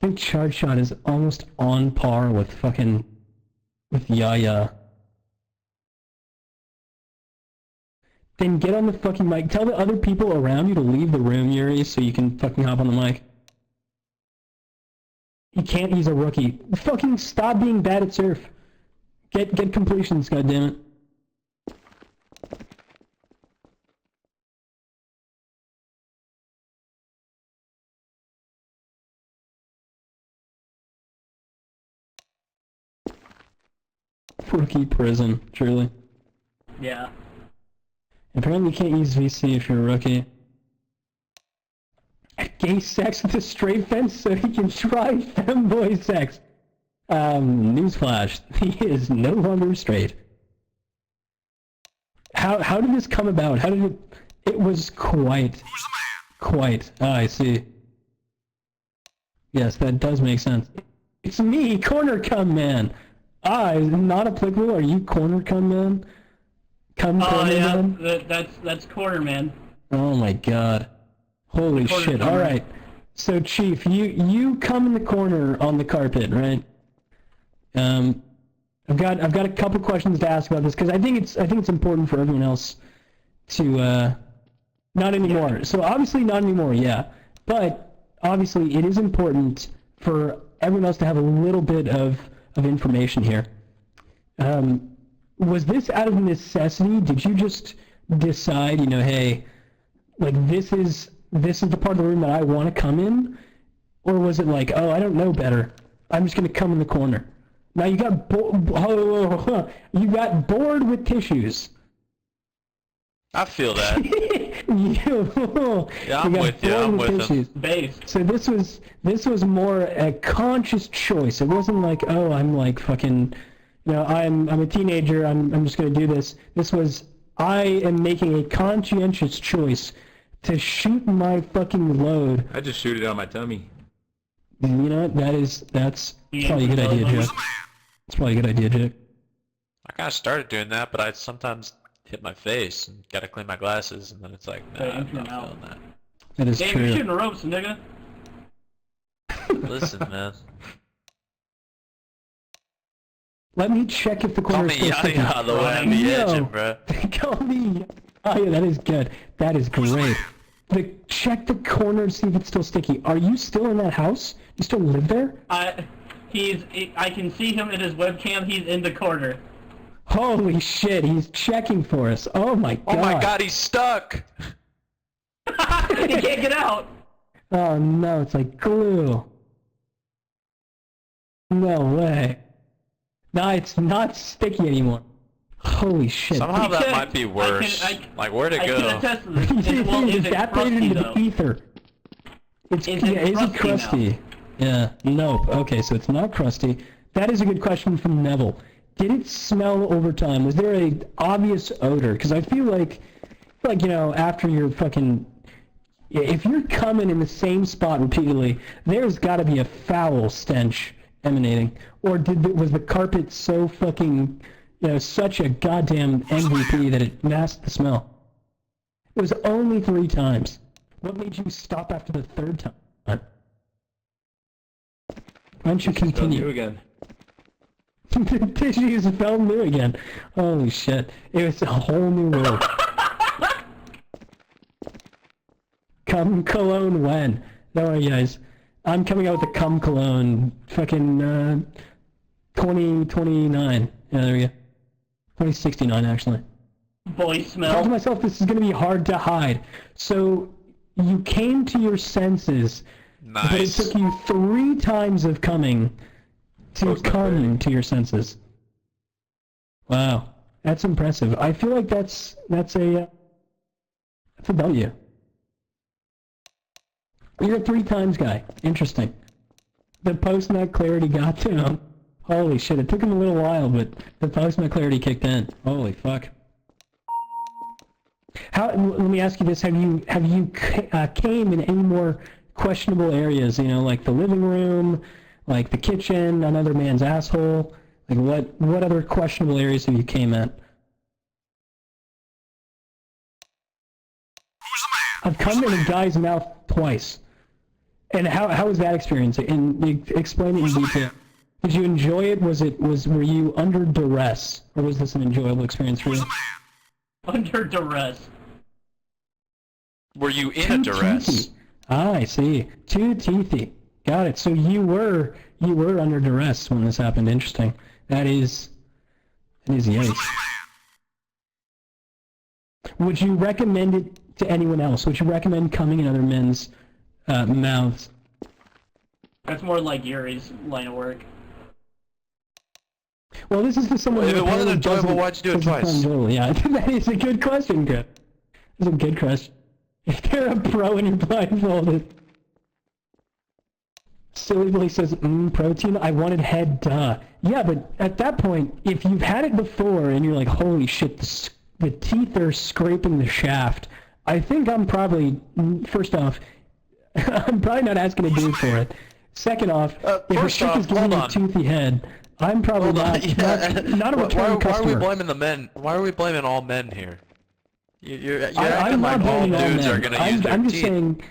think charge shot is almost on par with Yaya. Then get on the fucking mic. Tell the other people around you to leave the room, Yuri, so you can fucking hop on the mic. You can't, he's a rookie. Fucking stop being bad at surf. Get completions, goddammit. Rookie prison, truly. Yeah. Apparently you can't use VC if you're a rookie. Gay sex with a straight fence so he can try femboy sex. Newsflash, he is no longer straight. How did this come about? How did it was quite. Ah, I see. Yes, that does make sense. It's me, Corner Cum Man. Ah, is it not applicable? Are you Corner Cum Man? Corner Man? That's Corner Man. Oh my god. Holy shit. Alright. So Chief, you come in the corner on the carpet, right? I've got a couple questions to ask about this because I think it's important for everyone else to not anymore. Yeah. So obviously not anymore, yeah. But obviously it is important for everyone else to have a little bit of information here. Was this out of necessity? Did you just decide, hey, like this is the part of the room that I want to come in? Or was it like, oh, I don't know better, I'm just going to come in the corner? Now you got you got bored with tissues. I feel that. Yeah, I'm with you. I'm with him. So this was more a conscious choice. It wasn't like, oh, I'm like fucking, I'm a teenager. I'm just gonna do this. This was, I am making a conscientious choice to shoot my fucking load. I just shoot it on my tummy. That's probably a good idea, Jack. It's probably a good idea, Jack. I kind of started doing that, but I sometimes hit my face and gotta clean my glasses, and then it's like, nah, I'm not feeling that. That is true. You're shooting ropes, nigga. Listen, man. Let me check if the Call corner me is still sticky. Yaya the way I be edging, bro. Call me. Oh yeah, that is good. That is great. Check the corner to see if it's still sticky. Are you still in that house? You still live there? I can see him in his webcam. He's in the corner. Holy shit, he's checking for us. Oh my god. Oh my god, he's stuck! He can't get out! Oh no, it's like glue. No way. No, it's not sticky anymore. Holy shit. Somehow that might be worse. Like, where'd it go? I can attest to this. Well, is it evaporated crusty, into though? the ether. Is it crusty? Yeah, nope. Okay, so it's not crusty. That is a good question from Neville. Did it smell over time? Was there a obvious odor? Because I feel like, you know, after you're fucking... If you're coming in the same spot repeatedly, there's got to be a foul stench emanating. Or was the carpet so fucking, you know, such a goddamn MVP that it masked the smell? It was only 3 times. What made you stop after the 3rd time? Why don't you continue? Again. Tissues felt new again. Holy shit. It was a whole new world. Cum cologne when? Don't worry guys. I'm coming out with the cum cologne fucking 2029. Yeah, there we go. 2069 actually. Boy I smell. told myself this is gonna be hard to hide. So you came to your senses, but it Nice. took you 3 times of coming to come to your senses. Wow, that's impressive. I feel like that's a W. You're a 3 times guy. Interesting. The post-nut clarity got to him. Holy shit, it took him a little while, but the post-nut clarity kicked in. Holy fuck. Let me ask you this: Have you came in any more questionable areas? You know, like the living room, like the kitchen, another man's asshole. Like what other questionable areas have you came at? I've come in a guy's mouth twice. And how was that experience? And explain it in detail. Did you enjoy it? Were you under duress, or was this an enjoyable experience for you? Under duress. Were you in a duress? Teethy. Ah, I see. Too teethy. Got it. So you were under duress when this happened. Interesting. That is yikes. Would you recommend it to anyone else? Would you recommend coming in other men's mouths? That's more like Yuri's line of work. Well, this is for someone If who it wasn't apparently enjoyable, why'd you do it doesn't twice? find enjoyable. Yeah, that is a good question, Griff. That's a good question. If you're a pro and you're blindfolded. Silly Billy says, protein, I wanted head, duh. Yeah, but at that point, if you've had it before and you're like, holy shit, the teeth are scraping the shaft, I think I'm probably, first off, I'm probably not asking a dude for it. Second off, if a first chick off, is giving me a hold on. toothy head, I'm probably not a return Why customer. are we blaming the men? Why are we blaming all men here? You're I'm acting not like all blaming all dudes men. are gonna use their I'm just teeth. saying.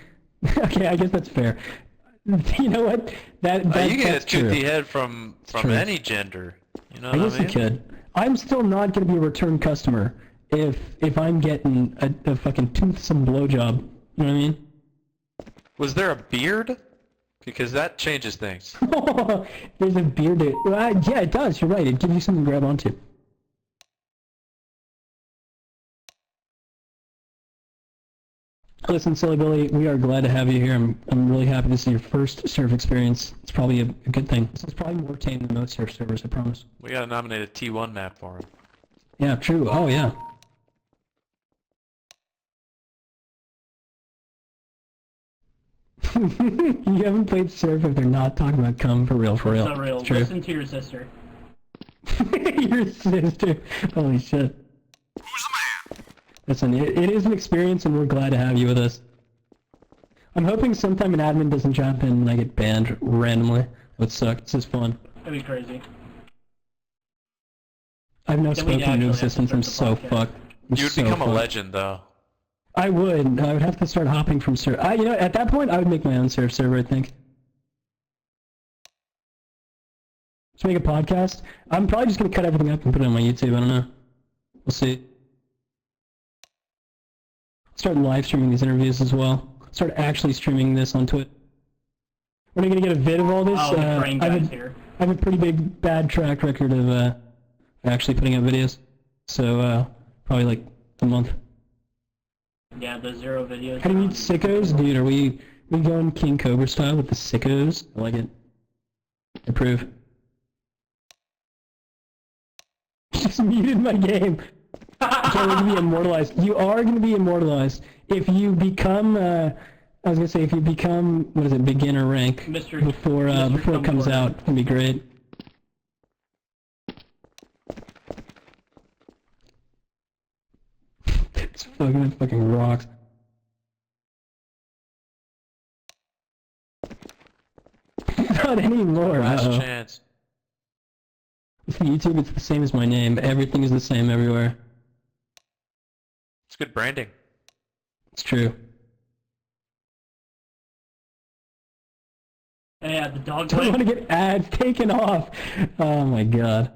Okay, I guess that's fair. You know what? You get a that's true. toothy head from true. any gender. You know I what guess I mean? you could. I'm still not going to be a return customer if I'm getting a fucking toothsome blowjob. You know what I mean? Was there a beard? Because that changes things. There's a beard. Yeah, it does. You're right. It gives you something to grab onto. Listen, Silly Billy, we are glad to have you here. I'm really happy this is your first surf experience. It's probably a good thing. This is probably more tame than most surf servers, I promise. We gotta nominate a T1 map for him. Yeah, true. Oh, yeah. You haven't played surf if they're not talking about cum for real, for real. It's not real. It's true. Listen to your sister. Your sister. Holy shit. Listen, it is an experience and we're glad to have you with us. I'm hoping sometime an admin doesn't jump in and I get banned randomly. That would suck. This is fun. That'd be crazy. I've no Then we'd spoken new actually have to assistance. I'm so start the podcast. fucked. I'm You'd so become a fucked. legend, though. I would. I would have to start hopping from server. You know, at that point, I would make my own surf server, I think. Just make a podcast. I'm probably just gonna cut everything up and put it on my YouTube. I don't know. We'll see. Start live streaming these interviews as well. Start actually streaming this on Twitch. When are you gonna get a vid of all this? Oh, the train guy's here. I have a pretty bad track record of actually putting out videos. So probably like a month. Yeah, the 0 videos. How do you need sickos? Dude, are we going King Cobra style with the sickos? I like it. Approve. Just muted my game. I can't wait to be immortalized. You are going to be immortalized. If you become, I was going to say, if you become, what is it, beginner rank before it comes out, it'll be great. It fucking rocks. Not anymore. Last chance. With YouTube, it's the same as my name. Everything is the same everywhere. It's good branding. It's true. Yeah, the dog. Don't want to get ads taken off. Oh my god.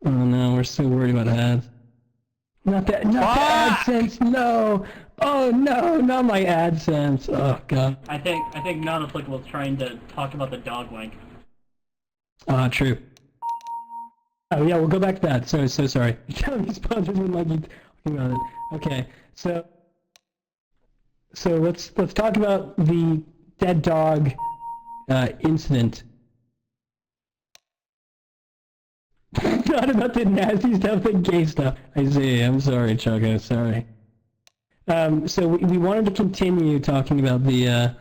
Oh no, we're so worried about ads. Not the AdSense. No. Oh no, not my AdSense. Oh god. I think non-applicable is trying to talk about the dog wank. True. Oh yeah, we'll go back to that. So sorry. These sponsors would like you talking about it. Okay, so let's talk about the dead dog incident. Not about the nasty stuff, the gay stuff. I see. I'm sorry, Choco. Sorry. So we wanted to continue talking about the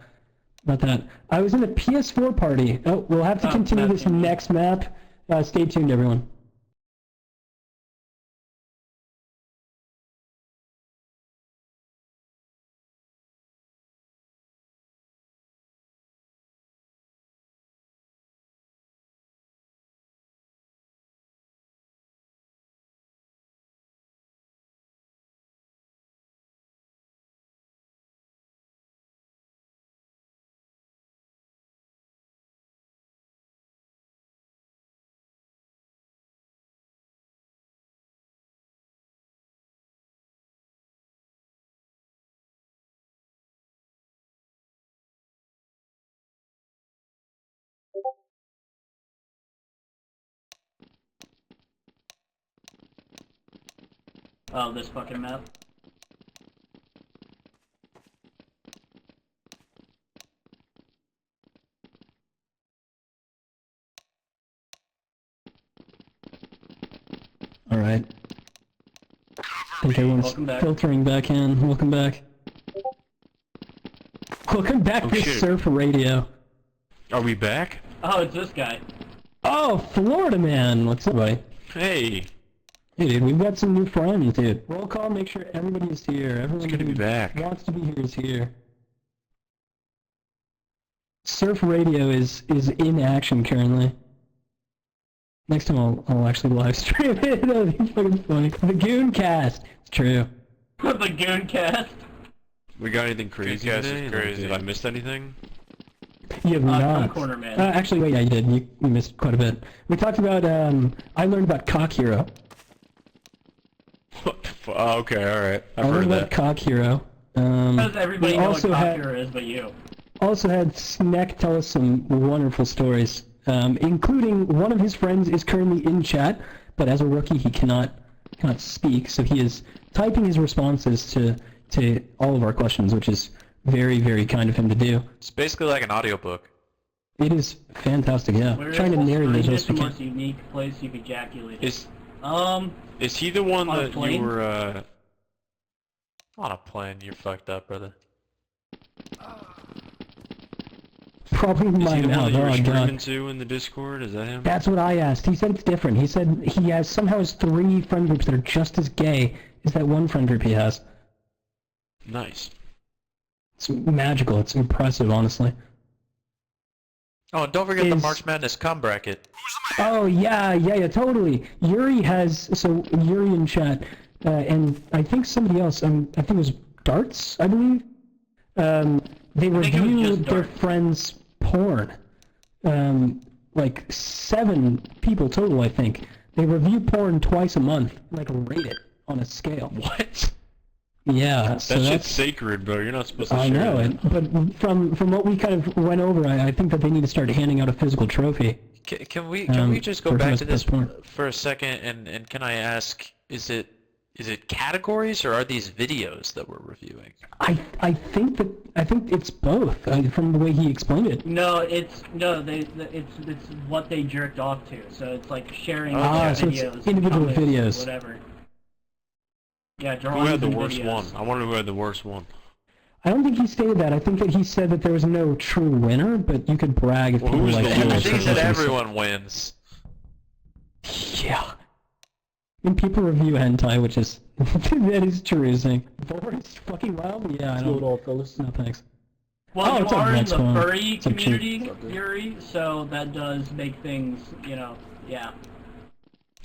about that. I was in a PS4 party. Oh, we'll have to continue this next map. Stay tuned, everyone. Oh, this fucking map. All right. I think everyone's filtering back in. Welcome back. Welcome back to Surf Radio. Are we back? Oh, it's this guy. Oh, Florida man. What's up, buddy? Hey. Hey, dude, we've got some new friends, dude. Roll call, make sure everybody is here. Everyone good to be back. Wants to be here is here. Surf Radio is in action currently. Next time I'll actually live stream it. That'll be fucking funny. The Goon Cast. It's true. The Goon Cast. We got anything crazy today? Crazy. Did I miss anything? You have not. Corner man. Actually, wait, yeah, you did. You missed quite a bit. We talked about, I learned about Cock Hero. Okay, alright. I learned about Cock Hero. Because everybody knows what Cock Hero is but you. Also had Sneck tell us some wonderful stories, including one of his friends is currently in chat, but as a rookie he cannot speak, so he is typing his responses to all of our questions, which is very, very kind of him to do. It's basically like an audiobook. It is fantastic, yeah. Where Trying to narrate it as the we can. most unique place you've ejaculated. Is he the one on a that plane? you were, on a plane? You're fucked up, brother. Probably Is he mine the now. one that you Oh were my streaming god. to in the Discord? Is that him? That's what I asked. He said it's different. He said he somehow has 3 friend groups that are just as gay as that one friend group he has. Nice. It's magical. It's impressive, honestly. Oh, and don't forget the March Madness cum bracket. Oh yeah, totally. Yuri has Yuri in chat, and I think somebody else. I think it was Darts, I believe. They review their friends' porn. like 7 people total, I think. They review porn twice a month, like rate it on a scale. What? Yeah, so That shit's that's... sacred, bro. You're not supposed to I share know that. it, but from what we kind of went over, I think that they need to start handing out a physical trophy. Can we just go for back who to has this best porn. for a second, and can I ask, is it categories or are these videos that we're reviewing? I think it's both, from the way he explained it. It's what they jerked off to. So it's like sharing so videos, it's individual comments, videos. whatever. Yeah, Who drawings had the and worst videos. one? I wonder who had the worst one. I don't think he stated that. I think that he said that there was no true winner, but you could brag if Well, people who's like the you. I lowest? think that everyone wins. Yeah. I mean, people review hentai, which is that is true. It's fucking wild. Yeah, I don't. all, fellas. No thanks. Well, you what's up, are in Rex? the Well, furry what's up, Chief? community, Yuri, so that does make things, yeah.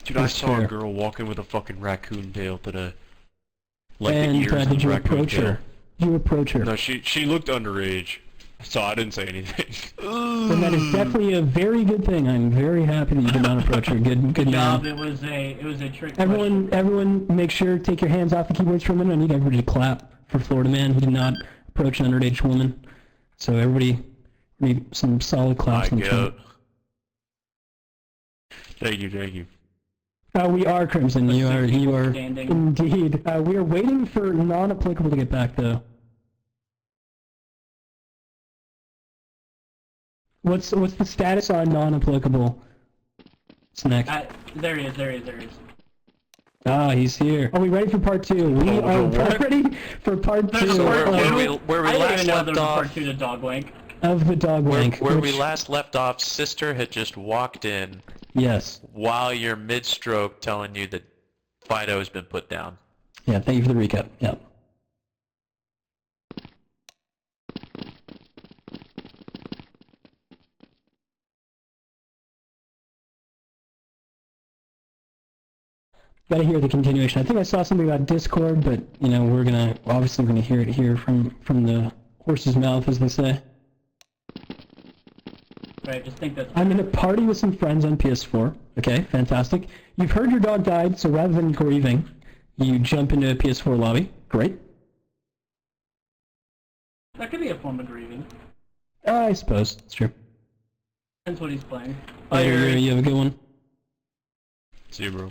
Dude, I That's saw fair. a girl walking with a fucking raccoon tail today. Like the And ears of did the you raccoon approach tail. her? Did you approach her? No, she looked underage, so I didn't say anything. Then that is definitely a very good thing. I'm very happy that you did not approach her. Good Good man. job. It was a trick Everyone, make sure take your hands off the keyboards for a minute. I need everybody to clap for Florida Man who did not approach an underage woman. So everybody, need some solid claps in the front. Thank you. We are Crimson. You are standing. indeed. We are waiting for non-applicable to get back though. What's the status on non-applicable? What's next? There he is. Ah, he's here. Are we ready for part 2? We are ready for part 2 So where we I didn't last even know there left was a off part 2 to Dog Wank. of the dog wank. where we which- last left off, Sister had just walked in Yes. while you're mid-stroke telling you that Fido has been put down. Yeah. Thank you for the recap. Yeah. Gotta hear the continuation. I think I saw something about Discord, but we're obviously gonna hear it here from the horse's mouth, as they say. Right, just think that's... I'm in a party with some friends on PS4. Okay, fantastic. You've heard your dog died, so rather than grieving, you jump into a PS4 lobby. Great. That could be a form of grieving. I suppose it's true. Depends what he's playing. You have a good one. See you, bro.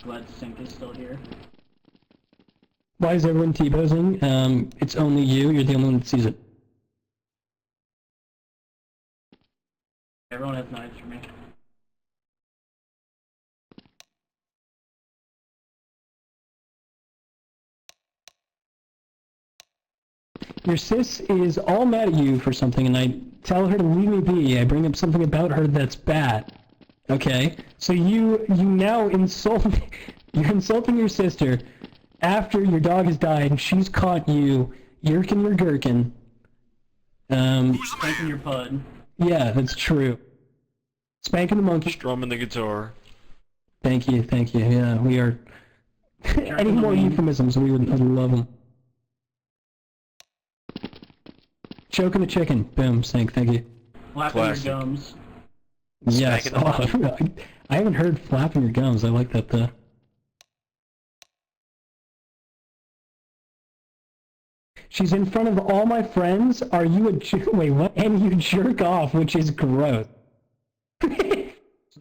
Glad Sync is still here. Why is everyone T-posing? It's only you. You're the only one that sees it. Everyone has knives for me. Your sis is all mad at you for something, and I tell her to leave me be. I bring up something about her that's bad. Okay? So you now insult... You're insulting your sister after your dog has died, and she's caught you yerking your gherkin. Spanking your pud. Yeah, that's true. Spanking the monkey. Strumming the guitar. Thank you. Yeah, we are... Any more euphemisms, we would love them. Choking the chicken. Boom, Sync, thank you. Flapping your gums. Yes. Oh, I haven't heard flapping your gums. I like that, though. She's in front of all my friends. Are you a... Wait, what? And you jerk off, which is gross.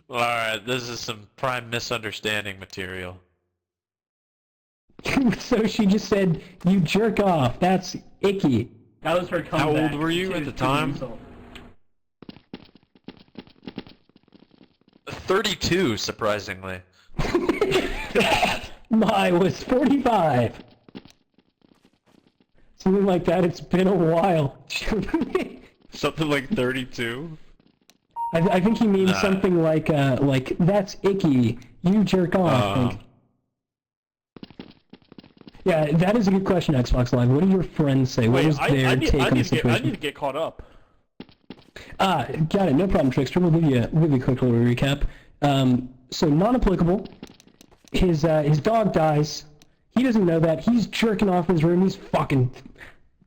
Alright, this is some prime misunderstanding material. So she just said, you jerk off. That's icky. That was her comeback. How old were you at the time? 32, surprisingly. I was 45. Something like that. It's been a while. Something like 32? I think he means something like that's icky. You jerk off. I think. Yeah, that is a good question, Xbox Live. What do your friends say? What was their take on the situation? I need to get caught up. Got it. No problem, Trickster. We'll give you a quick little recap. So non-applicable. His dog dies. He doesn't know that. He's jerking off in his room. He's fucking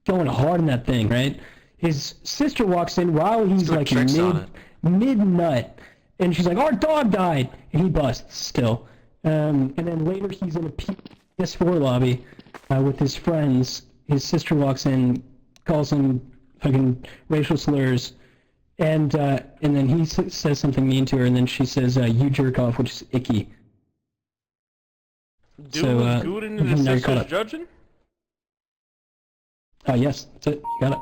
going hard in that thing, right? His sister walks in while he's like mid-nut, and she's like, "Our dog died," and he busts still. And then later he's in a PS4 lobby with his friends. His sister walks in, calls him fucking racial slurs, and then he says something mean to her, and then she says, "You jerk off," which is icky. Dude into the sister's judging? Yes, that's it. You got it.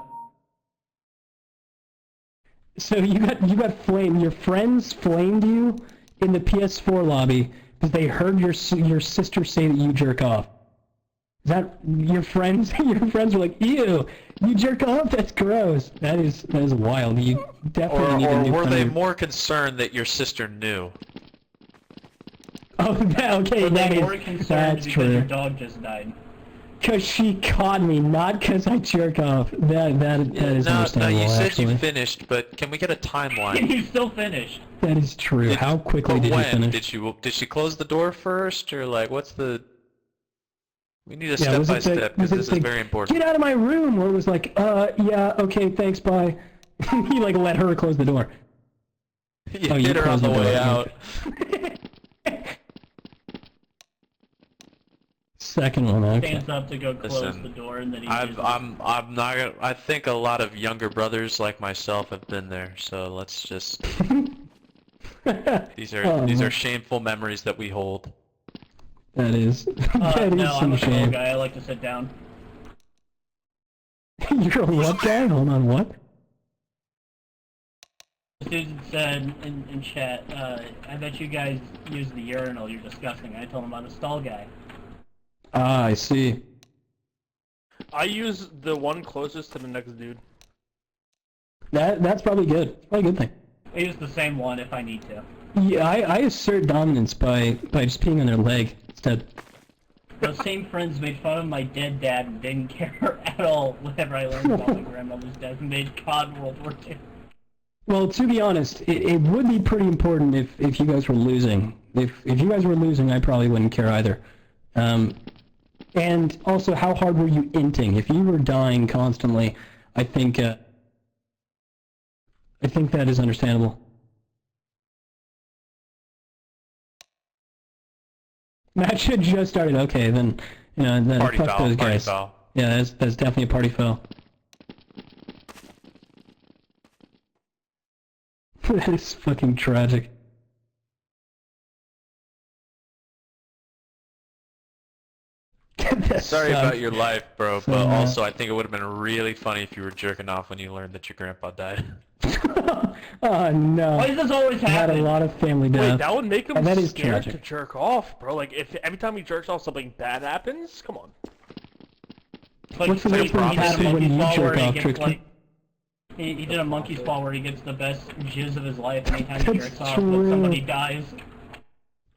So you got flamed. Your friends flamed you in the PS4 lobby because they heard your sister say that you jerk off. Is that your friends? Your friends were like, "Ew, you jerk off? That's gross." That is wild. You definitely need a new Or were they friend. more concerned that your sister knew? Oh, okay, Were they that more is concerned that's because true. your dog just died? Because she caught me, not because I jerk off. That is No, understandable. you said actually. you finished, but can we get a timeline? You still finished. That is true. How quickly did you finish? Did she close the door first, or like what's the? We need a was step it by the- step because was it this is like, very important. Get out of my room! Or it was like, yeah, okay, thanks, bye. He like let her close the door. You Oh, you hit her on closed the the way door, out. Second one, okay. Stands up to go close Listen, the door, and then he I'm not gonna. I think a lot of younger brothers like myself have been there. So let's just. These are shameful memories that we hold. That is. That is no, I'm some a tall shame. guy. I like to sit down. You're a what guy? Hold on, what? Susan said in chat, I bet you guys use the urinal. You're disgusting. I told him I'm a stall guy. Ah, I see. I use the one closest to the next dude. That's probably good. It's probably a good thing. I use the same one if I need to. Yeah, I assert dominance by just peeing on their leg instead. Those same friends made fun of my dead dad and didn't care at all whenever I learned about my grandmother's death and made COD World War II. Well, to be honest, it would be pretty important if you guys were losing. If you guys were losing, I probably wouldn't care either. And also, how hard were you inting? If you were dying constantly, I think that is understandable. Match had just started. Okay, then then Party fuck foul, those party guys. foul. Yeah, that's definitely a party foul. That is fucking tragic. That Sorry sucks. about your life, bro, So, but also I think it would have been really funny if you were jerking off when you learned that your grandpa died. Oh no. Why does this always I had a happen? lot of family death. Wait, that would make him And that is scared tragic. to jerk off, bro. Like, if every time he jerks off something bad happens, come on. Like, What's the he worst thing did a happen when monkey you paw jerk where he off, gets, Trickster? like, he did a monkey's paw where he gets the best jizz of his life anytime he That's jerks off, true. but somebody dies.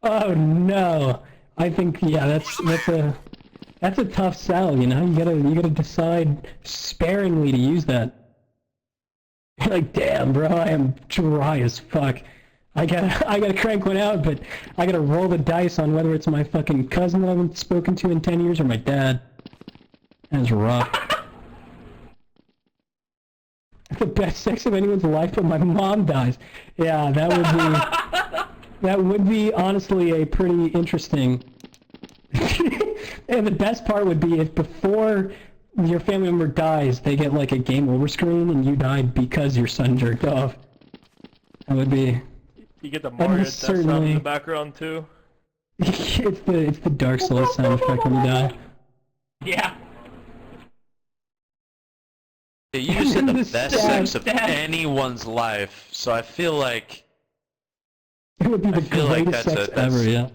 Oh no. I think that's a tough sell, you know? You gotta decide sparingly to use that. You're like, damn, bro, I am dry as fuck. I gotta crank one out, but I gotta roll the dice on whether it's my fucking cousin that I haven't spoken to in 10 years or my dad. That's rough. The best sex of anyone's life, but my mom dies. Yeah, that would be honestly a pretty interesting. And the best part would be if before your family member dies, they get like a game over screen and you died because your son jerked off. That would be. You get the Mario death sound in certainly- the background too. it's the Dark Souls sound effect when you die. Yeah. You just said the The best stab, sex of stab. anyone's life, so I feel like It would be the feel like greatest that's sex a- that's- ever, yeah.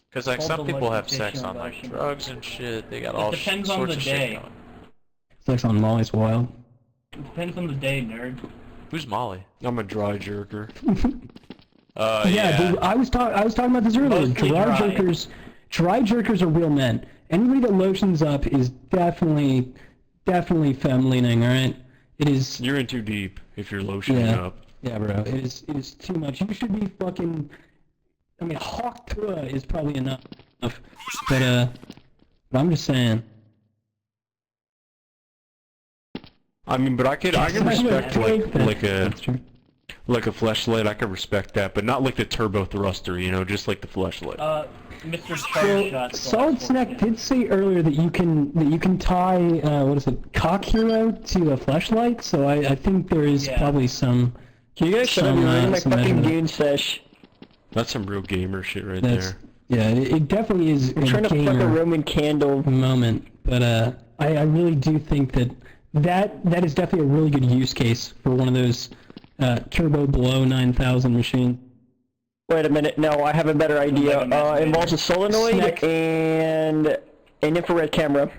because like All some the people have lubrication sex on like emotion. drugs and shit. They got It all depends on sorts the of day. shit going. Sex on Molly's wild. It depends on the day, nerd. Who's Molly? I'm a dry jerker. Yeah, dude, I was talking about this earlier. Mostly Dry dry. jerkers are real men. Anybody that lotions up is definitely femme leaning, alright? It is. You're in too deep if you're lotioning Yeah. up. Yeah, bro. It is too much. You should be fucking I mean, Hawk Tua is probably enough, but I'm just saying. I mean, but I could respect like a flashlight. I could respect that, but not like the turbo thruster. You know, just like the flashlight. Mr. Chargeshot. Solid Snack did say earlier that you can tie what is it, Cock Hero to a flashlight. So I think there is probably some. Can you guys shut up? You're running my fucking game sesh. That's some real gamer shit right there. Yeah, it definitely is. I'm trying to fuck a Roman candle moment, but I really do think that is definitely a really good use case for one of those turbo below 9,000 machines. Wait a minute, no, I have a better idea. Involves a solenoid and an infrared camera.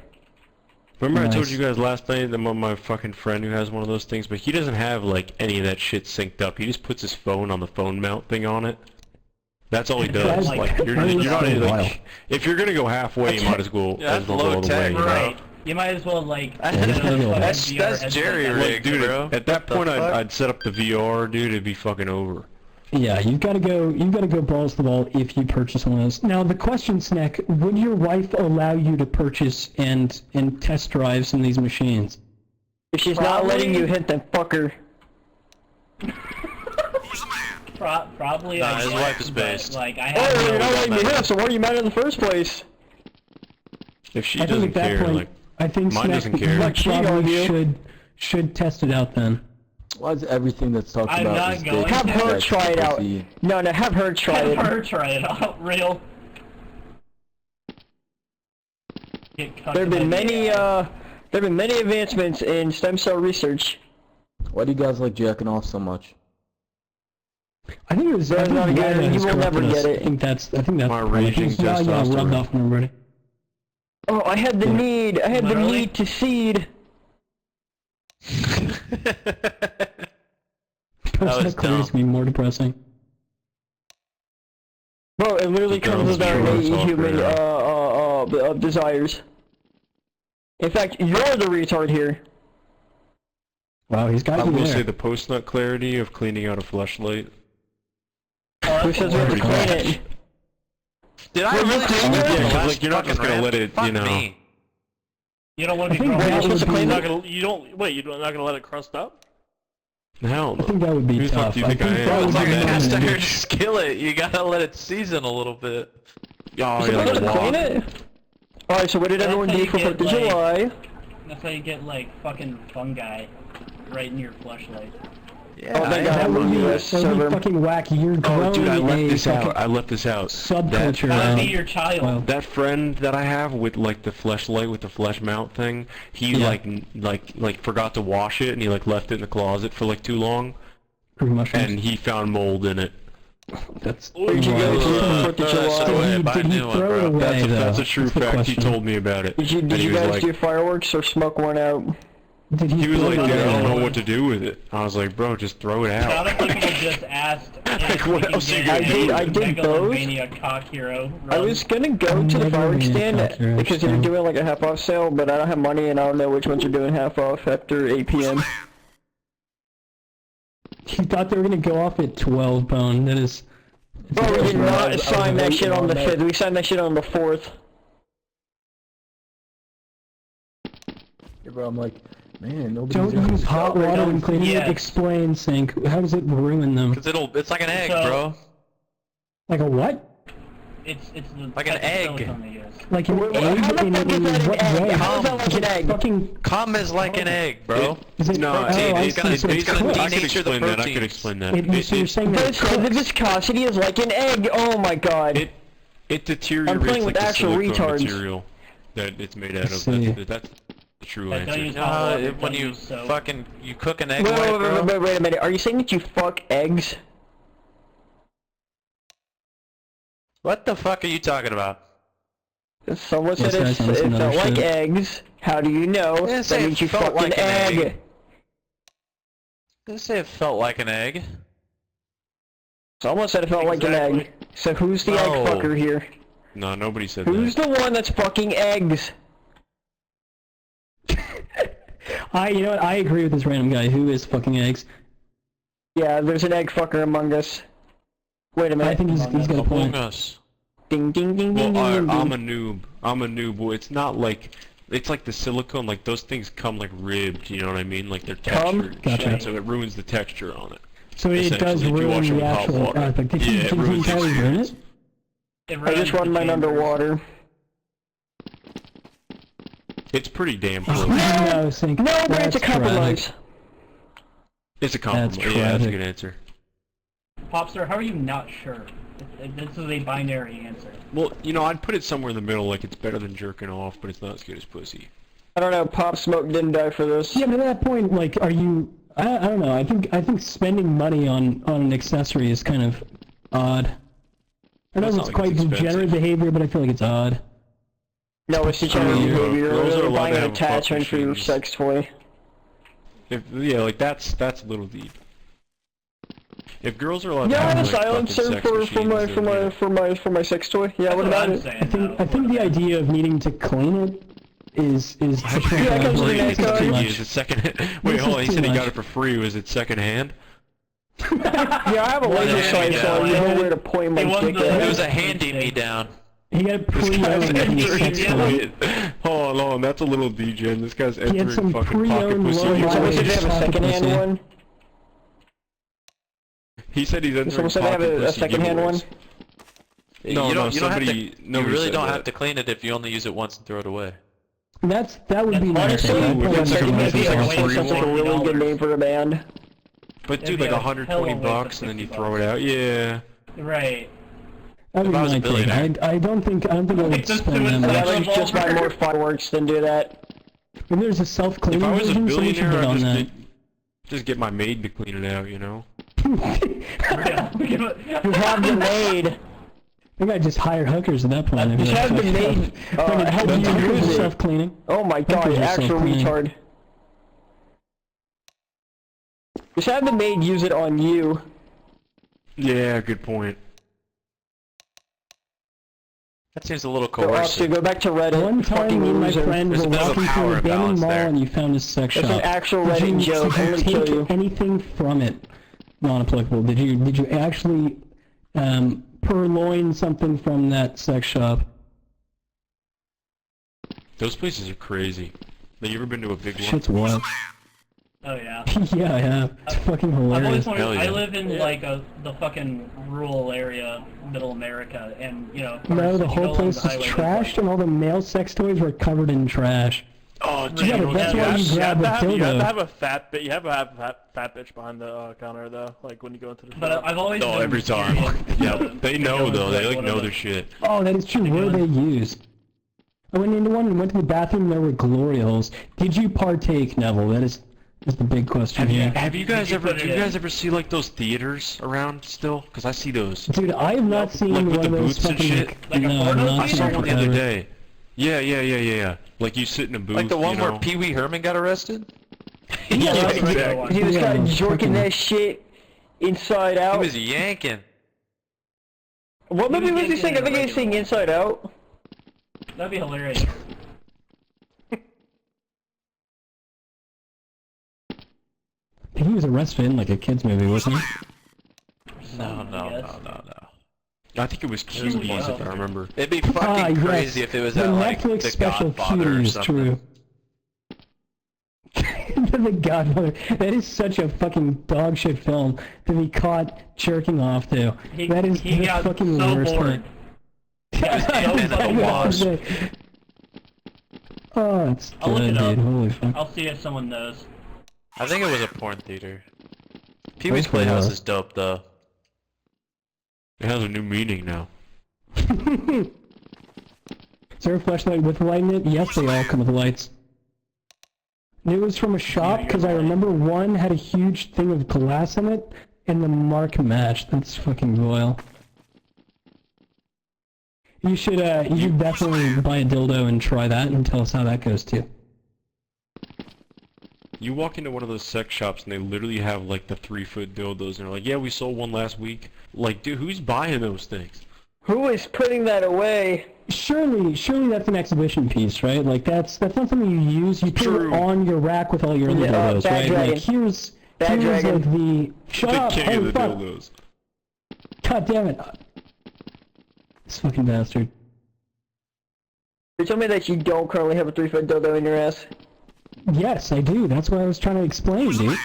Remember I told you guys last night that my fucking friend who has one of those things, but he doesn't have like any of that shit synced up. He just puts his phone on the phone mount thing on it. That's all he does. Like you're not like, if you're gonna go halfway, you might as well go all the way. Right. You might as well like. That's Jerry rig, dude. bro. At that point, I'd set up the VR, dude. It'd be fucking over. Yeah, you've got to go balls to the wall if you purchase one of those. Now the question, Snack, would your wife allow you to purchase and test drive some of these machines? If she's not letting you hit, then fuck her. Probably. Nah, his wife is based. Like I have you're not letting me hit, so why are you mad in the first place? If she doesn't care, like I think mine doesn't care. Snack probably should test it out then. Why is everything that's talked about is big? Have her try it out. No, have her try it. Have her try it out. Real. There have been many advancements in stem cell research. Why do you guys like jacking off so much? I think it was. You will never get it. I think that's my raging testosterone. Rubbed off on everybody. Oh, I had the need. I had the need to seed. That clears me more depressing. Bro, it literally comes with our innate human desires. In fact, you're the retard here. Wow, he's got I you will there. say the post-nut clarity of cleaning out a flashlight. Who says we have to clean it? Did I really clean it? Yeah, because like you're not just gonna let it, you know. You don't want to be supposed to clean it? You don't. Wait, you're not gonna let it crust up? Hell no. I think that would be Who the fuck tough. do you think I am? It's like a cast iron skillet. You gotta let it season a little bit. Oh, So yeah, let like it clean it? Alright, so what did everyone do for 4th of July? That's how you get like fucking fungi right in your fleshlight. Yeah, oh, that would be fucking wacky. You're growing dude, I left this fucking out. I left this out. Subculture. That would be your child. That friend that I have with like the fleshlight with the flesh mount thing, he like forgot to wash it and he like left it in the closet for like too long, and he found mold in it. That's. Where'd you go to for 4th of July? Did he throw it away? That's a true fact. He told me about it. Did you guys do fireworks or smoke one out? He was like, dude, I don't know what to do with it. I was like, bro, just throw it out. A lot of people just asked if what else you gonna do? I did both. Cock Hero I was gonna go to the fireworks stand because they're doing like a half-off sale, but I don't have money and I don't know which ones are doing half-off after 8 p.m. He thought they were gonna go off at 12, Bone. That is. Bro, we did not sign that shit on the 5th. We signed that shit on the 4th. Yeah, bro, I'm like, man, nobody's Don't use hot water when cleaning it. Explain, Sink. How does it ruin them? Cause it's like an egg, bro. Like a what? It's like an egg. Like an egg in what way? How is that like an egg? Fucking cum is like an egg, bro. No, it's gonna I could denature the explain that. I proteins. could explain that. So you're saying that The viscosity is like an egg. Oh my god. It deteriorates I'm playing like with the actual silicone retards. material that it's made out of. See. That's the true Don't answer. use hot water, When don't you use soap. fucking cook an egg white, bro. Wait a minute. Are you saying that you fuck eggs? What the fuck are you talking about? Someone said Yes, it guys, felt another like shit. eggs. How do you know? didn't say That it means you felt fucked like an an egg. egg. Didn't say it felt like an egg. Someone said it felt like an egg. So who's the egg No. fucker here? No, nobody said Who's that. the one that's fucking eggs? You know what? I agree with this random guy. Who is fucking eggs? Yeah, there's an egg fucker among us. Wait a minute. I think he's got a Among point. Us. Ding ding ding Well, ding ding. I'm a noob. I'm a noob. Well, it's not like... It's like the silicone, like those things come like ribbed, you know what I mean? Like they're textured and Gotcha. shit, so it ruins the texture on it. So it does Essentially, if you ruin wash it the with hot actual water. artifact. Did Yeah, he it ruins the entirely ruin it? experience. I just run mine underwater. It's pretty damn close. No, Sync. No, but That's it's a compromise. It's a compliment. That's Yeah, that's a tragic. good answer. Popstar, how are you not sure? This is a binary answer. Well, you know, I'd put it somewhere in the middle, like it's better than jerking off, but it's not as good as pussy. I don't know. Pop Smoke didn't die for this. Yeah, but at that point, like, are you? I don't know. I think spending money on an accessory is kind of odd. I know That's it's not like quite it's degenerate expensive. behavior, but I feel like it's odd. No, it's degenerate behavior. girls are You're allowed buying to an have fuck attachment for your machines. sex toy. Yeah, like that's a little deep. If girls are allowed Yeah, to I have have a like, silencer fucking sex machines, for my sex toy. Yeah, what about it? I think the idea of needing to clean it is Yeah, it comes with an too egg much. Is it second? Wait, This hold is on. He too said he got much. it for free. Was it second hand? Yeah, I have a laser sight, so I know where to point my dick at. It was a handy me down. He got it pre-owned in his sex toy. Hold on, that's a little degen. This guy's He had entering some fucking pocket pre-owned pussy. low Someone said they have a Pocket second-hand pussy. one. He said he's entering Someone said they have pocket a pussy second-hand one. giveaways. No, you no, don't have to. somebody. You Nobody really said don't that. have to clean it if you only use it once and throw it away. That would be nice. Honestly, I'd probably it's like a recommend maybe it. like a free sounds like a really good name for a band. But It'd dude, be like a 120 hell of a waste bucks, of and then you 60 throw it out. Yeah. Right. That would If be I was a my take. billionaire. I don't think I would Just spend do it that I'd much. rather just buy more fireworks than do that. If there's a self-cleaning If I was a version, somebody should billionaire, get on I'd that. just get my maid to clean it out, you know? You have the maid. I think I'd just hire hookers at that point. I'd be Just like, have the fuck maid off. help you use it. Self-cleaning. Oh my god, Hookers are actual self-cleaning. retard. Just have the maid use it on you. Yeah, good point. That seems a little So coercive. go back to Reddit. One time fucking me and my loser. friend There's were a bit of a walking through power an abandoned imbalance mall there. and you found a sex That's shop. an actual Did Reddit you, joke. I'm Did gonna you kill take you. anything from it? Non-applicable. Did you actually purloin something from that sex shop? Those places are crazy. Have you ever been to a big one? Shit's wild. Oh yeah. Yeah, I have. It's fucking I've always hilarious. wanted, Hell yeah. I live in like the fucking rural area, middle America, and you know. No, cars, the you whole go along place the is highway, trashed and all the male sex toys were covered in trash. Oh, dude, Yeah, but that's why you grab a you have dildo. to have a fat bitch. You have to have a fat bitch behind the counter though. Like when you go into the. But I've always. Oh, been every time. curious, Yeah, they know though. They like one know of their the- shit. Oh, that is true. What are they used? I went into one and went to the bathroom and there were glory holes. Did you partake, Neville? That is the big question here. Have you guys ever? put Do it you in? guys ever see like those theaters around still? Cause I see those. Dude, I have not seen Like one with of the those booths and fucking... shit? Like a no, porno not I theater? saw seen one the other forever. day. Yeah. Like you sit in a booth. Like the one you where know? Pee Wee Herman got arrested? Yeah, exactly. He was Yeah, kind of jorking fucking- that shit inside He out. was yanking. What movie was he yanking saying? I in think a he was saying regular Inside Out. That'd be hilarious. He was arrested in like a kid's movie, wasn't he? No. I think it was Cuties if I remember. It'd be fucking yes. crazy if it was the that like Netflix The special Godfather or Cuties, something. true. The Godfather. That is such a fucking dog shit film to be caught jerking off to. That is he the got fucking so worst bored. thing. Ant-Man and the Wasp. Oh, it's I'll look good, it up. dude. Holy fuck. I'll see if someone knows. I think it was a porn theater. Pee Wee's Hopefully Playhouse not. is dope though. It has a new meaning now. Is there a flashlight with a light in it? Yes, they all come with lights. It was from a shop because I remember one had a huge thing of glass in it, and the mark matched. That's fucking royal. You should definitely buy a dildo and try that and tell us how that goes too. You walk into one of those sex shops and they literally have like the 3-foot dildos and they're like, yeah, we sold one last week. Like, dude, who's buying those things? Who is putting that away? Surely that's an exhibition piece, right? Like that's not something you use. You put True. it on your rack with all your other Yeah, dildos, Bad right? Dragon. Like here's Bad like Dragon. the shut The up, king holy of the fuck. dildos. God damn it. This fucking bastard. You told me that you don't currently have a 3-foot dildo in your ass. Yes, I do. That's what I was trying to explain, dude.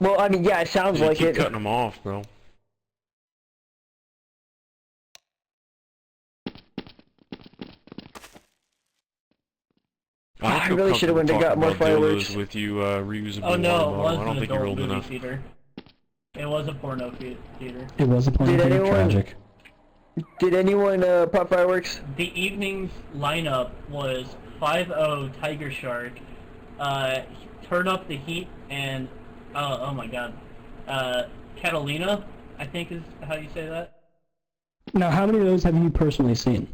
Well, I mean, yeah, it sounds You like keep it. cutting them off, bro. I really should have went and got more fireworks. With you, reusable Oh no, it water bottle. was I don't an think you're adult old movie enough. theater. It was a porno theater. It was a plan. Tragic. Did anyone pop fireworks? The evening's lineup was 5-0 Tiger Shark, Turn Up the Heat, and oh my god, Catalina, I think is how you say that. Now, how many of those have you personally seen?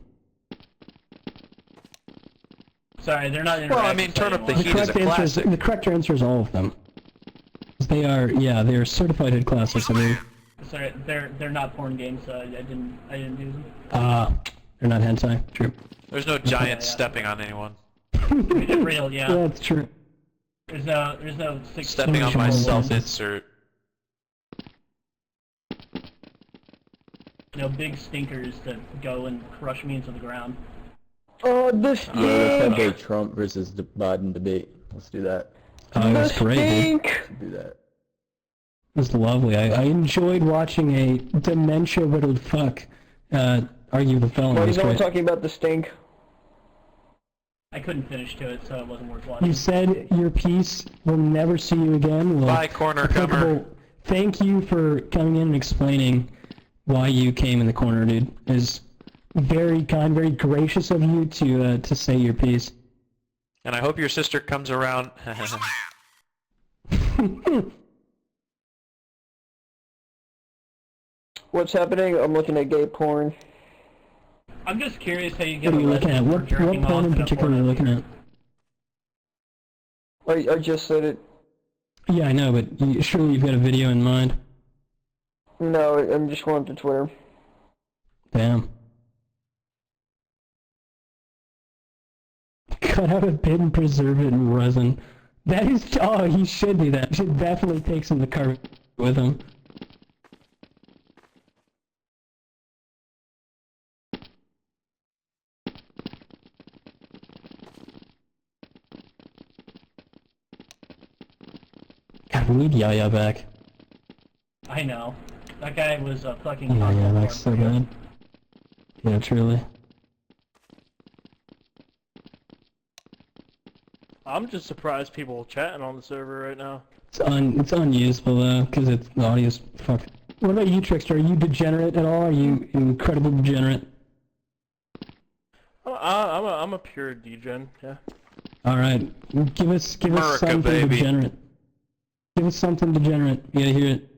Sorry, they're not. Well, I mean, Turn Up the Heat is a classic. The correct answer is all of them. They are, yeah, they are certified hit classics. I mean. Sorry, they're not porn games, so I didn't do them. They're not hentai. True. There's no giant stepping on anyone. Real, yeah. Yeah, that's true. There's no six. Stepping on myself, insert. No big stinkers that go and crush me into the ground. Oh, the stink! Let's have a Trump versus Biden debate. Let's do that. It was great, dude. Stink! Do that. It was lovely. I enjoyed watching a dementia-riddled fuck argue the felony. Why It is was no one great. talking about the stink? I couldn't finish to it, so it wasn't worth watching. You said your piece. We'll never see you again. Well, Bye, corner comer. Thank you for coming in and explaining why you came in the corner, dude. It is very kind, very gracious of you to say your piece. And I hope your sister comes around. What's happening? I'm looking at gay porn. I'm just curious how you get. What are you looking at? What porn in particular are you looking at? I just said it. Yeah, I know, but surely you've got a video in mind. No, I'm just going to Twitter. Damn. Cut out a bit and preserve it in resin. That is, oh, he should do that. Should definitely take some of the carbon with him. God, we need Yaya back. I know. That guy was a fucking. Oh yeah, that's so bad. Yeah, truly. I'm just surprised people chatting on the server right now. It's unusable though, because the audio's fucked. What about you, Trickster? Are you degenerate at all? Are you incredibly degenerate? I'm a pure degen, yeah. All right, give us something baby. degenerate. Give us something degenerate. You gotta hear it.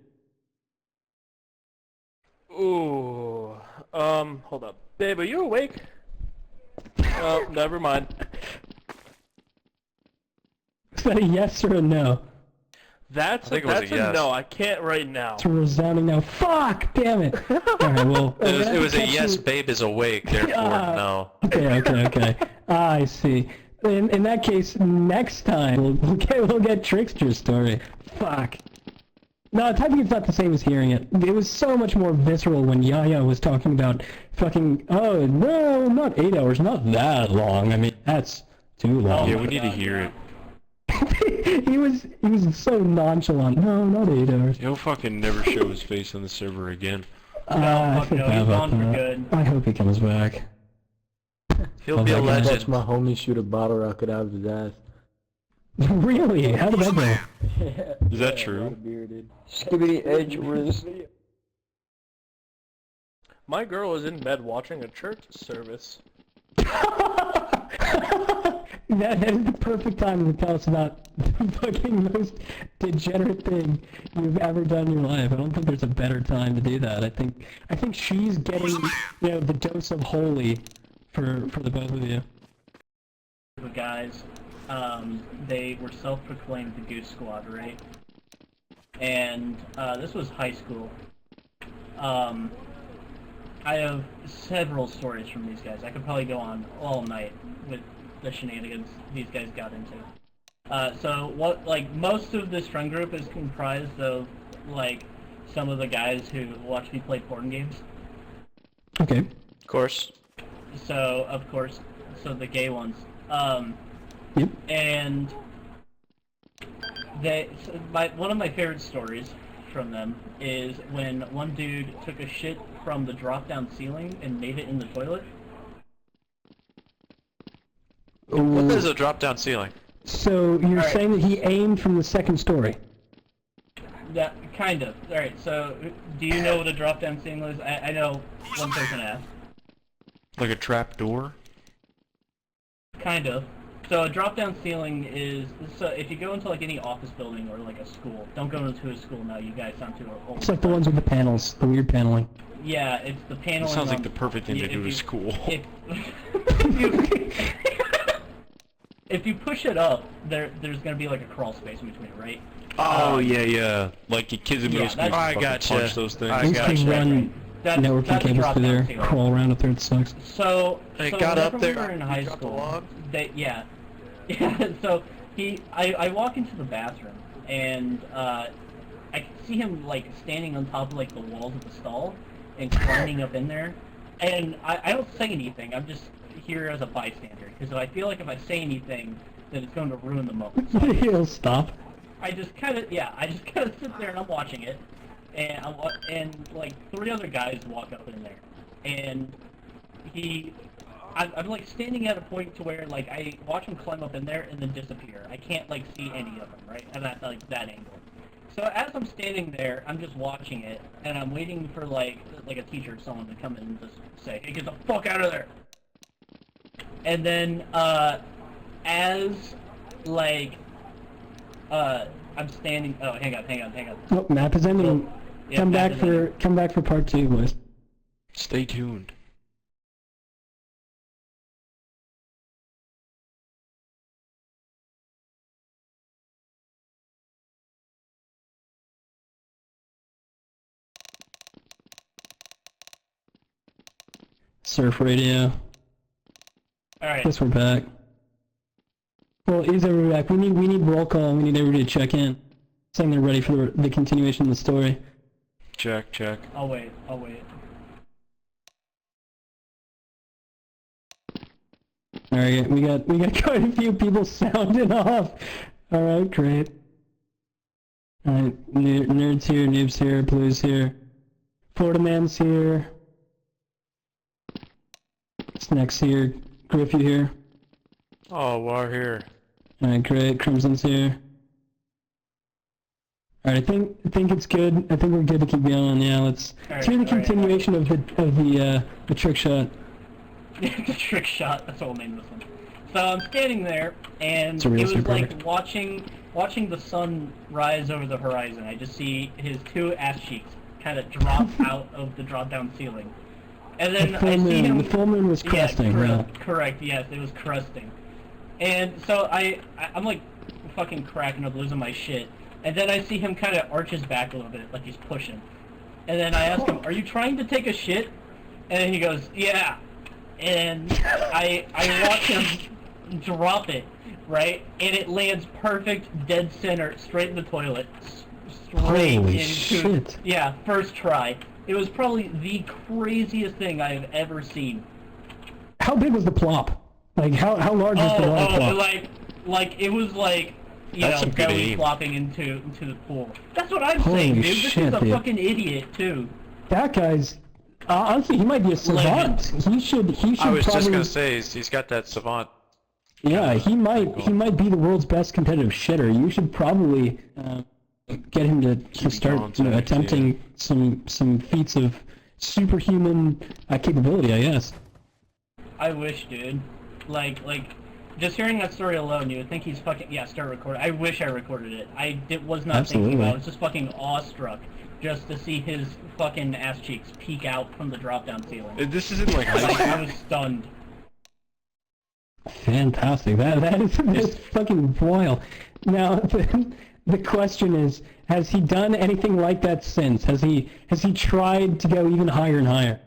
Ooh, hold up, babe, are you awake? Oh, never mind. Is that a yes or a no? That's a yes. no. I can't right now. It's a resounding no. Fuck! Damn it! Alright, well... It was a yes, babe is awake, therefore no. Okay. I see. In that case, next time, we'll get Trickster's story. Fuck. No, typing it's not the same as hearing it. It was so much more visceral when Yaya was talking about fucking, oh, no, not 8 hours, not that long. I mean, that's too long. Yeah, we need to hear it. he was so nonchalant. No, not 8 hours. He'll fucking never show his face on the server again. I feel bad he's about gone for that. good. I hope he comes back. He'll be a Watch legend. my homie shoot a bottle rocket out of his ass. Really? How did that go? Is that true? Skibbity Edge Riz. My girl is in bed watching a church service. That is the perfect time to tell us about the fucking most degenerate thing you've ever done in your life. I don't think there's a better time to do that. I think she's getting, the dose of holy for the both of you. The guys, they were self-proclaimed the Goose Squad, right? And this was high school. I have several stories from these guys. I could probably go on all night with the shenanigans these guys got into. So most of this friend group is comprised of some of the guys who watch me play porn games. Okay. Of course. So, of course, so the gay ones. Yep. And one of my favorite stories from them is when one dude took a shit from the drop-down ceiling and made it in the toilet. What is a drop-down ceiling? So you're saying that he aimed from the second story? That kind of. All right. So, do you know what a drop-down ceiling is? I know one person asked. Like a trap door? Kind of. So a drop-down ceiling is, so if you go into like any office building or like a school, don't go into a school now, you guys sound too old. It's like the ones with the panels, the weird paneling. Yeah, it's the paneling. It sounds like the perfect thing to do to school. If you push it up, there's gonna be like a crawl space in between, right? Oh, yeah. Like your kids in middle school I fucking gotcha. punch those things. I These gotcha. things run networking that's a cables through there, drop-down ceiling. crawl around up there, it sucks. So It got whenever up there, we were in you high dropped the school, log? yeah. So I walk into the bathroom and I can see him like standing on top of like the walls of the stall and climbing up in there, and I don't say anything. I'm just here as a bystander because I feel like if I say anything, then it's going to ruin the moment. So He'll stop. I just kind of sit there and I'm watching it, and like 3 other guys walk up in there, and I'm like standing at a point to where like I watch him climb up in there and then disappear. I can't like see any of them, right? And at like that angle. So as I'm standing there, I'm just watching it, and I'm waiting for like a teacher or someone to come in and just say, "Hey, get the fuck out of there!" And then as like I'm standing. Oh, hang on. Oh, map is ending. Yeah, Come map back is for ending. come back for part 2, boys. Stay tuned. Surf radio. Alright. Guess we're back. Well, is everybody back? We need roll call. We need everybody to check in, saying they're ready for the continuation of the story. Check. I'll wait. All right, we got quite a few people sounding off. All right, great. All right, nerds here, noobs here, blues here, Florida man's here, Snacks here, Griffey here. Oh, we're here. All right, great. Crimson's here. All right, I think it's good. I think we're good to keep going. Yeah, let's hear the continuation of the trick shot. The trick shot. That's what we'll name this one. So I'm standing there, and It's a real it was super like perfect. watching the sun rise over the horizon. I just see his 2 ass cheeks kind of drop out of the drop-down ceiling, and then I see him. The full moon was cresting. Yeah, correct. Yes, it was crusting. And so I'm like fucking cracking up, losing my shit. And then I see him kind of arch his back a little bit, like he's pushing. And then I ask him, "Are you trying to take a shit?" And then he goes, "Yeah." And I watch him drop it, right? And it lands perfect, dead center, straight in the toilet. Straight Holy into, shit. Yeah, first try. It was probably the craziest thing I have ever seen. How big was the plop? Like how large was the water plop? Like it was like, you That's know, some good belly aim. flopping into the pool. That's what I'm Holy saying, dude. This shit, is a dude. fucking idiot too. That guy's honestly, he might be a savant. He should I was probably. just gonna say he's got that savant. Yeah, he might be the world's best competitive shitter. You should probably get him to start contact, attempting some feats of superhuman capability, I guess. I wish, dude. Like just hearing that story alone, you would think he's fucking start recording. I wish I recorded it. Was not thinking about it. I was just fucking awestruck just to see his fucking ass cheeks peek out from the drop-down ceiling. This isn't like high Like, school. I was stunned. Fantastic. That is just fucking wild. Now the question is, has he done anything like that since? Has he tried to go even higher and higher?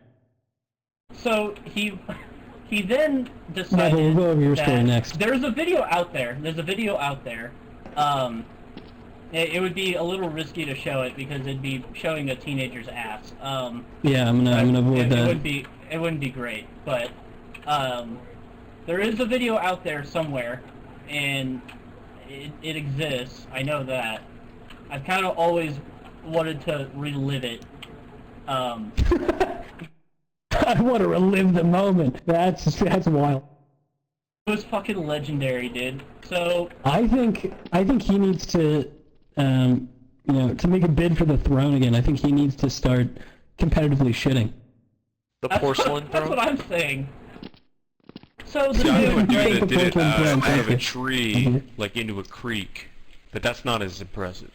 So he then decided We'll go over your that story next. There's a video out there. It would be a little risky to show it because it'd be showing a teenager's ass. Yeah, I'm gonna avoid that. It wouldn't be great, but there is a video out there somewhere, and it exists. I know that. I've kind of always wanted to relive it. I want to relive the moment. That's wild. It was fucking legendary, dude. So I think he needs to, to make a bid for the throne again. I think he needs to start competitively shitting. The porcelain That's what I'm saying. So the I know a dude, dude that did it out of a you. tree, like into a creek, but that's not as impressive.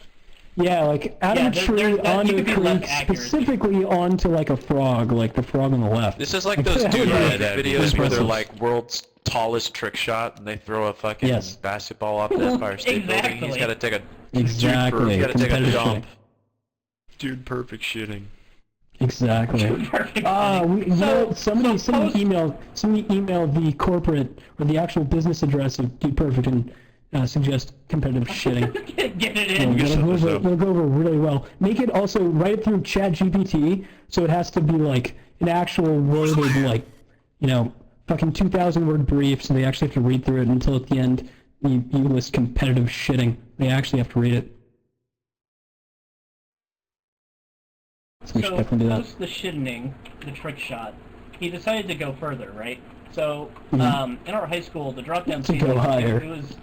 Yeah, like out of a tree onto a creek, specifically onto like a frog, like the frog on the left. This is like those dude videos where they're like world's tallest trick shot and they throw a fucking basketball off the Empire State Building. He's got to take a He's got to take a dump. Dude, perfect shitting. Exactly. Somebody emailed the corporate or the actual business address of Dude Perfect and suggest competitive shitting. Get it in. It'll go over really well. Make it also write it through ChatGPT, so it has to be like an actual worded, like, fucking 2,000 word brief, so they actually have to read through it until at the end you list competitive shitting. They actually have to read it. So we should definitely do that. Post the shitting, the trick shot, he decided to go further, right? So, in our high school, the drop-down To go higher. it was,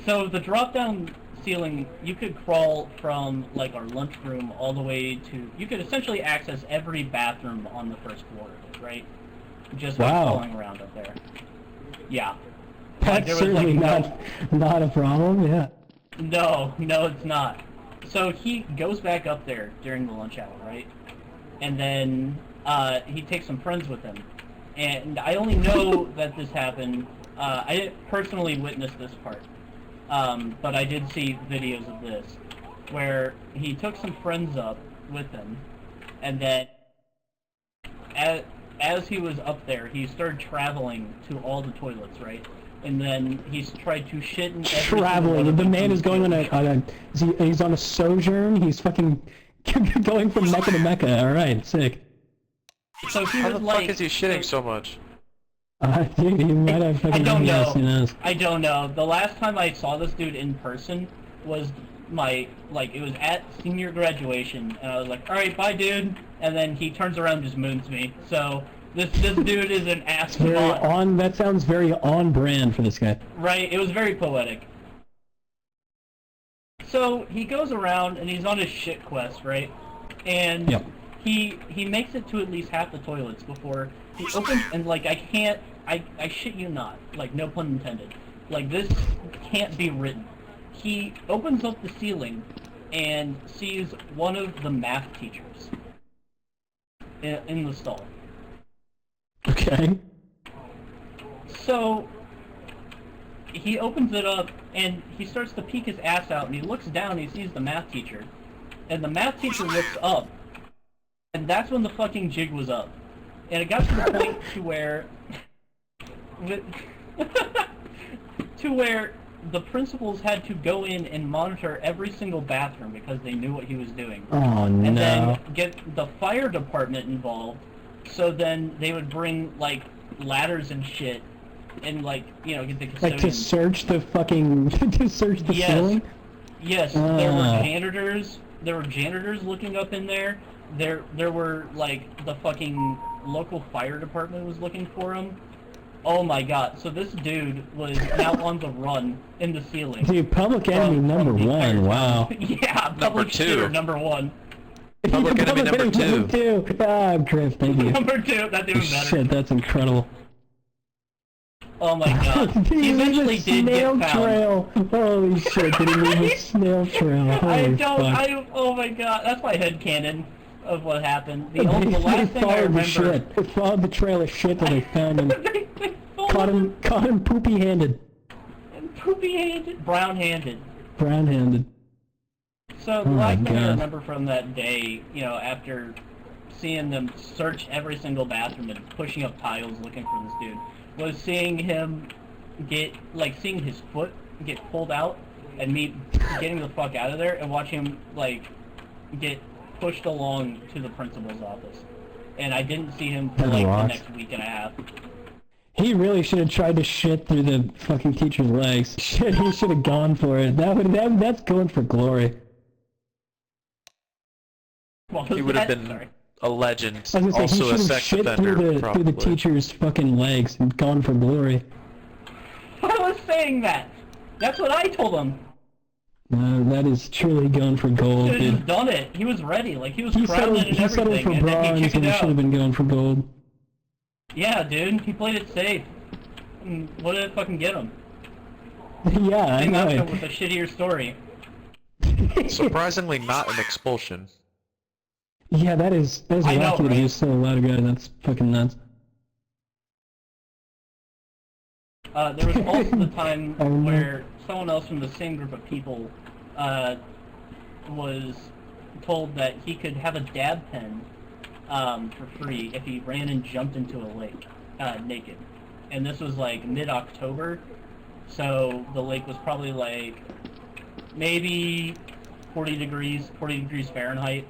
so the drop-down ceiling, you could crawl from, like, our lunchroom all the way to, you could essentially access every bathroom on the first floor, right? Just by crawling around up there. Yeah. That's certainly not a problem, yeah. No, it's not. So he goes back up there during the lunch hour, right? And then he takes some friends with him. And I only know that this happened. I didn't personally witness this part. But I did see videos of this, where he took some friends up with him, and then as he was up there, he started traveling to all the toilets, right? And then he's tried to shit in every traveling. The man is going on he's on a sojourn. He's fucking going from Mecca to Mecca. All right, sick. So he How was the like, fuck is he shitting so much? Dude, he might have fucking I don't know. Who knows? I don't know. The last time I saw this dude in person was it was at senior graduation, and I was like, all right, bye, dude. And then he turns around and just moons me. So this dude is an ass. That sounds very on brand for this guy. Right. It was very poetic. So he goes around and he's on his shit quest, right? And he makes it to at least half the toilets before he opens, and like I shit you not, like no pun intended. Like this can't be written. He opens up the ceiling and sees one of the math teachers in the stall. Okay. So he opens it up and he starts to peek his ass out and he looks down and he sees the math teacher. And the math teacher looks up. And that's when the fucking jig was up. And it got to the point to where the principals had to go in and monitor every single bathroom because they knew what he was doing. Oh, no. And then get the fire department involved, so then they would bring, like, ladders and shit, and, like, get the custodian. Like, to search the fucking... to search the ceiling? Yes, there were janitors. There were janitors looking up in there. There were, like, the fucking local fire department was looking for him. Oh my god, so this dude was now on the run in the ceiling. Dude, Public Enemy number one, wow. Yeah, Public Shitter number one. Public Enemy number two. Ah, Griff, thank you. Number two, that's even better. Shit, that's incredible. Oh my god. He eventually did get found. Trail. Holy shit, did he leave a snail trail? Holy fuck. Oh my god, that's my headcanon of what happened. The last thing I remember... They followed the trail of shit that they found him. Caught him poopy-handed. Poopy-handed? Brown-handed. Brown-handed. So the last thing I remember from that day, after seeing them search every single bathroom and pushing up tiles looking for this dude, was seeing him seeing his foot get pulled out and me getting the fuck out of there and watching him, like, get pushed along to the principal's office. And I didn't see him for, like, the next week and a half. He really should have tried to shit through the fucking teacher's legs. Shit, he should have gone for it. That's going for glory. He would have been a legend, I was gonna say, also a sex shit offender, through the teacher's fucking legs and gone for glory. I was saying that! That's what I told him! That is truly going for gold, He should have dude. just done it. He was ready. Like, he was He crowded and settled everything, for and then bronze he and chickened he out. should have been going for gold. Yeah, dude, he played it safe. What did it fucking get him? Yeah, I Came know out it. with a shittier story. Surprisingly not an expulsion. Yeah, that is I know, wacky that right? he was still allowed to go. That's fucking nuts. There was also the time where someone else from the same group of people was told that he could have a dab pen for free if he ran and jumped into a lake naked. And this was like mid-October, so the lake was probably like maybe 40 degrees Fahrenheit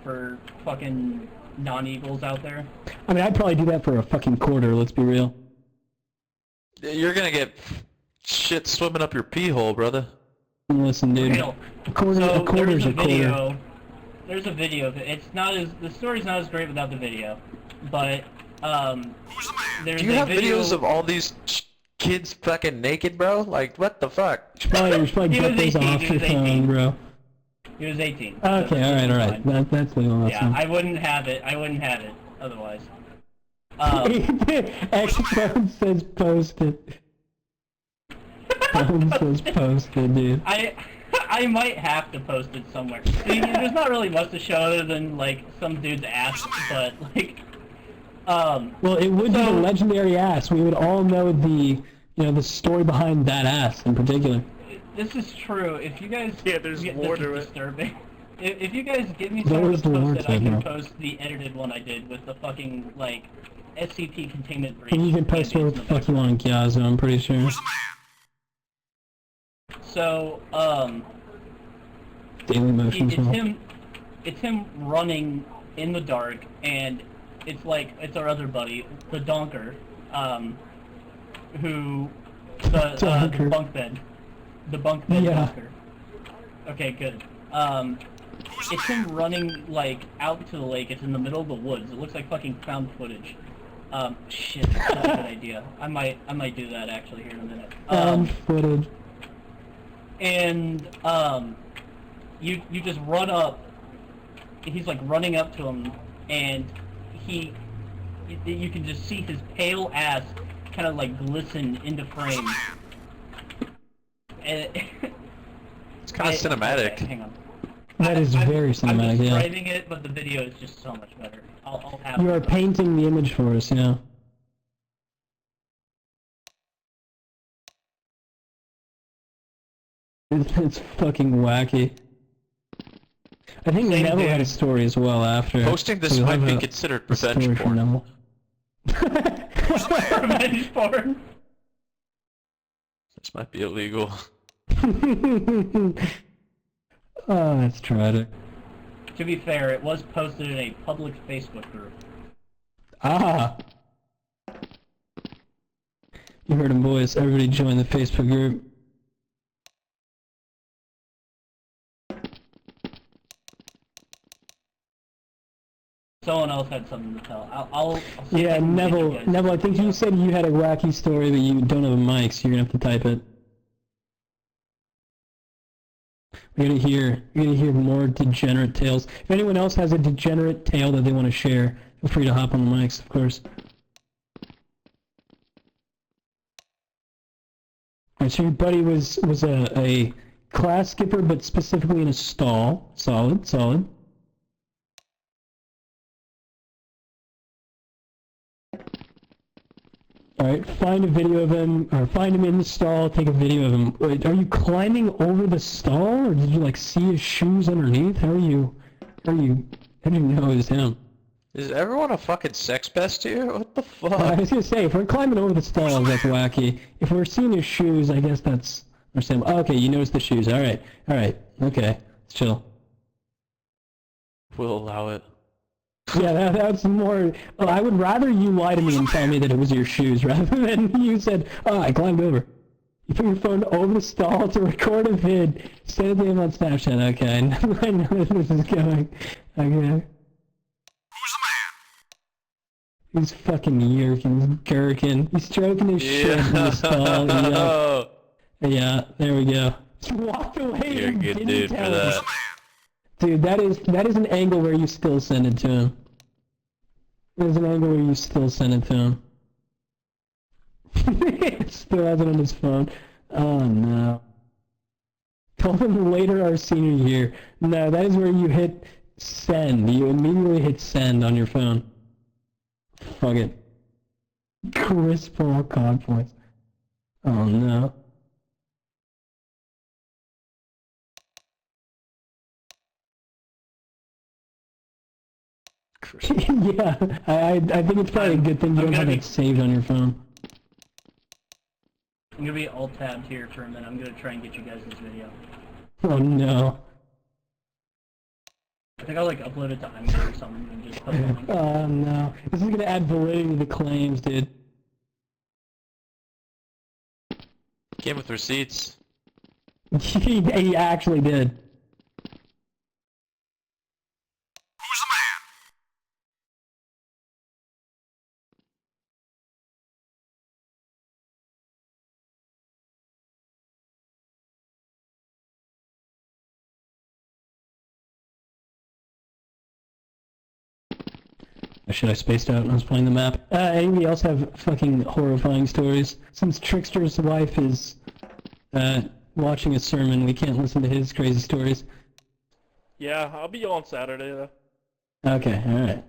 for fucking non-eagles out there. I mean, I'd probably do that for a fucking quarter, let's be real. You're gonna get shit swimming up your pee hole, brother. Listen, dude. Real. A quarter's a quarter. There's a video of it. It's not as, the story's not as great without the video, but there's Do you a have video. videos of all these kids fucking naked, bro? Like, what the fuck? You should probably He get was those 18, off he your was phone, 18. Uh, bro. He was 18. Okay, alright. That's legal. That's Yeah, fine. I wouldn't have it otherwise. X phone says posted. Phone says posted, dude. I might have to post it somewhere. See, there's not really much to show other than like some dude's ass, but like, Well, it would be the legendary ass. We would all know the story behind that ass in particular. this is true. If you guys there's lore to it. disturbing. If you guys give me There somewhere is to lore post it, to I it, can bro. post the edited one I did with the fucking like SCP containment breach. And you can post whatever the fuck you want on Gyazo, I'm pretty sure. So, Daily Motions. it's him running in the dark, and it's our other buddy, the Donker, who, the bunk bed Yeah. Donker. Okay, good. It's him running, like, out to the lake. It's in the middle of the woods. It looks like fucking found footage. Shit, that's not a good idea. I might do that, actually, here in a minute. Found footage. And, you just run up. He's, like, running up to him, and you can just see his pale ass kind of, like, glisten into frame. And It's kind of cinematic. Okay, hang on. That is very cinematic, I'm yeah. describing it, but the video is just so much better. I'll have You it. are painting the image for us, yeah. It's fucking wacky. I think Same Neville had a dude. story as well after. Posting this so we'll might have be a- considered a story revenge for porn. Neville. Revenge porn. This might be illegal. Oh, that's tragic. To be fair, it was posted in a public Facebook group. Ah! You heard him, boys. Everybody join the Facebook group. Someone else had something to tell. I'll see if I Yeah, can get you Neville. guys- Neville, I think you said you had a wacky story, but you don't have a mic, so you're gonna have to type it. We're gonna hear more degenerate tales. If anyone else has a degenerate tale that they want to share, feel free to hop on the mics, of course. Alright, so your buddy was a class skipper, but specifically in a stall. Solid, solid. Alright, find a video of him, or find him in the stall, take a video of him. Wait, are you climbing over the stall, or did you like see his shoes underneath? How did you know it was him? Is everyone a fucking sex pest here? What the fuck? I was gonna say, if we're climbing over the stalls, that's wacky. If we're seeing his shoes, I guess that's Understand? Oh, okay, you noticed the shoes. Alright, okay, let's chill. We'll allow it. Yeah, that's more... Well, I would rather you lie to me and tell me that it was your shoes rather than you said, oh, I climbed over. You put your phone over the stall to record a vid. Send it to him on Snapchat. Okay, I know where this is going. Okay. He's fucking yerking, he's gherkin. He's stroking his shit in the stall. Yeah, there we go. Just walked away. You're a and good didn't dude for tell that. us. Dude, that is an angle where you still send it to him. There's an angle where you still send it to him. Still has it on his phone. Oh no. Told him later our senior year. No, that is where you hit send. You immediately hit send on your phone. Fuck it. Chris Paul COD points. Oh no. Yeah, I think it's probably a good thing you don't have it saved on your phone. I'm gonna be alt-tabbed here for a minute. I'm gonna try and get you guys this video. Oh no. I think I'll like upload it to iMovie or something and just put it on. Oh no. This is gonna add validity to the claims, dude. Came with receipts. He actually did. Should I spaced out when I was playing the map? Anybody else have fucking horrifying stories? Since Trickster's wife is watching a sermon, we can't listen to his crazy stories. Yeah, I'll be on Saturday though. Okay, alright.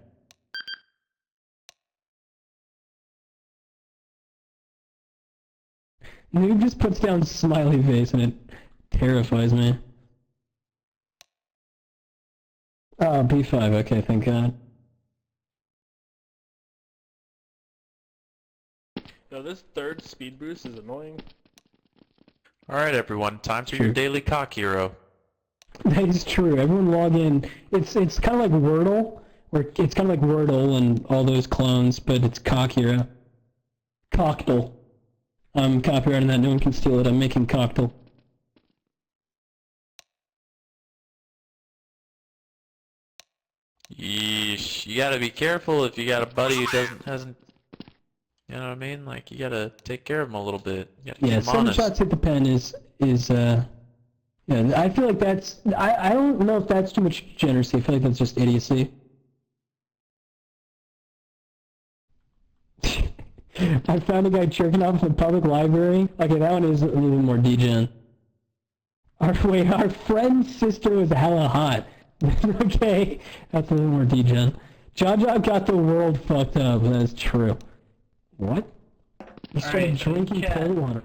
Noob just puts down smiley face and it terrifies me. Oh, B5, okay, thank God. Yo, this third speed boost is annoying. Alright everyone, time for your daily cock hero. That is true. Everyone log in. It's kind of like Wordle, or it's kind of like Wordle and all those clones, but it's Cock Hero. Cocktail. I'm copyrighting that. No one can steal it. I'm making cocktail. Yeesh. You gotta be careful if you got a buddy who hasn't. You know what I mean? Like you gotta take care of him a little bit. You gotta Yeah, keep him 7 honest. shots hit the pen is yeah, I feel like that's, I don't know if that's too much degeneracy. I feel like that's just idiocy. I found a guy jerking off in a public library. Okay, that one is a little more degen. Our friend's sister was hella hot. Okay, that's a little more degen. Jaja got the world fucked up, that is true. What? You started drinking cold water.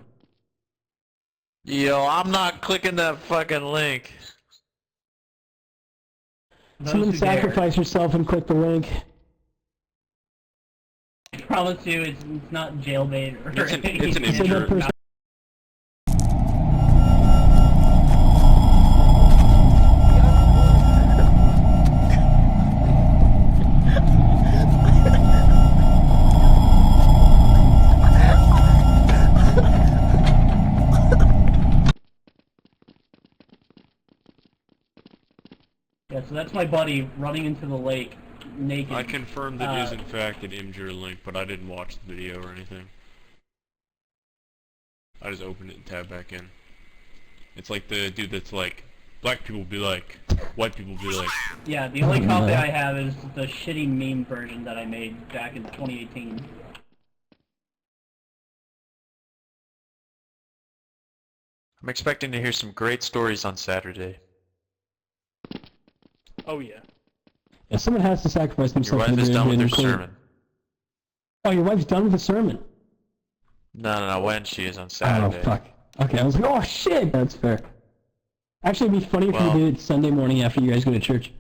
Yo, I'm not clicking that fucking link. Someone sacrifice yourself and click the link. I promise you, it's not jailbait or anything. It's an injury. Yeah, so that's my buddy running into the lake naked. I confirmed it is in fact an Imgur link, but I didn't watch the video or anything. I just opened it and tabbed back in. It's like the dude that's like, black people be like, white people be like. Yeah, the only copy I have is the shitty meme version that I made back in 2018. I'm expecting to hear some great stories on Saturday. Oh yeah. Yeah, someone has to sacrifice Your themselves. wife is done with her include- sermon. Oh, your wife's done with the sermon? No, when she is on Saturday. Oh, fuck. Okay, I was like, oh shit! That's fair. Actually, it'd be funny if Well- you did it Sunday morning after you guys go to church.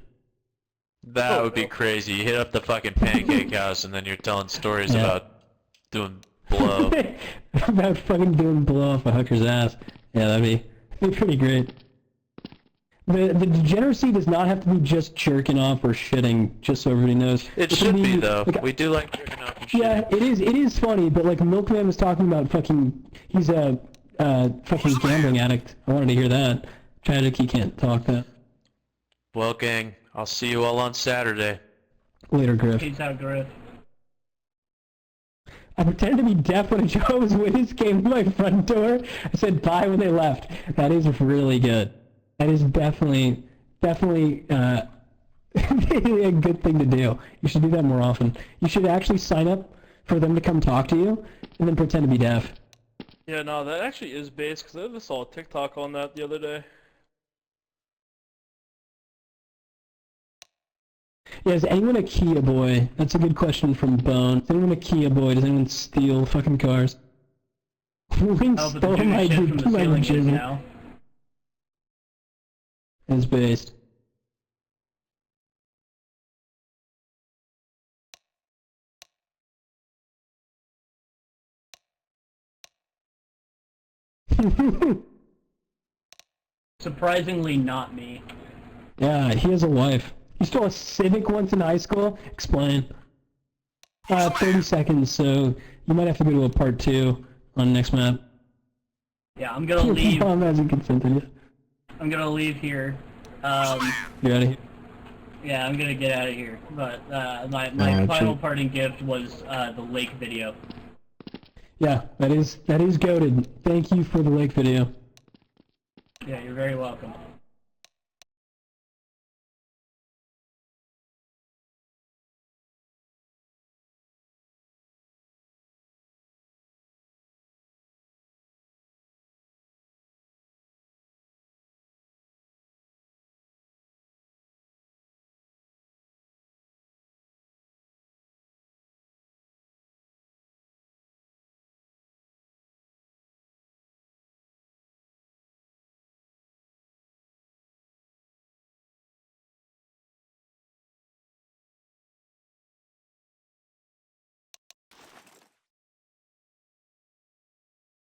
That would be crazy. You hit up the fucking pancake house and then you're telling stories Yeah. about doing blow. About fucking doing blow off a hooker's ass. Yeah, that'd be pretty great. The degeneracy does not have to be just jerking off or shitting, just so everybody knows. It can should be be, though. like, We do like jerking off and shit. yeah, it is funny, but like Milkman was talking about he's a fucking gambling addict. I wanted to hear that. Tragic he can't talk that. Well, gang, I'll see you all on Saturday. Later, Griff. Peace out, Griff. I pretended to be deaf when a Jehovah's Witness came to my front door. I said bye when they left. That is really good. That is definitely a good thing to do. You should do that more often. You should actually sign up for them to come talk to you, and then pretend to be deaf. Yeah, no, that actually is based, because I just saw a TikTok on that the other day. Yeah, is anyone a Kia boy? That's a good question from Bone. Is anyone a Kia boy? Does anyone steal fucking cars? Wing Oh, but stole the my shit from the ceiling is Jimmy. now. It's based. Surprisingly not me. Yeah, he has a wife. You stole a Civic once in high school? Explain. 30 seconds, so you might have to go to a part 2 on next map. Yeah, I'm gonna leave. Mom hasn't consented yet. I'm gonna leave here. You're out of here. Yeah, I'm gonna get out of here. But my final parting gift was the lake video. Yeah, that is goated. Thank you for the lake video. Yeah, you're very welcome.